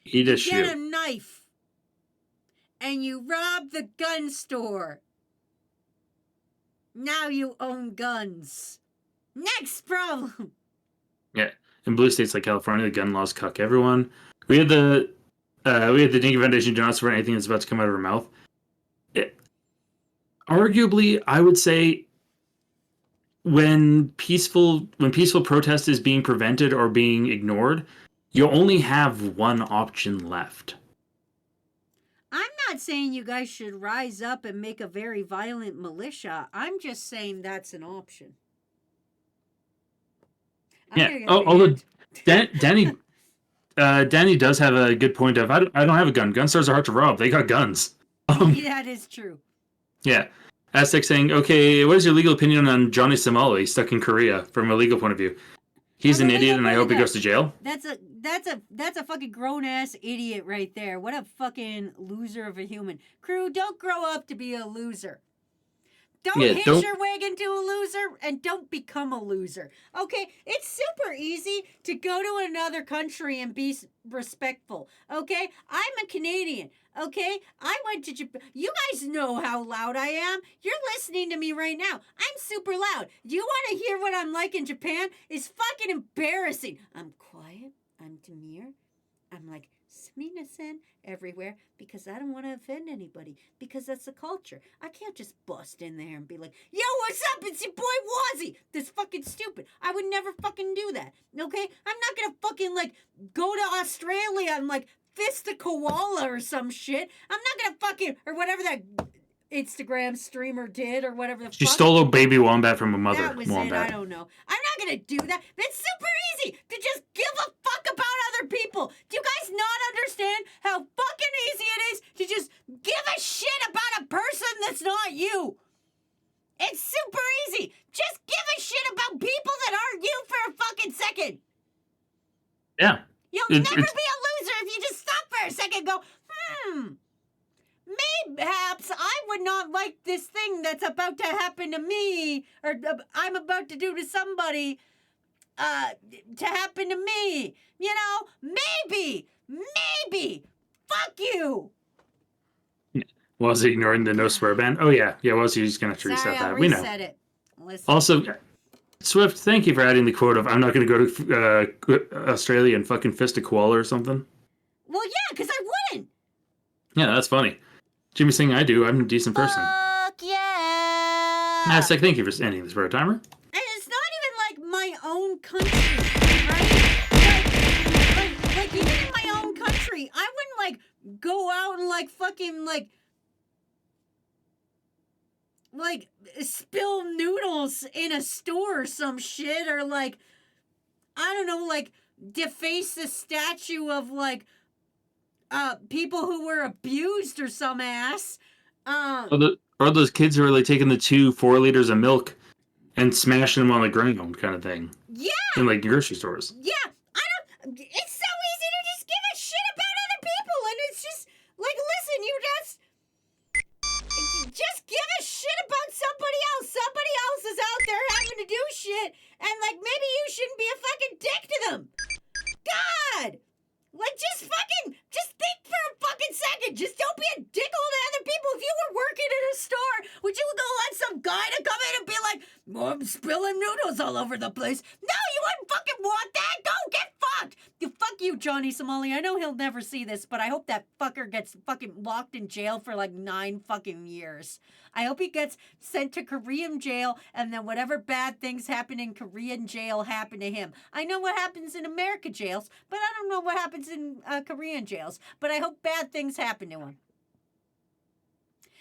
You just Get a shoot. knife. And you rob the gun store. Now you own guns. Next problem. Yeah, in blue states like California, the gun laws cuck everyone. We had the Dinky Foundation do not support anything that's about to come out of her mouth. Arguably, I would say when peaceful protest is being prevented or being ignored, you only have one option left. I'm not saying you guys should rise up and make a very violent militia. I'm just saying that's an option. Although Danny does have a good point of I don't have a gun. Gun stores are hard to rob. They got guns. That is true. Yeah. Aztec saying, okay, what is your legal opinion on Johnny Somali stuck in Korea from a legal point of view? He's an idiot and I hope he goes to jail. That's a fucking grown ass idiot right there. What a fucking loser of a human. Crew, don't grow up to be a loser. Don't hitch your wagon to a loser and don't become a loser. Okay, it's super easy to go to another country and be respectful. Okay, I'm a Canadian. Okay, I went to Japan. You guys know how loud I am. You're listening to me right now. I'm super loud. Do you want to hear what I'm like in Japan? It's fucking embarrassing. I'm quiet. I'm demure. I'm like Smina-san everywhere because I don't want to offend anybody because that's the culture. I can't just bust in there and be like, yo, what's up? It's your boy Wazzy. That's fucking stupid. I would never fucking do that. Okay? I'm not gonna fucking like go to Australia and like fist a koala or some shit. I'm not gonna fucking, or whatever that Instagram streamer did or whatever the She fuck. stole a baby wombat from a mother That was wombat. it. I don't know. I'm not gonna do that. It's super easy to just give a fuck about other people. Do you guys not understand how fucking easy it is to just give a shit about a person that's not you? It's super easy. Just give a shit about people that aren't you for a fucking second. Yeah. You'll never be a loser if you just stop for a would not like this thing that's about to happen to me, or I'm about to do to somebody, to happen to me. You know, maybe. Fuck you. Was he ignoring the no swear ban? Oh yeah, was he just gonna have to reset Sorry, I'll that? We know. reset it. Listen. Also, Swift, thank you for adding the quote of "I'm not gonna go to Australia and fucking fist a koala or something." Well, yeah, because I wouldn't. Yeah, that's funny. Jimmy saying I do. I'm a decent person. Fuck yeah! Nah, Sick, thank you for ending the spare timer. And it's not even like my own country, right? Like even in my own country, I wouldn't like go out and like fucking like spill noodles in a store or some shit, or like I don't know, like deface the statue of like people who were abused or some ass. Or those kids who are like taking the 2 4 liters of milk and smashing them on the ground, kind of thing. Yeah. In like grocery stores. Yeah. It's so easy to just give a shit about other people, and it's just like, listen, you just give a shit about somebody else. Somebody else is out there having to do shit, and like maybe you shouldn't be a fucking dick to them. God! Like just think for a fucking second. Just don't be a dickhole to other people. If you were working in a store, would you go let some guy to come in and be like, oh, I'm spilling noodles all over the place? No, you wouldn't fucking want that. Go get fucked. Fuck you, Johnny Somali. I know he'll never see this, but I hope that fucker gets fucking locked in jail for like 9 fucking years. I hope he gets sent to Korean jail, and then whatever bad things happen in Korean jail happen to him. I know what happens in America jails, but I don't know what happens in Korean jails. But I hope bad things happen to him.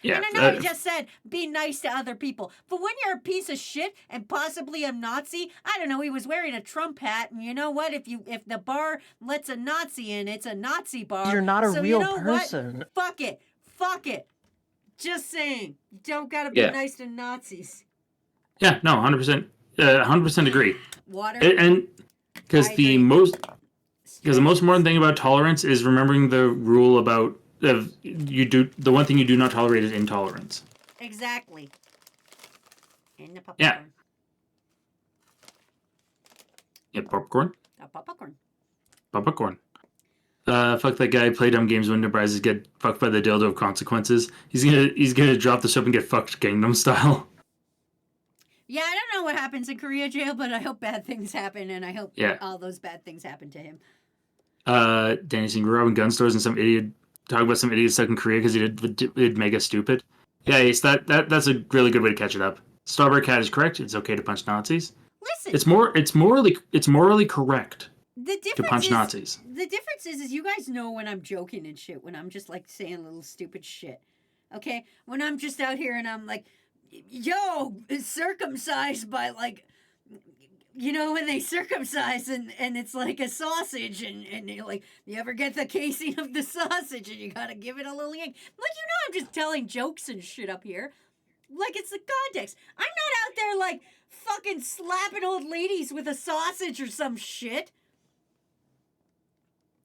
Yeah. And I know he just said be nice to other people. But when you're a piece of shit and possibly a Nazi, I don't know, he was wearing a Trump hat, and you know what? If the bar lets a Nazi in, it's a Nazi bar. You're not a so real you know person. What? Fuck it. Just saying. You don't gotta be nice to Nazis. Yeah, no, 100%. 100% agree. Water. And because the most important thing about tolerance is remembering the rule about the one thing you do not tolerate is intolerance. Exactly. And the popcorn. Yeah. Yeah, popcorn. Popcorn. Popcorn. Fuck that guy. Play dumb games, win no prizes, get fucked by the dildo of consequences. He's gonna drop the soap and get fucked Gangnam style. Yeah, I don't know what happens in Korea jail, but I hope bad things happen, and I hope all those bad things happen to him. Danny saying robbing gun stores and some idiot talking about some idiot stuck in Korea because he did mega stupid. Yeah, Ace, that's a really good way to catch it up. Starboy Cat is correct. It's okay to punch Nazis. Listen, it's morally correct to punch Nazis. The difference is you guys know when I'm joking and shit, when I'm just like saying little stupid shit. Okay? When I'm just out here and I'm like, yo, circumcised by like, you know, when they circumcise and it's like a sausage and you're like, you ever get the casing of the sausage and you gotta give it a little yank. Like, you know, I'm just telling jokes and shit up here. Like, it's the context. I'm not out there like fucking slapping old ladies with a sausage or some shit.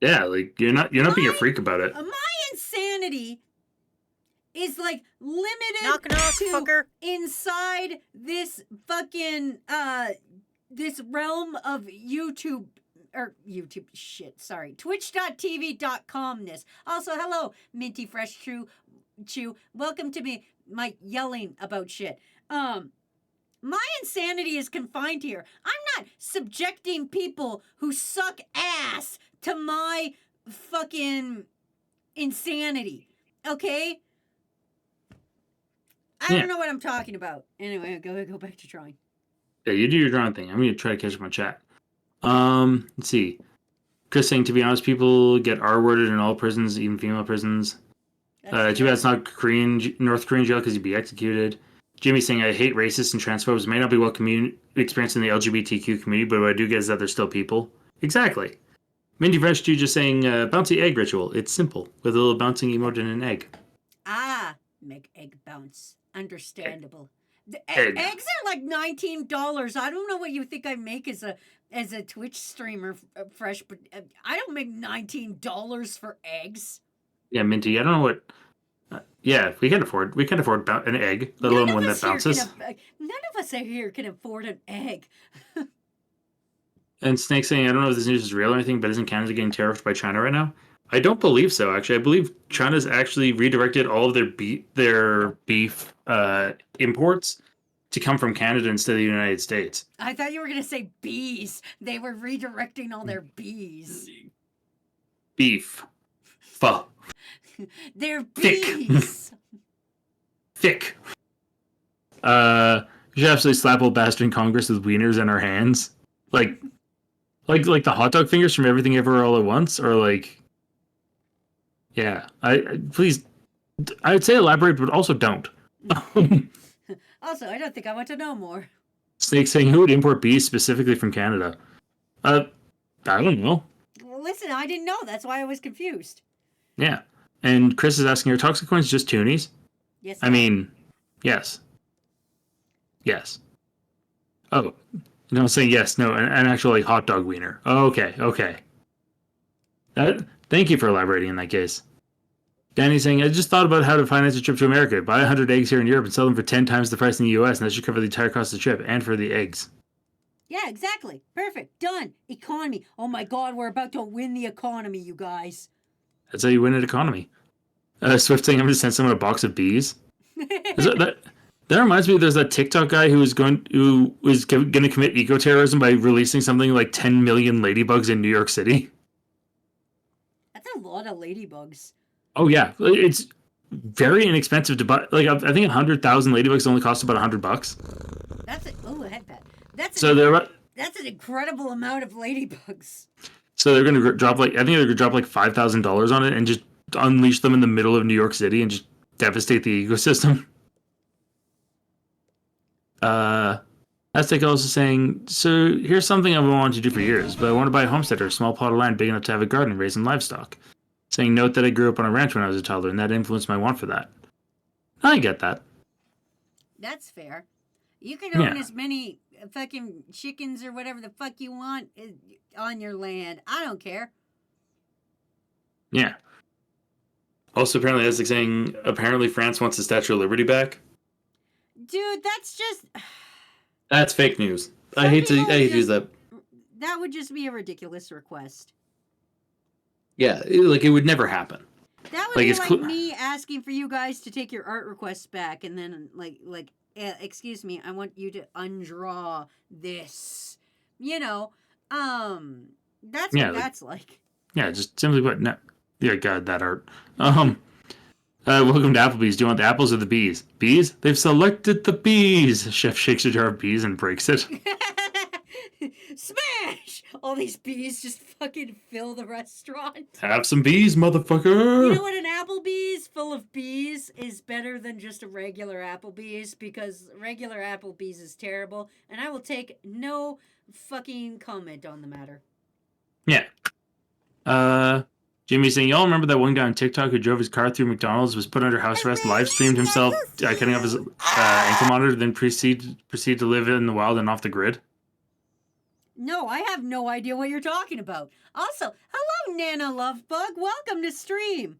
Yeah, like you're not being a freak about it. My insanity is like limited Knock, knock, to fucker. inside this fucking this realm of YouTube shit, sorry. Twitch.tv.com-ness. Also, hello, Minty Fresh Chew. Welcome to my yelling about shit. My insanity is confined here. I'm not subjecting people who suck ass to my fucking insanity. Okay? I don't know what I'm talking about. Anyway, go back to drawing. Yeah, you do your drawing thing. I'm gonna try to catch up on chat. Let's see. Chris saying, to be honest, people get R-worded in all prisons, even female prisons. Too bad it's not North Korean jail because you'd be executed. Jimmy saying, I hate racists and transphobes. May not be well experienced in the LGBTQ community, but what I do get is that they're still people. Exactly. Mindy Fresh Jew just saying, bouncy egg ritual. It's simple, with a little bouncing emote and an egg. Ah, make egg bounce. Understandable. Egg. Eggs are like $19. I don't know what you think I make as a Twitch streamer, Fresh, but I don't make $19 for eggs. Yeah, Minty, I don't know what Yeah, we can afford an egg, let alone one that bounces. None of us here can afford an egg. And Snake saying, I don't know if this news is real or anything, but isn't Canada getting tariffed by China right now? I don't believe so, actually. I believe China's actually redirected all of their beef imports to come from Canada instead of the United States. I thought you were going to say bees. They were redirecting all their bees. Beef. Pho. They're Thick. bees. Thick. We should absolutely slap old bastard in Congress with wieners in our hands. Like the hot dog fingers from Everything Everywhere All at Once, or like, yeah. Please, I would say elaborate, but also don't. Also, I don't think I want to know more. Snake saying, who would import bees specifically from Canada? I don't know. Well, listen, I didn't know. That's why I was confused. Yeah. And Chris is asking, are toxic coins just toonies? Yes. I mean, yes. Yes. Oh, no, I'm saying yes, no, an actual like hot dog wiener. Oh, okay. Thank you for elaborating in that case. Danny's saying, I just thought about how to finance a trip to America. Buy 100 eggs here in Europe and sell them for 10 times the price in the US, and that should cover the entire cost of the trip and for the eggs. Yeah, exactly. Perfect. Done. Economy. Oh my God, we're about to win the economy, you guys. That's how you win an economy. Swift saying, I'm going to send someone a box of bees. That reminds me, there's that TikTok guy who was going to commit eco-terrorism by releasing something like 10 million ladybugs in New York City. That's a lot of ladybugs. Oh yeah, it's very inexpensive to buy. Like I think 100,000 ladybugs only cost about $100. That's a headband. That's an incredible amount of ladybugs. So they're going to drop I think they're going to drop like $5,000 on it and just unleash them in the middle of New York City and just devastate the ecosystem. Aztec also saying, so here's something I've wanted to do for years, but I want to buy a homestead or a small plot of land big enough to have a garden and raise some livestock. Saying, note that I grew up on a ranch when I was a toddler, and that influenced my want for that. I get that. That's fair. You can own as many fucking chickens or whatever the fuck you want on your land. I don't care. Yeah. Also, apparently, Aztec saying, apparently France wants the Statue of Liberty back. Dude, that's just... That's fake news. I hate to use that. That would just be a ridiculous request. Yeah, it would never happen. That would be like me asking for you guys to take your art requests back and then excuse me, I want you to undraw this. You know, that's what that's like. Yeah, just simply put, no. Yeah, God, that art. Welcome to Applebee's. Do you want the apples or the bees? Bees? They've selected the bees. Chef shakes a jar of bees and breaks it. Smash! All these bees just fucking fill the restaurant. Have some bees, motherfucker! You know what? An Applebee's full of bees is better than just a regular Applebee's, because regular Applebee's is terrible, and I will take no fucking comment on the matter. Yeah. Jimmy's saying, y'all remember that one guy on TikTok who drove his car through McDonald's, was put under house arrest, live streamed himself cutting off his ankle monitor, then proceed to live in the wild and off the grid? No, I have no idea what you're talking about. Also, hello, Nana Lovebug. Welcome to stream.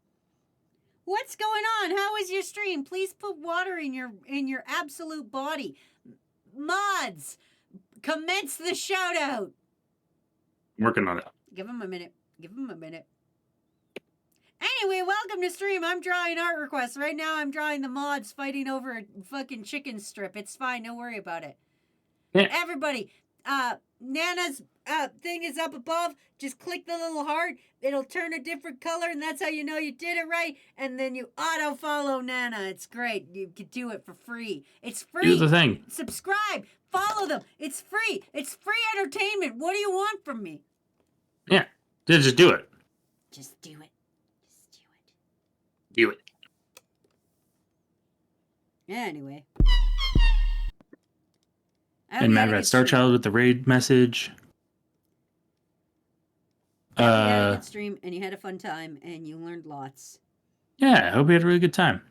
What's going on? How is your stream? Please put water in your absolute body. Mods, commence the shout out. I'm working on it. Give him a minute. Anyway, welcome to stream. I'm drawing art requests. Right now I'm drawing the mods fighting over a fucking chicken strip. It's fine. Don't worry about it. Yeah. Everybody, Nana's thing is up above. Just click the little heart. It'll turn a different color, and that's how you know you did it right. And then you auto-follow Nana. It's great. You can do it for free. It's free. Here's the thing. Subscribe. Follow them. It's free. It's free entertainment. What do you want from me? Yeah. Just do it. Just do it. Do it. Anyway. And Mad Rat Starchild with the raid message. You had a good stream, and you had a fun time, and you learned lots. Yeah, I hope you had a really good time.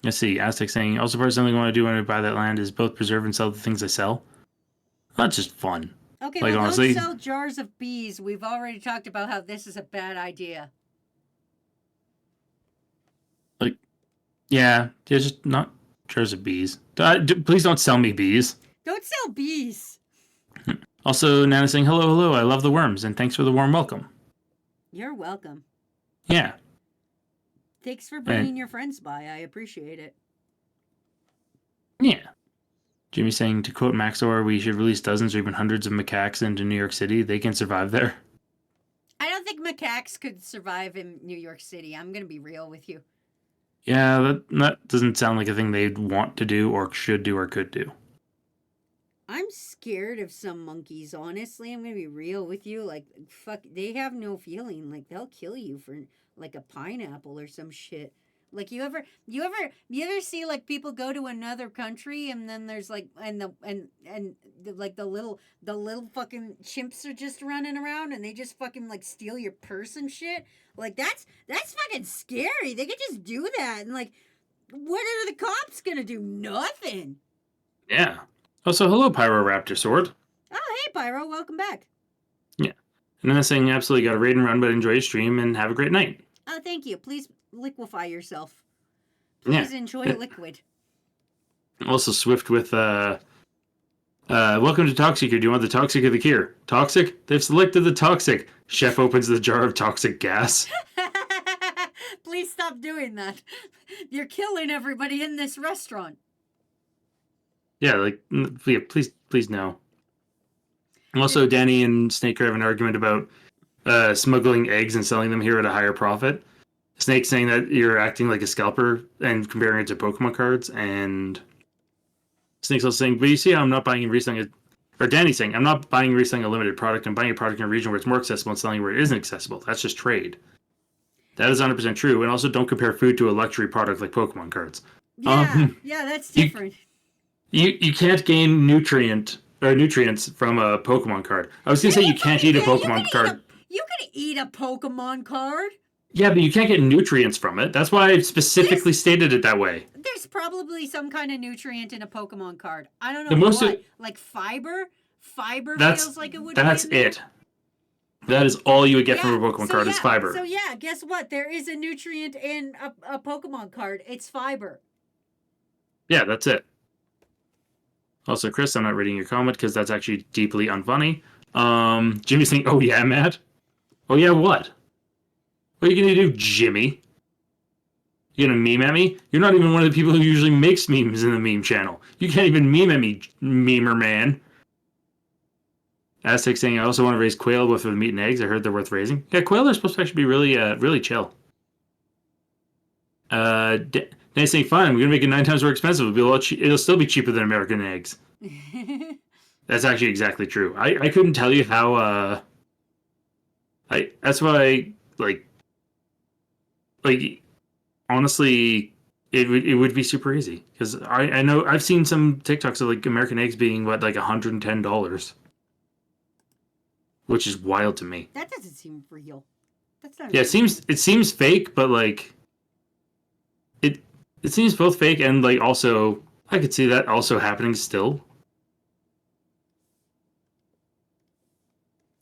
Let's see, Aztec saying, also part of something I want to do when I buy that land is both preserve and sell the things I sell. That's just fun. Okay, well, honestly, don't sell jars of bees. We've already talked about how this is a bad idea. Like, Yeah, just not jars of bees. Please don't sell me bees. Don't sell bees. Also, Nana saying, hello, hello, I love the worms, and thanks for the warm welcome. You're welcome. Yeah. Thanks for bringing your friends by. I appreciate it. Yeah. Jimmy saying, to quote Maxor, we should release dozens or even hundreds of macaques into New York City. They can survive there. I don't think macaques could survive in New York City. I'm going to be real with you. Yeah, that doesn't sound like a thing they'd want to do or should do or could do. I'm scared of some monkeys, honestly. I'm going to be real with you. Like, fuck, they have no feeling. Like, they'll kill you for, like, a pineapple or some shit. Like, you ever see, like, people go to another country and then there's, like, the little fucking chimps are just running around and they just fucking, like, steal your purse and shit? Like, that's fucking scary. They could just do that. And, like, what are the cops gonna do? Nothing. Yeah. Also, hello, Pyroraptor Sword. Oh, hey, Pyro. Welcome back. Yeah. And then saying, absolutely got to raid and run, but enjoy your stream and have a great night. Oh, thank you. Please liquefy yourself. Yeah. Please enjoy liquid. Also, Swift with, welcome to Toxic. Do you want the Toxic or the Cure? Toxic? They've selected the Toxic. Chef opens the jar of toxic gas. Please stop doing that. You're killing everybody in this restaurant. Yeah, like, yeah, please no. Also, Danny and Snake are having an argument about smuggling eggs and selling them here at a higher profit. Snake saying that you're acting like a scalper and comparing it to Pokemon cards, and Snake's also saying, but you see how I'm not buying and reselling it. Or Danny's saying, I'm not buying and reselling a limited product. I'm buying a product in a region where it's more accessible and selling where it isn't accessible. That's just trade. That is 100% true. And also, don't compare food to a luxury product like Pokemon cards. Yeah, that's different. You can't gain nutrients from a Pokemon card. I was gonna say you can't eat a Pokemon card. You can eat a Pokemon card. Yeah, but you can't get nutrients from it. That's why I specifically stated it that way. There's probably some kind of nutrient in a Pokemon card. I don't know what. Like fiber? Fiber feels like it would be. That's it. That is all you would get from a Pokemon card is fiber. So yeah, guess what? There is a nutrient in a Pokemon card. It's fiber. Yeah, that's it. Also, Chris, I'm not reading your comment because that's actually deeply unfunny. Jimmy's saying, oh yeah, Matt? Oh yeah, what? What are you gonna do, Jimmy? You gonna meme at me? You're not even one of the people who usually makes memes in the meme channel. You can't even meme at me, memer man. Aztec saying, I also want to raise quail with the meat and eggs. I heard they're worth raising. Yeah, quail are supposed to actually be really chill. Danny's saying, fine, we're gonna make it 9 times more expensive. It'll still be cheaper than American eggs. That's actually exactly true. I couldn't tell you how. That's why like honestly, it would be super easy because I know I've seen some TikToks of like American eggs being like $110, which is wild to me. That doesn't seem real. That's not. Yeah, it seems fake, but like it seems both fake and like also I could see that also happening still.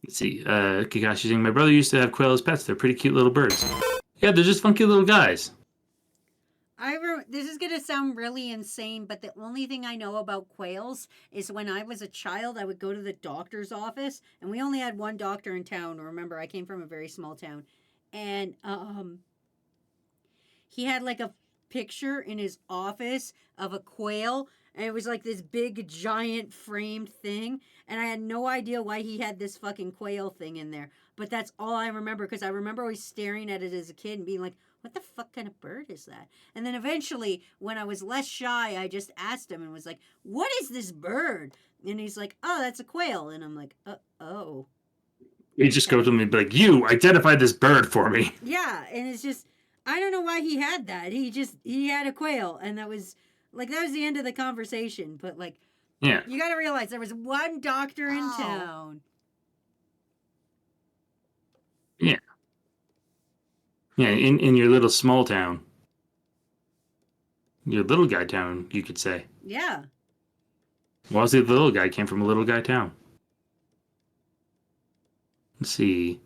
Let's see, Kakashi saying, my brother used to have quail as pets. They're pretty cute little birds. Yeah, they're just funky little guys. This is going to sound really insane, but the only thing I know about quails is when I was a child, I would go to the doctor's office, and we only had one doctor in town. Remember, I came from a very small town. And he had like a picture in his office of a quail, and it was like this big, giant framed thing. And I had no idea why he had this fucking quail thing in there. But that's all I remember, because I remember always staring at it as a kid and being like, what the fuck kind of bird is that? And then eventually, when I was less shy, I just asked him and was like, what is this bird? And he's like, oh, that's a quail. And I'm like, oh. You just go to him and be like, you identified this bird for me. Yeah, and it's just, I don't know why he had that. He had a quail, and that was the end of the conversation. But like, yeah, you got to realize there was one doctor in town. Yeah. Yeah, in your little small town. Your little guy town, you could say. Yeah. Wozzy the little guy came from a little guy town. Let's see.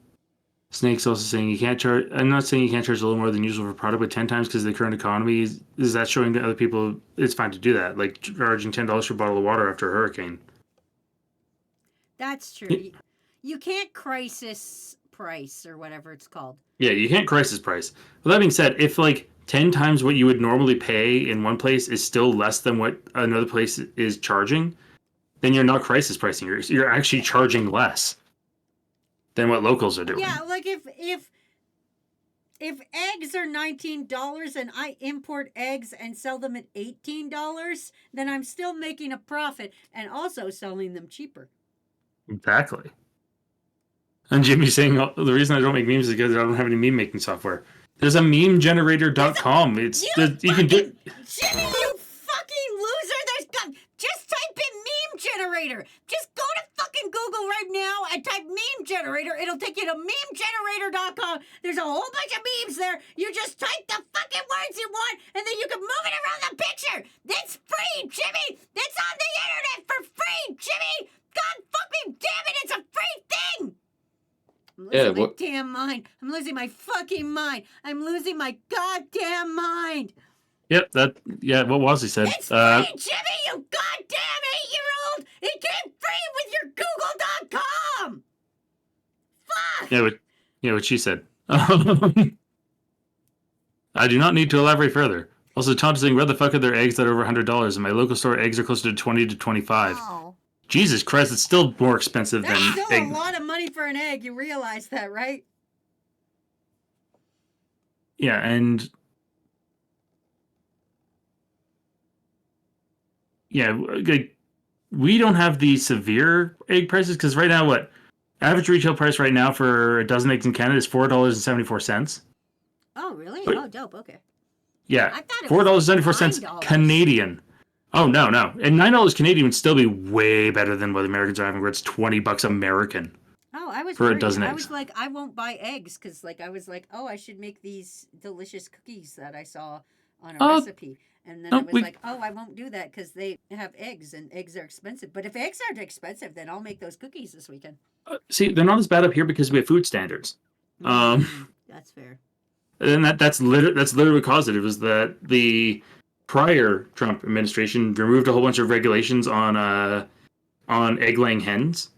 Snake's also saying you can't charge. I'm not saying you can't charge a little more than usual for product, but 10 times because of the current economy is that showing to other people it's fine to do that? Like charging $10 for a bottle of water after a hurricane. That's true. You can't crisis price or whatever it's called. Yeah, you can't crisis price. With that being said, if like 10 times what you would normally pay in one place is still less than what another place is charging, then you're not crisis pricing. You're actually charging less than what locals are doing. Yeah, like if eggs are $19 and I import eggs and sell them at $18, then I'm still making a profit and also selling them cheaper. Exactly. And Jimmy's saying the reason I don't make memes is because I don't have any meme making software. There's a memegenerator.com. You can do. Jimmy, you fucking loser! Just type in meme generator. Just go to fucking Google right now and type meme generator. It'll take you to memegenerator.com. There's a whole bunch of memes there. You just type the fucking words you want, and then you can move it around the picture. It's free, Jimmy. It's on the internet for free, Jimmy. God fucking damn it! It's a free thing. I'm losing my damn mind. I'm losing my fucking mind. I'm losing my goddamn mind. Yep, what was he said? It's free, Jimmy, you goddamn 8-year-old! It came free with your Google.com! Fuck! Yeah, what she said. I do not need to elaborate further. Also, Tom is saying, where the fuck are there eggs that are over $100? In my local store, eggs are closer to 20 to 25. Oh. Jesus Christ, it's still more expensive That's than still egg. a lot of money for an egg. You realize that, right? Yeah, and yeah, like we don't have the severe egg prices because right now, what average retail price right now for a dozen eggs in Canada is $4.74. Oh, really? Wait. Oh, dope. Okay. Yeah, I thought it $4.74 $9. Canadian. Oh no, and $9 Canadian would still be way better than what Americans are having, where it's $20 American. Oh, I was for a worried. dozen I eggs. was like, I won't buy eggs because, like, I was like, oh, I should make these delicious cookies that I saw on a recipe. And then I was like, oh, I won't do that because they have eggs and eggs are expensive. But if eggs aren't expensive, then I'll make those cookies this weekend. See, they're not as bad up here because we have food standards. That's fair. And that's literally what caused it. It was that the prior Trump administration removed a whole bunch of regulations on egg-laying hens,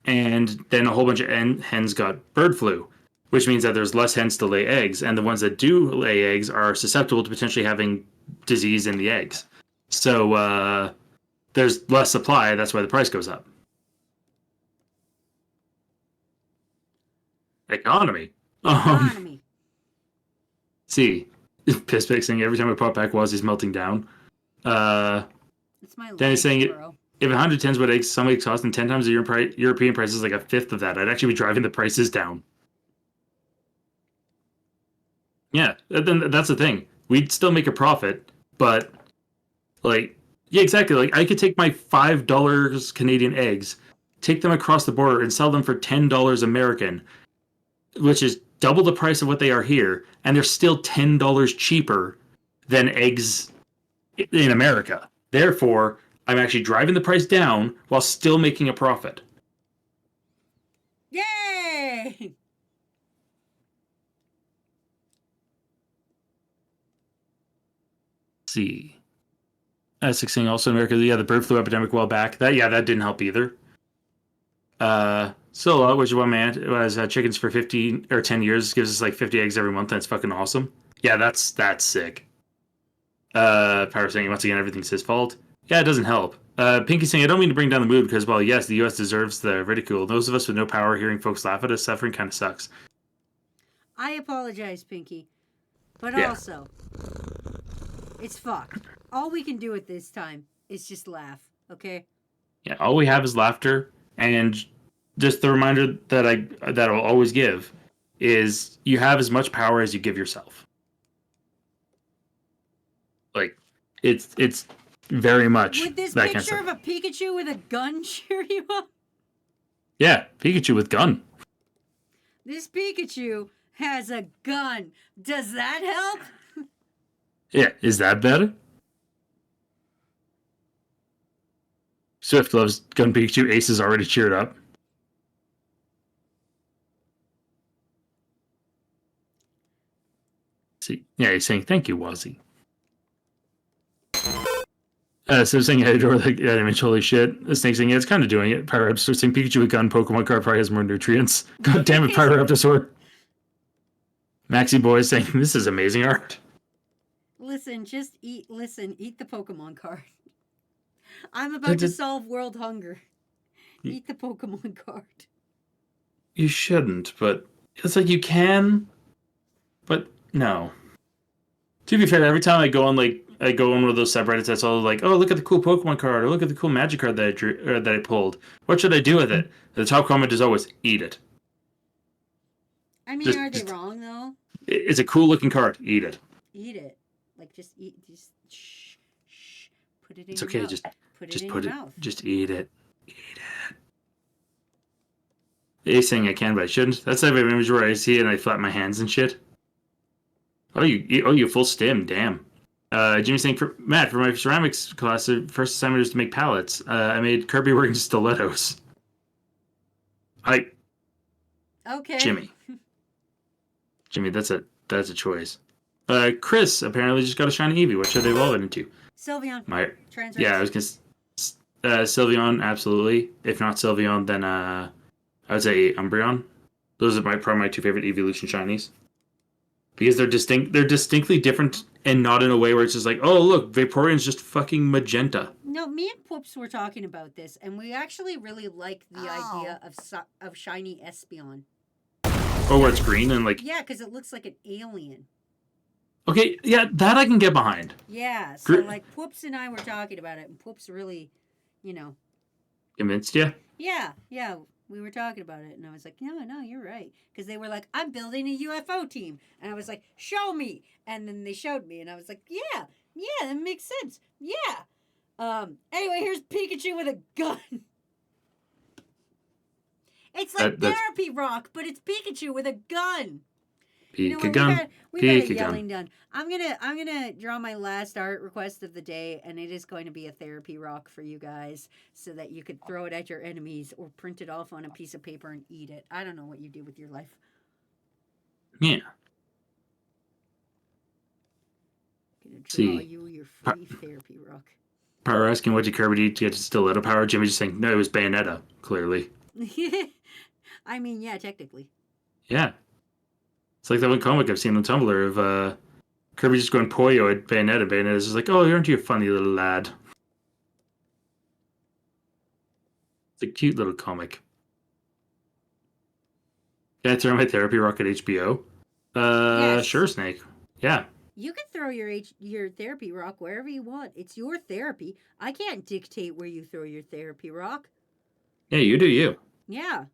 and then a whole bunch of hens got bird flu, which means that there's less hens to lay eggs, and the ones that do lay eggs are susceptible to potentially having disease in the eggs. So there's less supply. That's why the price goes up. Economy. Economy. See, piss saying every time we pop back, Wazzy's melting down. It's my Danny's saying it. bro. If 110 is what eggs some eggs cost, and 10 times the European price is like a fifth of that, I'd actually be driving the prices down. Yeah, then that's the thing. We'd still make a profit, but like, yeah, exactly. Like I could take my $5 Canadian eggs, take them across the border, and sell them for $10 American, which is double the price of what they are here, and they're still $10 cheaper than eggs in America. Therefore, I'm actually driving the price down while still making a profit. Yay! Let's see. Essex saying also in America, yeah, the bird flu epidemic a while back. That didn't help either. Solo, which one man was chickens for 15 or 10 years, gives us like 50 eggs every month, and it's fucking awesome. Yeah, that's sick. Power saying once again everything's his fault. Yeah, it doesn't help. Pinky saying I don't mean to bring down the mood because, well, yes, the U.S. deserves the ridicule. Those of us with no power hearing folks laugh at us suffering kind of sucks. I apologize, Pinky. But Yeah. also, it's fucked. All we can do at this time is just laugh, okay? Yeah, all we have is laughter, and just the reminder that I'll always give is you have as much power as you give yourself. Like it's very much Would this that kind of picture stuff. of a Pikachu with a gun cheer you up? Yeah, Pikachu with gun. This Pikachu has a gun. Does that help? Yeah, is that better? Swift loves gun Pikachu. Ace is already cheered up. See, yeah, he's saying thank you, Wazzy. So saying I adore the image, holy shit. The Snake saying, yeah, it's kind of doing it. Pyropsaur saying Pikachu with gun Pokemon card probably has more nutrients. God damn it, Pyropsaur. Maxi Boy saying, this is amazing art. Listen, eat the Pokemon card. I'm about to solve world hunger. Eat the Pokemon card. You shouldn't, but it's like you can, but no. To be fair, every time I go on one of those subreddits that's all like, oh, look at the cool Pokemon card, or look at the cool Magic card that I drew, or that I pulled. What should I do with it? The top comment is always, eat it. I mean, are they wrong though? It's a cool looking card. Eat it. Eat it. Like just shh. Put it in It's your okay. mouth. Just in put your it. mouth. Just eat it. Eat it. He's saying I can, but I shouldn't. That's the type of image where I see it and I flap my hands and shit. Oh, you full stim. Damn. Jimmy saying, Matt, for my ceramics class, the first assignment was to make pallets. I made Kirby wearing stilettos. Okay. Jimmy, that's a choice. Chris apparently just got a shiny Eevee. What should they evolve it into? Sylveon. Transrex. Yeah, I was gonna. Sylveon, absolutely. If not Sylveon, then I would say Umbreon. Those are probably my two favorite evolution shinies. Because they're distinctly different, and not in a way where it's just like, oh look, Vaporeon's just fucking magenta. No, me and Poops were talking about this, and we actually really like the idea of shiny Espeon. Oh, where it's green and like. Yeah, because it looks like an alien. Okay, yeah, that I can get behind. Yeah, so like Poops and I were talking about it, and Poops really, Convinced you? Yeah, we were talking about it, and I was like, no, you're right. Because they were like, I'm building a UFO team. And I was like, show me. And then they showed me, and I was like, yeah, that makes sense. Yeah. Anyway, here's Pikachu with a gun. It's like Therapy Rock, but it's Pikachu with a gun. We got a yelling done. I'm gonna draw my last art request of the day, and it is going to be a Therapy Rock for you guys, so that you could throw it at your enemies or print it off on a piece of paper and eat it. I don't know what you do with your life. Yeah. I'm gonna draw you your free Therapy Rock. Power asking what did Kirby do to get stiletto power? Jimmy just saying no, it was Bayonetta. Clearly. I mean, yeah, technically. Yeah. It's like that one comic I've seen on Tumblr of Kirby just going Poyo at Bayonetta. Bayonetta's just like, oh, aren't you a funny little lad? It's a cute little comic. Can I throw my Therapy Rock at HBO? Yes. Sure, Snake. Yeah. You can throw your Therapy Rock wherever you want. It's your therapy. I can't dictate where you throw your Therapy Rock. Yeah, you do you. Yeah.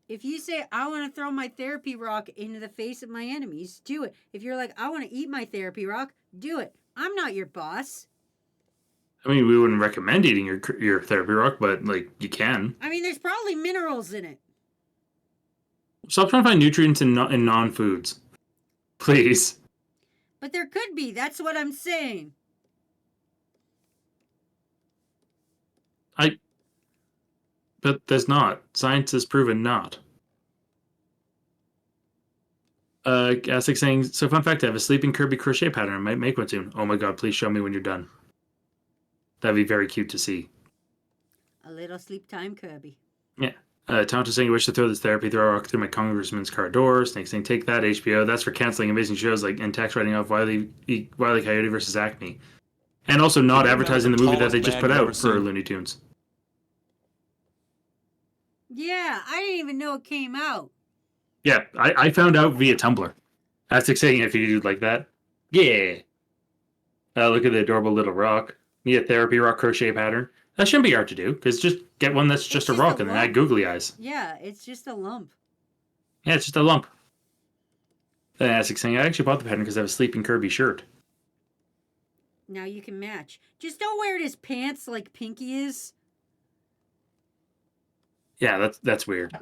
If you say, I want to throw my Therapy Rock into the face of my enemies, do it. If you're like, I want to eat my Therapy Rock, do it. I'm not your boss. I mean, we wouldn't recommend eating your Therapy Rock, but, like, you can. I mean, there's probably minerals in it. Stop trying to find nutrients in non-foods. Please. But there could be. That's what I'm saying. But there's not. Science has proven not. Gastic saying, so fun fact, I have a sleeping Kirby crochet pattern. I might make one soon. Oh my god, please show me when you're done. That'd be very cute to see. A little sleep time Kirby. Yeah. Tonto saying, you wish to throw this therapy throw rock through my congressman's car door. Snake saying, take that, HBO. That's for canceling amazing shows like and tax writing off Wile E. Coyote versus Acme. And also not advertising the movie that they just put out for Looney Tunes. Yeah, I didn't even know it came out. Yeah, I found out via Tumblr. That's exciting if you do like that. Yeah. Look at the adorable little rock. Need a Therapy Rock crochet pattern. That shouldn't be hard to do, because just get one that's just a rock and then add googly eyes. Yeah, it's just a lump. Yeah, it's just a lump. Then Asic saying, I actually bought the pattern because I have a Sleeping Kirby shirt. Now you can match. Just don't wear it as pants like Pinky is. Yeah, that's weird.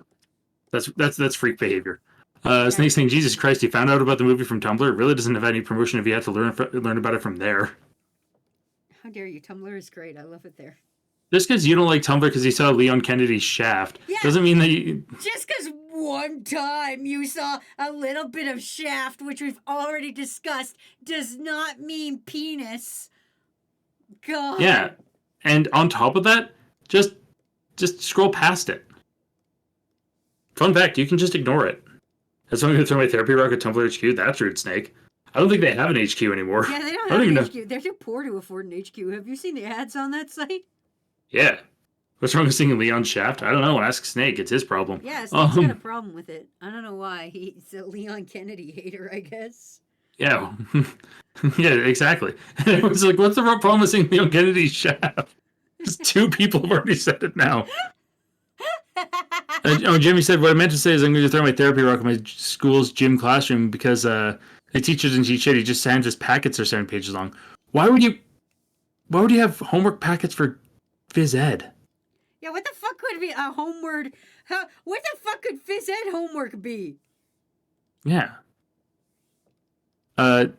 That's freak behavior. Snake saying, Jesus Christ, you found out about the movie from Tumblr? It really doesn't have any promotion if you had to learn about it from there. How dare you? Tumblr is great. I love it there. Just because you don't like Tumblr because you saw Leon Kennedy's Shaft doesn't mean that you... Just because one time you saw a little bit of shaft, which we've already discussed, does not mean penis. God. Yeah. And on top of that, just scroll past it. Fun fact, you can just ignore it. That's why I'm going to throw my therapy rock at Tumblr HQ. That's rude, Snake. I don't think they have an HQ anymore. Yeah, they don't I don't have even an know. HQ. They're too poor to afford an HQ. Have you seen the ads on that site? Yeah. What's wrong with singing Leon Shaft? I don't know. Ask Snake. It's his problem. Yeah, Snake's got a problem with it. I don't know why. He's a Leon Kennedy hater, I guess. Yeah. Yeah, exactly. And everyone's like, what's the problem with singing Leon Kennedy's Shaft? Just 2 people have already said it now. Jimmy said, what I meant to say is I'm going to throw my therapy rock in my school's gym classroom because the teacher doesn't teach shit. He just sends us packets that are 7 pages long. Why would you have homework packets for phys ed? Yeah, what the fuck could be a homework? What the fuck could phys ed homework be? Yeah.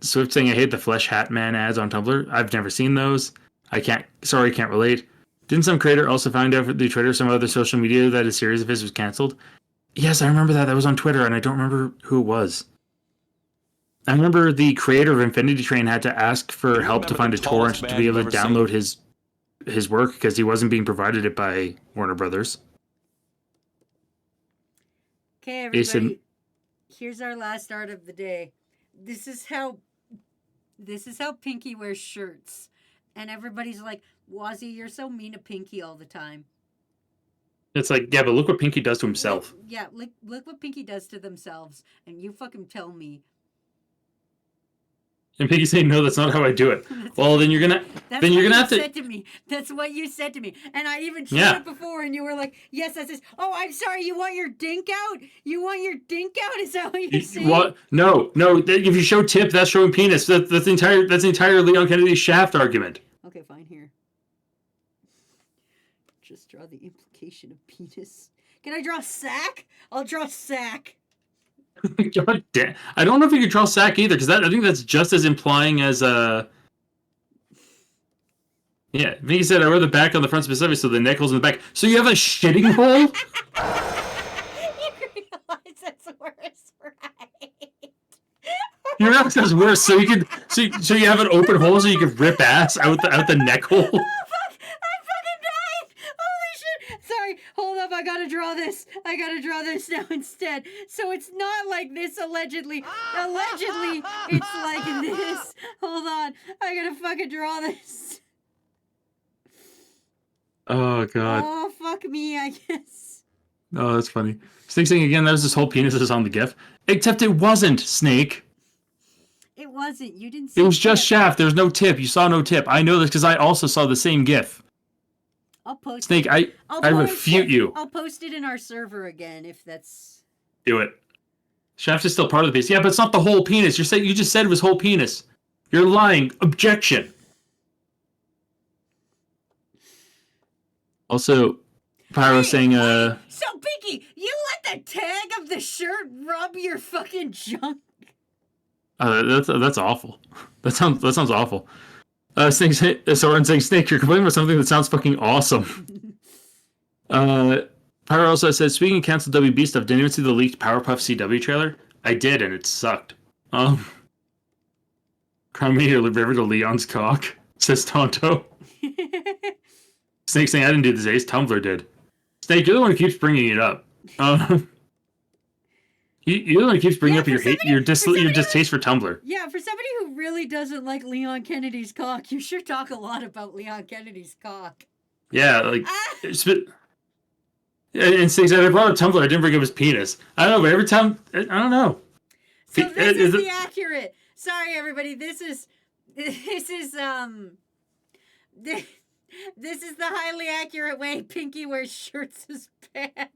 Swift saying I hate the Flesh Hat Man ads on Tumblr. I've never seen those. I can't relate. Didn't some creator also find out through Twitter or some other social media that a series of his was canceled? Yes, I remember that. That was on Twitter, and I don't remember who it was. I remember the creator of Infinity Train had to ask for help to find a torrent to be able to download his work because he wasn't being provided it by Warner Brothers. Okay, They said- everybody. Here's our last art of the day. This is how Pinky wears shirts. And everybody's like, Wazzy, you're so mean to Pinky all the time. It's like, yeah, but look what Pinky does to himself. Yeah, look what Pinky does to themselves. And you fucking tell me. And Pinky's saying, no, that's not how I do it. Well, then you're gonna have to. Said to me. That's what you said to me. And I even showed Yeah. it before, and you were like, "Yes, that's this." Oh, I'm sorry. You want your dink out? You want your dink out? Is that what you're saying? What? No. If you show tip, that's showing penis. That's the entire Leon Kennedy Shaft argument. Okay, fine. Here. Just draw the implication of penis. Can I draw sack? I'll draw sack. God damn. I don't know if you could draw sack either, because I think that's just as implying as Yeah, Vinny said I wear the back on the front specifically, so the neck hole's in the back. So you have a shitting hole? You realize that's worse, right? You realize that's worse. So you can so you have an open hole so you can rip ass out the neck hole. Oh, fuck! I'm fucking dying! Holy shit! Sorry, hold up, I gotta draw this. I gotta draw this now instead. So it's not like this, allegedly. Allegedly, it's like this. Hold on, I gotta fucking draw this. Oh god. Oh, fuck me, I guess. Oh, that's funny. Snake saying again, that was this whole penis is on the GIF. Except it wasn't, Snake. It wasn't. You didn't see It was just it. Shaft. There's no tip. You saw no tip. I know this because I also saw the same GIF. I'll post Snake, it. I refute you. I'll post it in our server again if that's... Do it. Shaft is still part of the piece. Yeah, but it's not the whole penis. You just said it was whole penis. You're lying. Objection. Also, Pyro saying, So, Pinky, you let the tag of the shirt rub your fucking junk? that's awful. That sounds awful. Soren saying, Snake, you're complaining about something that sounds fucking awesome. Pyro also says, speaking of canceled WB stuff, didn't even see the leaked Powerpuff CW trailer? I did, and it sucked. Crown me here, river to Leon's cock, says Tonto. Snake saying, I didn't do this, Ace. Tumblr did. Snake, you're the one who keeps bringing it up. You're the one who keeps bringing up your distaste for Tumblr. Yeah, for somebody who really doesn't like Leon Kennedy's cock, you sure talk a lot about Leon Kennedy's cock. Yeah, like... And Snake said, I brought up Tumblr, I didn't bring up his penis. I don't know, but every time... I don't know. So this is the accurate... Sorry, everybody, this is the highly accurate way Pinky wears shirts as pants.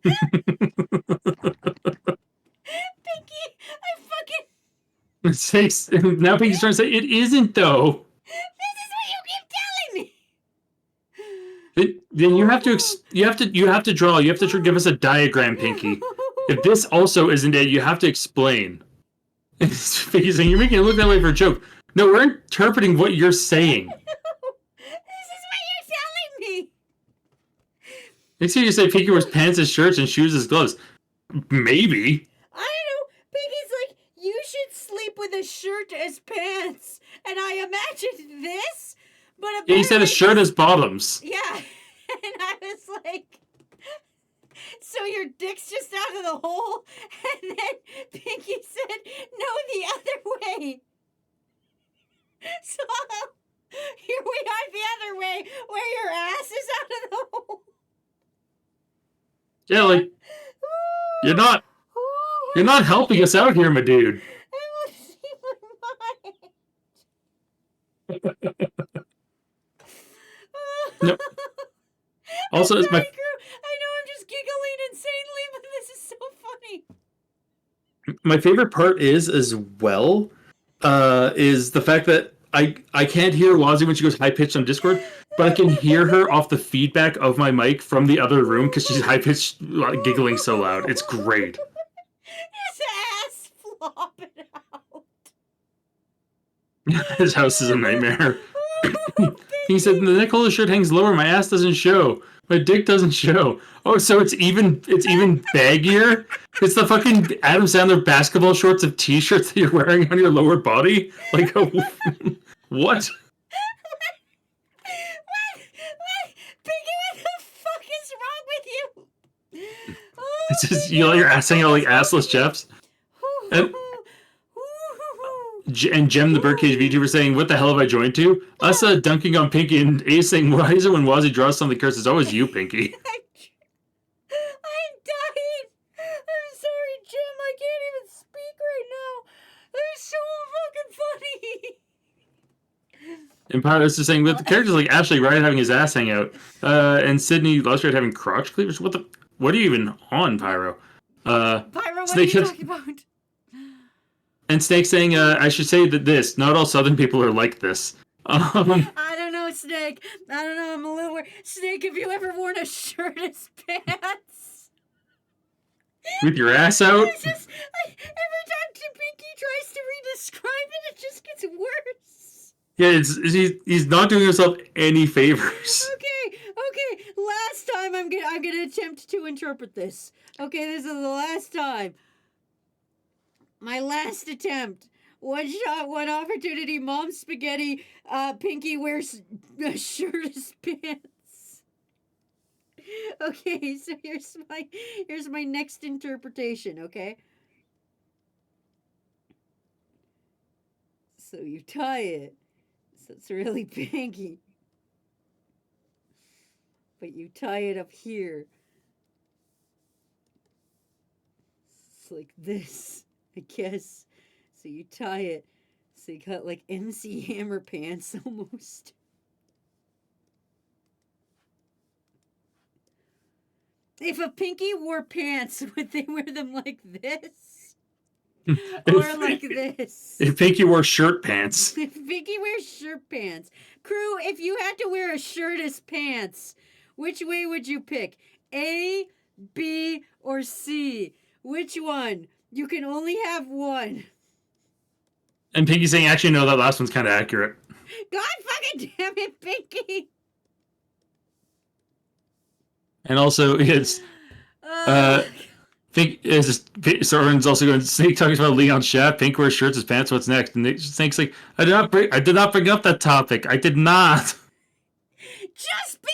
Pinky, I fucking... Snakes, now Pinky's trying to say, it isn't, though. This is what you keep telling me! Then you have to draw. You have to give us a diagram, Pinky. If this also isn't it, you have to explain. Pinky's saying, you're making it look that way for a joke. No, we're interpreting what you're saying. This is what you're telling me! Next thing you say Pinky wears pants as shirts and shoes as gloves. Maybe. I don't know. Pinky's like, you should sleep with a shirt as pants. And I imagined this, but Yeah, he said a shirt as bottoms. Yeah. And I was like, so your dick's just out of the hole? And then Pinky said, no, the other way. So here we are the other way, where your ass is out of the hole. Yeah, like you're not helping us out here, my dude. I'm losing my mind. No. Also, I'm it's my sorry, Crew. I know I'm just giggling insanely, but this is so funny. My favorite part is as well, is the fact that I can't hear Wazzy when she goes high pitched on Discord, but I can hear her off the feedback of my mic from the other room because she's high pitched giggling so loud. It's great. His ass flopping out. His house is a nightmare. He said the neck hole of the shirt hangs lower. My ass doesn't show. My dick doesn't show. Oh, so it's even baggier. It's the fucking Adam Sandler basketball shorts of t-shirts that you're wearing on your lower body. Like, what? What? Pinky, what the fuck is wrong with you? It's just you let your ass hang out like assless chaps. And Jem the Birdcage VTuber saying, "What the hell have I joined to?" Us dunking on Pinky and Ace saying, "Why is it when Wazzy draws something cursed, it's always you, Pinky?" I'm dying. I'm sorry, Jim. I can't even speak right now. They're so fucking funny. And Pyro's is saying, with the characters like Ashley Wright having his ass hang out, and Sydney Lustrate having crotch cleavers. What are you even on, Pyro? Pyro, what are Snake you talking about? And Snake saying, I should say that not all Southern people are like this. I don't know, Snake. I don't know. I'm a little weird. Snake, have you ever worn a shirt as pants? With your ass out? It's just, every time Pinky tries to re-describe it, it just gets worse. Yeah, he's not doing himself any favors. Okay. Last time I'm gonna attempt to interpret this. Okay, this is the last time. My last attempt. One shot, one opportunity. Mom spaghetti. Pinky wears a shirt as pants. Okay, so here's my next interpretation. Okay. So you tie it. So it's really Pinky. But you tie it up here. It's like this, I guess. So you tie it. So you got like MC Hammer pants almost. If a Pinky wore pants, would they wear them like this? Or like this? If Pinky wore shirt pants. If Pinky wears shirt pants. Crew, if you had to wear a shirt as pants, which way would you pick? A, B, or C? Which one? You can only have one. And Pinky saying, actually, no, that last one's kind of accurate. God fucking damn it, Pinky! And also, it's Soren's also going. Snake talking about Leon Shaft. Pink wears shirts as pants. What's next? And Snake's like, I did not bring up that topic. I did not. Just be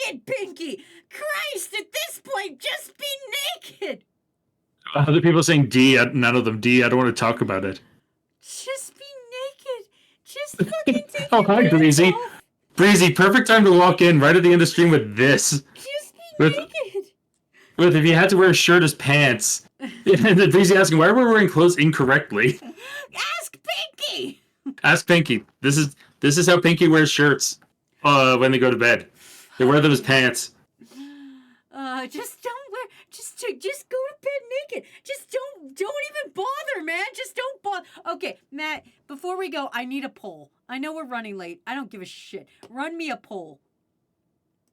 naked, Pinky! Christ, at this point, just be naked! Other people are saying D. None of them D. I don't want to talk about it. Just be naked. Just fucking take Oh, your hi, pants Breezy. off. Breezy, perfect time to walk in right at the end of stream with this. Just be With- naked. With if you had to wear a shirt as pants. And then Breezy asking, why are we wearing clothes incorrectly? Ask Pinky! Ask Pinky. This is how Pinky wears shirts when they go to bed. They wear them as pants. Just don't wear. Just go to bed naked. Just don't even bother, man. Just don't bother. Okay, Matt. Before we go, I need a poll. I know we're running late. I don't give a shit. Run me a poll.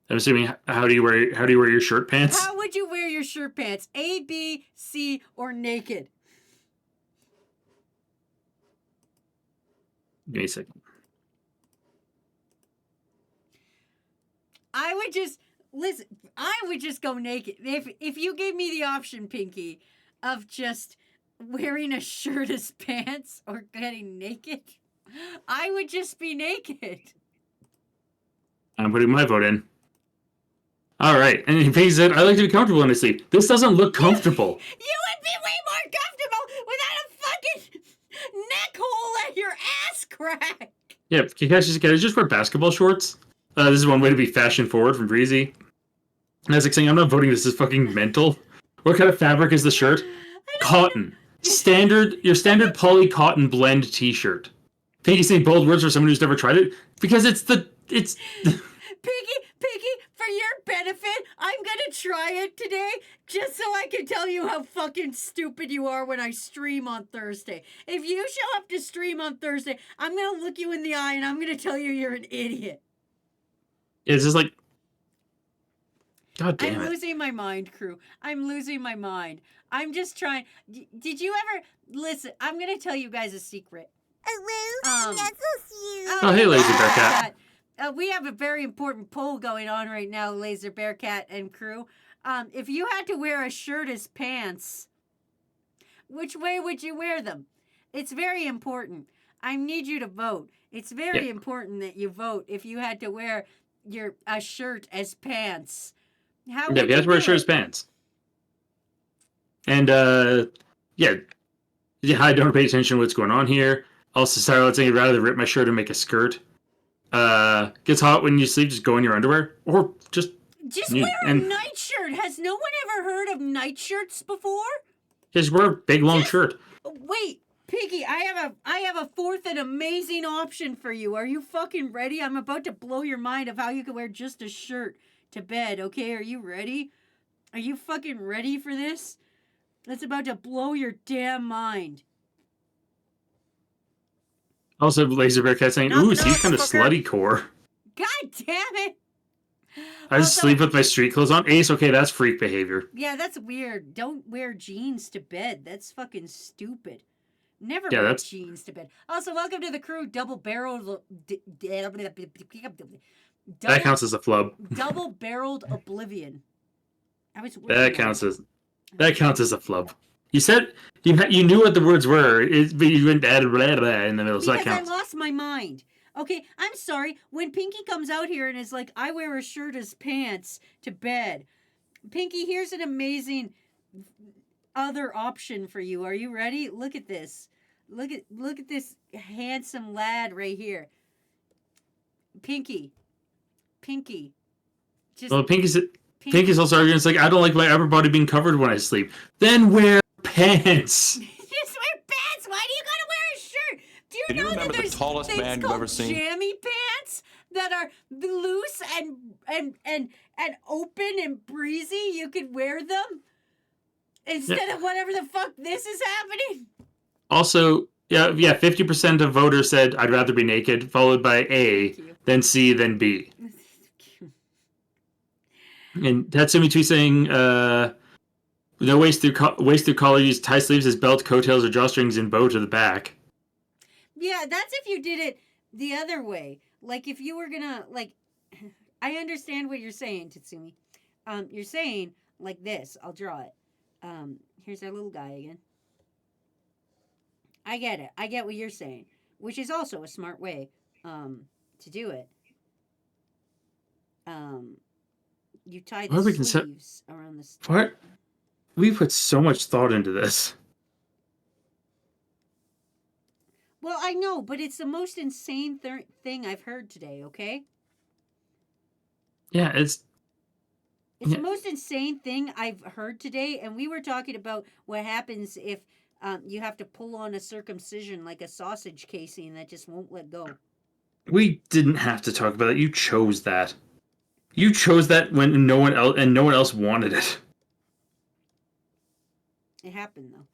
I'm assuming how do you wear your shirt pants? How would you wear your shirt pants? A, B, C, or naked? Give me a second. I would just Listen, I would just go naked. If you gave me the option, Pinky, of just wearing a shirt as pants or getting naked, I would just be naked. I'm putting my vote in. All right, and he said, "I like to be comfortable when I sleep. This doesn't look comfortable." You would be way more comfortable without a fucking neck hole at your ass crack. Yeah, Kakashi said, "Can I just wear basketball shorts?" This is one way to be fashion forward from Breezy. And I was like saying, "I'm not voting. This is fucking mental." What kind of fabric is the shirt? Cotton. Your standard poly cotton blend T-shirt. Pinky saying bold words for someone who's never tried it because it's. Pinky, for your benefit, I'm gonna try it today just so I can tell you how fucking stupid you are when I stream on Thursday. If you show up to stream on Thursday, I'm gonna look you in the eye and I'm gonna tell you you're an idiot. It's just like. God damn I'm it. losing my mind, crew. I'm losing my mind. I'm just trying. Did you ever listen? I'm gonna tell you guys a secret. Hello, that's so cute. Oh, hey, Laser Bearcat. We have a very important poll going on right now, Laser Bearcat and crew. If you had to wear a shirt as pants, which way would you wear them? It's very important. I need you to vote. It's very important that you vote if you had to wear a shirt as pants. How would Yeah, you have to wear a do shirt it? as pants. And, yeah, I don't pay attention to what's going on here. Also, sorry, let's say I'd rather rip my shirt and make a skirt. Gets hot when you sleep, just go in your underwear. Or just Just You- wear a and- nightshirt. Has no one ever heard of nightshirts before? just wear a big, long shirt. Wait, Piggy, I have a fourth and amazing option for you. Are you fucking ready? I'm about to blow your mind of how you can wear just a shirt to bed, okay? Are you ready? Are you fucking ready for this? It's about to blow your damn mind. Also, Laser Bearcat saying, Knock ooh, it so he's off, kind of fucker. slutty core. God damn it! I just Also- sleep with my street clothes on. Ace, okay, that's freak behavior. Yeah, that's weird. Don't wear jeans to bed. That's fucking stupid. Never Yeah, wear that's- jeans to bed. Also, welcome to the crew, double barreled. That counts as a flub. Double barreled oblivion. I was That counts as a flub. You said you knew what the words were, but you went blah, blah, blah in the middle, so that because I counts. lost my mind. Okay, I'm sorry. When Pinky comes out here and is like, I wear a shirt as pants to bed. Pinky, here's an amazing other option for you. Are you ready? Look at this. Look at this handsome lad right here. Pinky. Just Well, Pinky's also arguing, it's like, I don't like my upper body being covered when I sleep. Then wear pants. Just wear pants. Why do you gotta wear a shirt? Do you Can you know remember that the there's tallest things man you've called ever seen? jammy pants that are loose and open and breezy? You could wear them instead of whatever the fuck this is happening. Also, yeah, 50% of voters said I'd rather be naked, followed by A, Thank you. then C, then B. And Tatsumi Tui saying, no waist through collar, use tie sleeves as belt, coattails, or drawstrings, and bow to the back. Yeah, that's if you did it the other way. Like if you were gonna like, I understand what you're saying, Tatsumi. You're saying like this. I'll draw it. Here's our little guy again. I get it. I get what you're saying, which is also a smart way to do it. You tie the Or we can set- sleeves around the. What? We put so much thought into this. Well, I know, but it's the most insane thing I've heard today. Okay. Yeah, it's It's Yeah. the most insane thing I've heard today, and we were talking about what happens if you have to pull on a circumcision like a sausage casing that just won't let go. we didn't have to talk about it. You chose that. You chose that when no one else wanted it. It happened though.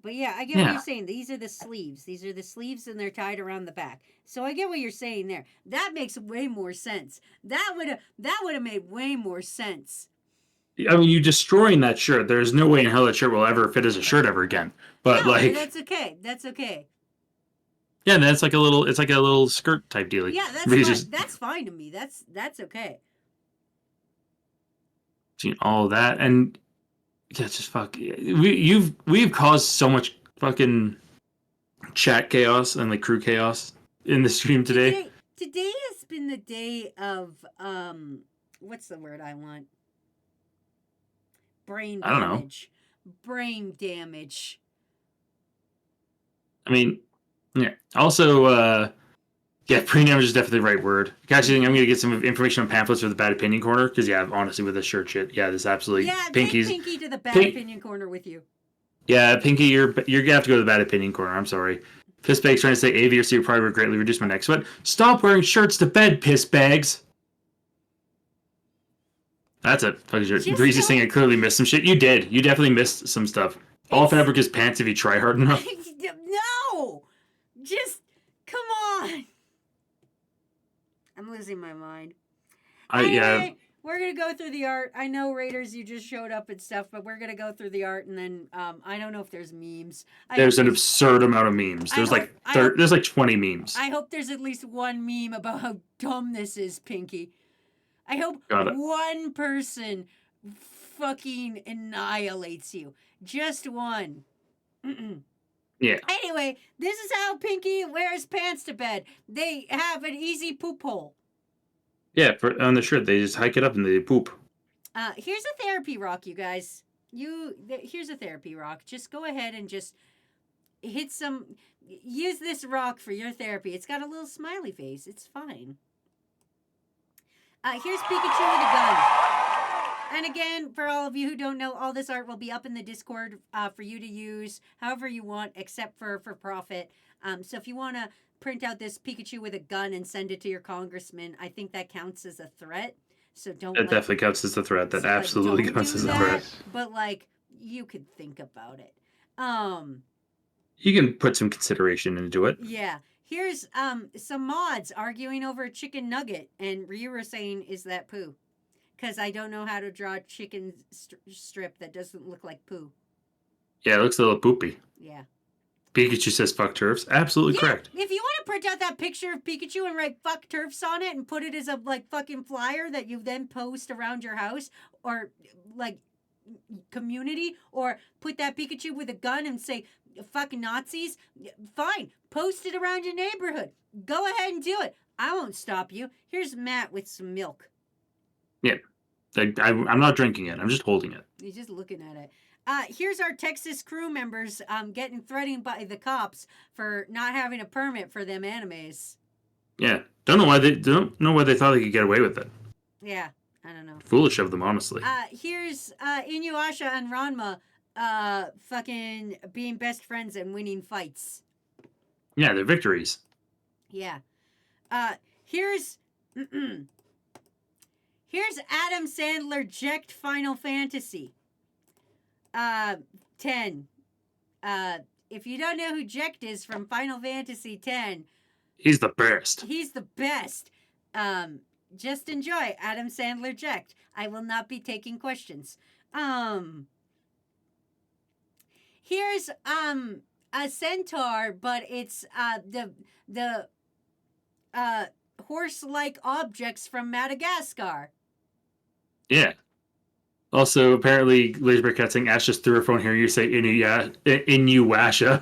But yeah, I get what Yeah. you're saying. These are the sleeves. These are the sleeves, and they're tied around the back. So I get what you're saying there. That makes way more sense. That would have made way more sense. I mean, you destroying that shirt. There's no way in hell that shirt will ever fit as a shirt ever again. But No, like, that's okay. That's okay. yeah, that's like a little skirt type deal. Yeah, that's But you fine. just- That's fine to me. That's okay. Seen all of that, and yeah, just fuck. We've caused so much fucking chat chaos and like crew chaos in the stream today. Today has been the day of what's the word I want? Brain I don't know. damage. Brain damage. I mean, yeah. Also, yeah, brain damage is definitely the right word. Actually, I'm gonna get some information on pamphlets for the bad opinion corner because yeah, honestly, with this shirt shit, yeah, this absolutely Yeah, Pinky's. take Pinky to the bad Pink- opinion corner with you. Yeah, Pinky, you're gonna have to go to the bad opinion corner. I'm sorry. Pissbag's trying to say AV or C would probably greatly reduce my neck sweat. Stop wearing shirts to bed, pissbags. That's a fucking shirt. Just Breezy don't- saying I clearly missed some shit. You did. You definitely missed some stuff. All fabric is pants if you try hard enough. No! Just come on. I'm losing my mind. Anyway, we're gonna go through the art. I know Raiders, you just showed up and stuff, but we're gonna go through the art, and then I don't know if there's memes. There's an absurd amount of memes. There's there's like 20 memes. I hope there's at least one meme about how dumb this is, Pinky. I hope Got it. one person fucking annihilates you. Just one. Yeah. Anyway, this is how Pinky wears pants to bed. They have an easy poop hole. Yeah, on the shirt, they just hike it up and they poop. Here's a therapy rock, you guys. Here's a therapy rock. Just go ahead and just use this rock for your therapy. It's got a little smiley face. It's fine. Here's Pikachu with a gun. And again, for all of you who don't know, all this art will be up in the Discord for you to use however you want, except for profit. So if you want to print out this Pikachu with a gun and send it to your congressman, I think that counts as a threat. So don't. That definitely counts as a threat. That absolutely don't counts do as a that, threat. But like, you could think about it. You can put some consideration into it. Yeah. Here's some mods arguing over a chicken nugget, and Ryura saying, "Is that poo?" Because I don't know how to draw a chicken strip that doesn't look like poo. Yeah, it looks a little poopy. Yeah. Pikachu says fuck turfs. Absolutely correct. If you want to print out that picture of Pikachu and write "fuck turfs" on it and put it as a like fucking flyer that you then post around your house or like community, or put that Pikachu with a gun and say "fucking Nazis," fine. Post it around your neighborhood. Go ahead and do it. I won't stop you. Here's Matt with some milk. Yeah. I'm not drinking it. I'm just holding it. He's just looking at it. Here's our Texas crew members getting threatened by the cops for not having a permit for them animes. Yeah. Don't know why they thought they could get away with it. Yeah, I don't know. Foolish of them, honestly. Here's Inuyasha and Ranma fucking being best friends and winning fights. Yeah, they're victories. Yeah. Here's here's Adam Sandler Ject Final Fantasy. 10. If you don't know who Ject is from Final Fantasy 10, He's the best. he's the best. Just enjoy Adam Sandler Ject. I will not be taking questions. Here's a centaur, but it's the horse-like objects from Madagascar. Yeah. Also, apparently, Laserbear Cat saying Ash just threw her phone here. You say Inuyasha.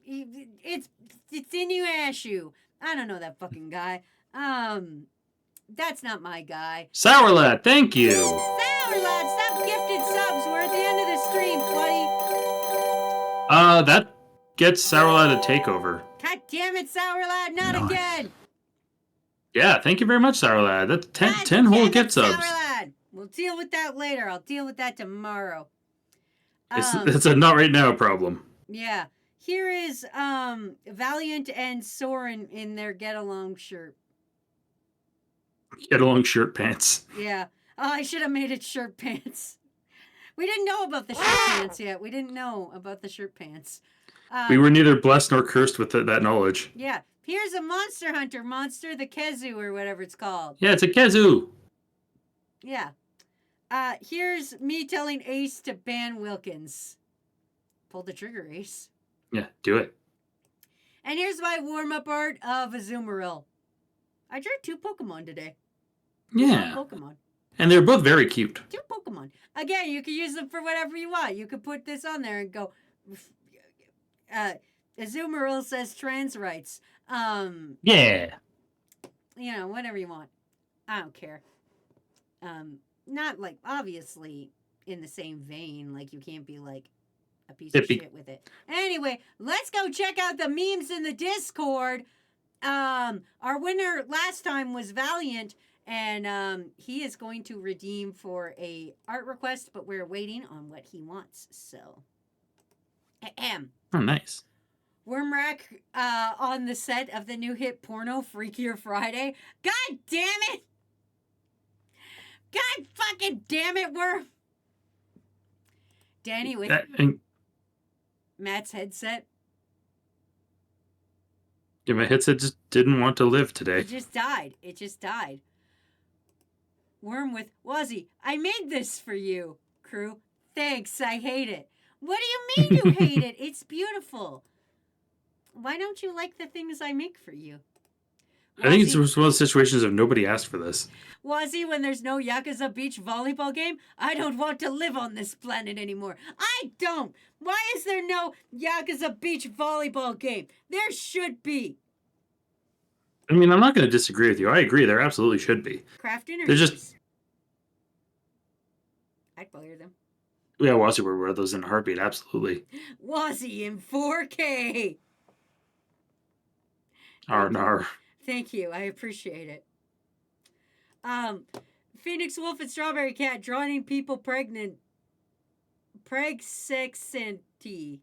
It's Inuyasha. I don't know that fucking guy. That's not my guy. Sour Lad, thank you. Sour Lad, stop gifted subs. We're at the end of the stream, buddy. That gets Sour Lad a takeover. God damn it, Sour Lad, not Nice. again. Yeah, thank you very much, Sour Lad. That's 10 God 10 whole damn it, gift subs. Sour Lad. We'll deal with that later. I'll deal with that tomorrow. It's a not right now problem. Yeah. Here is Valiant and Soren in their get along shirt. Get along shirt pants. Yeah. Oh, I should have made it shirt pants. We didn't know about the shirt pants yet. We didn't know about the shirt pants. We were neither blessed nor cursed with that knowledge. Yeah. Here's a Monster Hunter monster, the Kezu or whatever it's called. Yeah, it's a Kazoo. Yeah. Here's me telling Ace to ban Wilkins. Pull the trigger, Ace. Yeah, do it. And here's my warm-up art of Azumarill. I drew 2 Pokemon today. Yeah. 2 Pokemon. And they're both very cute. 2 Pokemon. Pokemon. Again, you can use them for whatever you want. You could put this on there and go. Azumarill says trans rights. Yeah. You know, whatever you want. I don't care. Not like obviously in the same vein. Like you can't be like a piece of shit with it. Anyway, let's go check out the memes in the Discord. Our winner last time was Valiant, and he is going to redeem for a art request, but we're waiting on what he wants. So, Oh, nice. Wormrack on the set of the new hit porno Freakier Friday. God damn it! God fucking damn it, Worm! Danny with Matt's headset. Yeah, my headset just didn't want to live today. It just died. Worm with Wazzy. I made this for you, crew. Thanks, I hate it. What do you mean you hate it? It's beautiful. Why don't you like the things I make for you? Wazzy, I think it's one of those situations of nobody asked for this. Wazzy, when there's no Yakuza Beach volleyball game, I don't want to live on this planet anymore. I don't. Why is there no Yakuza Beach volleyball game? There should be. I mean, I'm not going to disagree with you. I agree. There absolutely should be. Craft interviews. There's just... I'd player them. Yeah, Wazzy would wear those in a heartbeat. Absolutely. Wazzy in 4K. Nar. Thank you. I appreciate it. Phoenix Wolf and Strawberry Cat drawing people pregnant. Pregsexanty.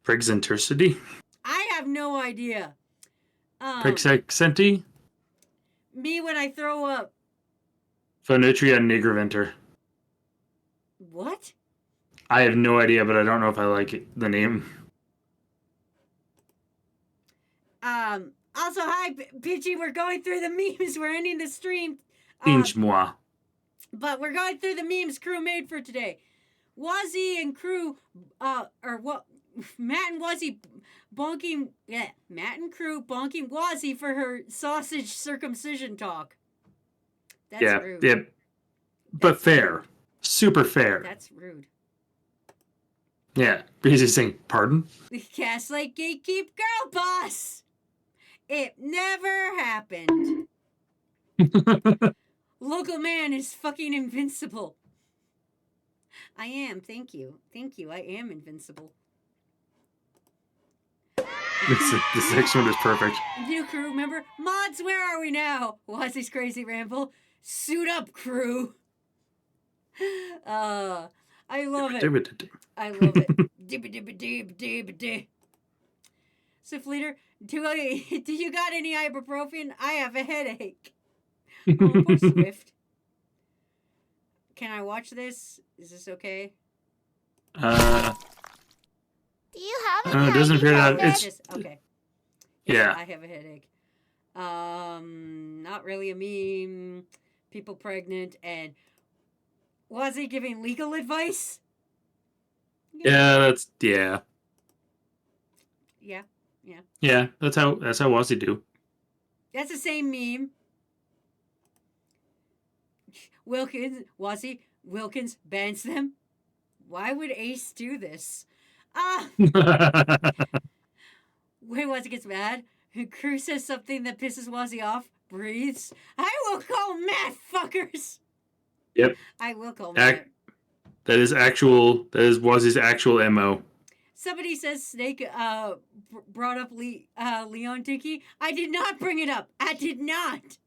Pregscentricity? I have no idea. Pregsexenti? Me when I throw up. Phonutria nigriventer. What? I have no idea, but I don't know if I like it, the name. Also, hi, Pidgey. We're going through the memes. We're ending the stream. Pinch moi. But we're going through the memes crew made for today. Wazzy and crew, or what? Matt and Wazzy bonking. Yeah, Matt and crew bonking Wazzy for her sausage circumcision talk. That's rude. Yeah. But fair. Super fair. That's rude. Yeah. Because he's saying, pardon? Gaslight Gatekeep Girl Boss! It never happened. Local man is fucking invincible. I am, thank you. Thank you, I am invincible. This next one is perfect. New crew, remember? Mods, where are we now? Wazzy's Crazy Ramble. Suit up, crew. I love it. I love it. Swift Leader, do you got any ibuprofen? I have a headache. Oh, poor Swift. Can I watch this? Is this okay? Do you have any it doesn't appear that ibuprofen? Okay. Yeah. I have a headache. Not really a meme. People pregnant, and was he giving legal advice? Yeah, Yeah. Yeah, that's how Wazzy do. That's the same meme. Wilkins bans them. Why would Ace do this? When Wazzy gets mad, Crew says something that pisses Wazzy off, breathes. I will call Matt, fuckers! Yep. I will call Matt. That is Wazzy's actual MO. Somebody says Snake brought up Leon Dickey. I did not bring it up. I did not.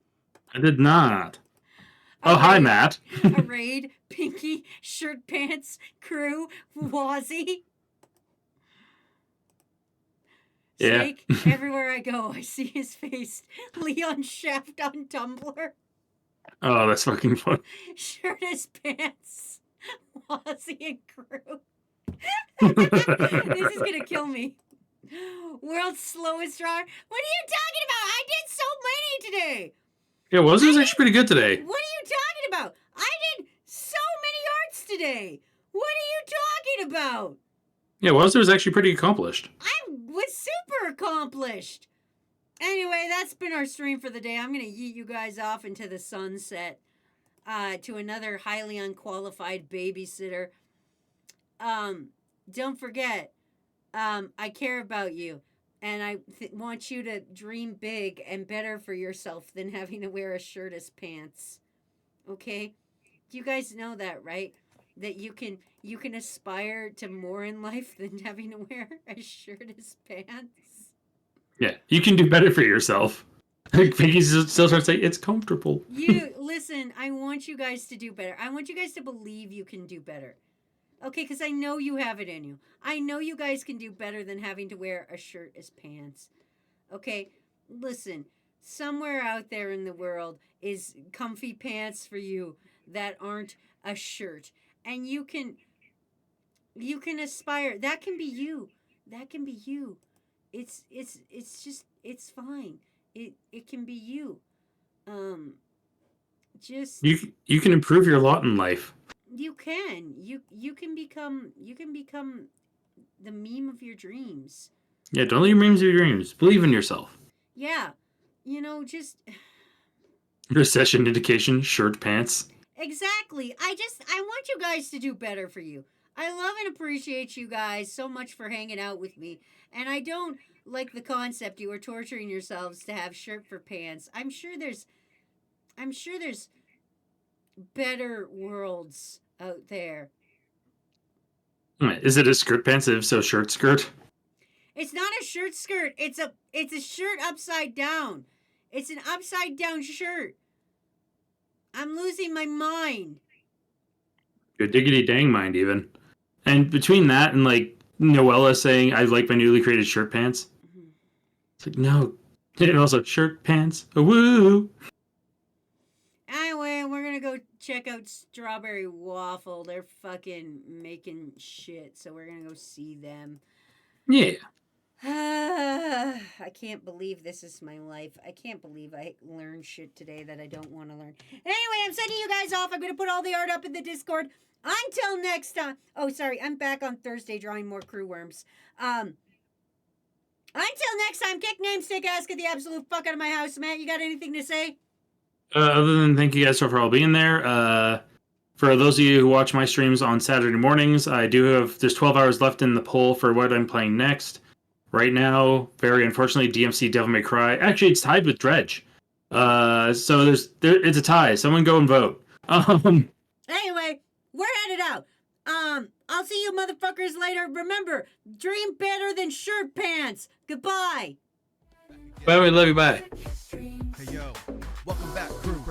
Oh, hi, Matt. Raid, Pinky, Shirt Pants, Crew, Wazzy. Yeah. Snake, everywhere I go, I see his face. Leon Shaft on Tumblr. Oh, that's fucking fun. Shirt his pants. Wazzy and Crew. This is gonna kill me. World's slowest drawer. What are you talking about? I did so many today. Yeah, Wazzy was actually pretty good today. What are you talking about? I did so many arts today. What are you talking about? Yeah, Wazzy was actually pretty accomplished. I was super accomplished. Anyway, that's been our stream for the day. I'm gonna yeet you guys off into the sunset to another highly unqualified babysitter. Don't forget, I care about you, and I want you to dream big and better for yourself than having to wear a shirt as pants. Okay? You guys know that, right? That you can aspire to more in life than having to wear a shirt as pants. Yeah, you can do better for yourself. Pinky's still trying to say it's comfortable. You listen, I want you guys to do better. I want you guys to believe you can do better. Okay, because I know you have it in you. I know you guys can do better than having to wear a shirt as pants. Okay, listen, somewhere out there in the world is comfy pants for you that aren't a shirt. And you can aspire. That can be you. That can be you. It's just, it's fine. It can be you. Just You can improve your lot in life. you can become the meme of your dreams. Yeah, don't let your dreams be your dreams. Believe in yourself. Yeah, just Recession indication, shirt pants. exactly. I want you guys to do better for you. I love and appreciate you guys so much for hanging out with me, and I don't like the concept you are torturing yourselves to have shirt for pants. I'm sure there's better worlds out there. Is it a skirt pants? If so, shirt skirt. It's not a shirt skirt. It's a shirt upside down. It's an upside down shirt. I'm losing my mind. Your diggity dang mind, even. And between that and like Noella saying, "I like my newly created shirt pants," it's like no. And also shirt pants. Woo! Anyway, we're gonna go check out Strawberry Waffle. They're fucking making shit, so we're gonna go see them. Yeah. I can't believe this is my life. I can't believe I learned shit today that I don't want to learn. Anyway, I'm sending you guys off. I'm going to put all the art up in the Discord. Until next time. Oh, sorry. I'm back on Thursday drawing more crew worms. Until next time, kick name, stick ass, get the absolute fuck out of my house. Matt, you got anything to say? Other than thank you guys for all being there. For those of you who watch my streams on Saturday mornings, there's 12 hours left in the poll for what I'm playing next. Right now, very unfortunately, DMC Devil May Cry. Actually, it's tied with Dredge. So it's a tie. Someone go and vote. Anyway, we're headed out. I'll see you motherfuckers later. Remember, dream better than shirt pants. Goodbye. Bye, we love you. Bye. Hey yo, welcome back, crew.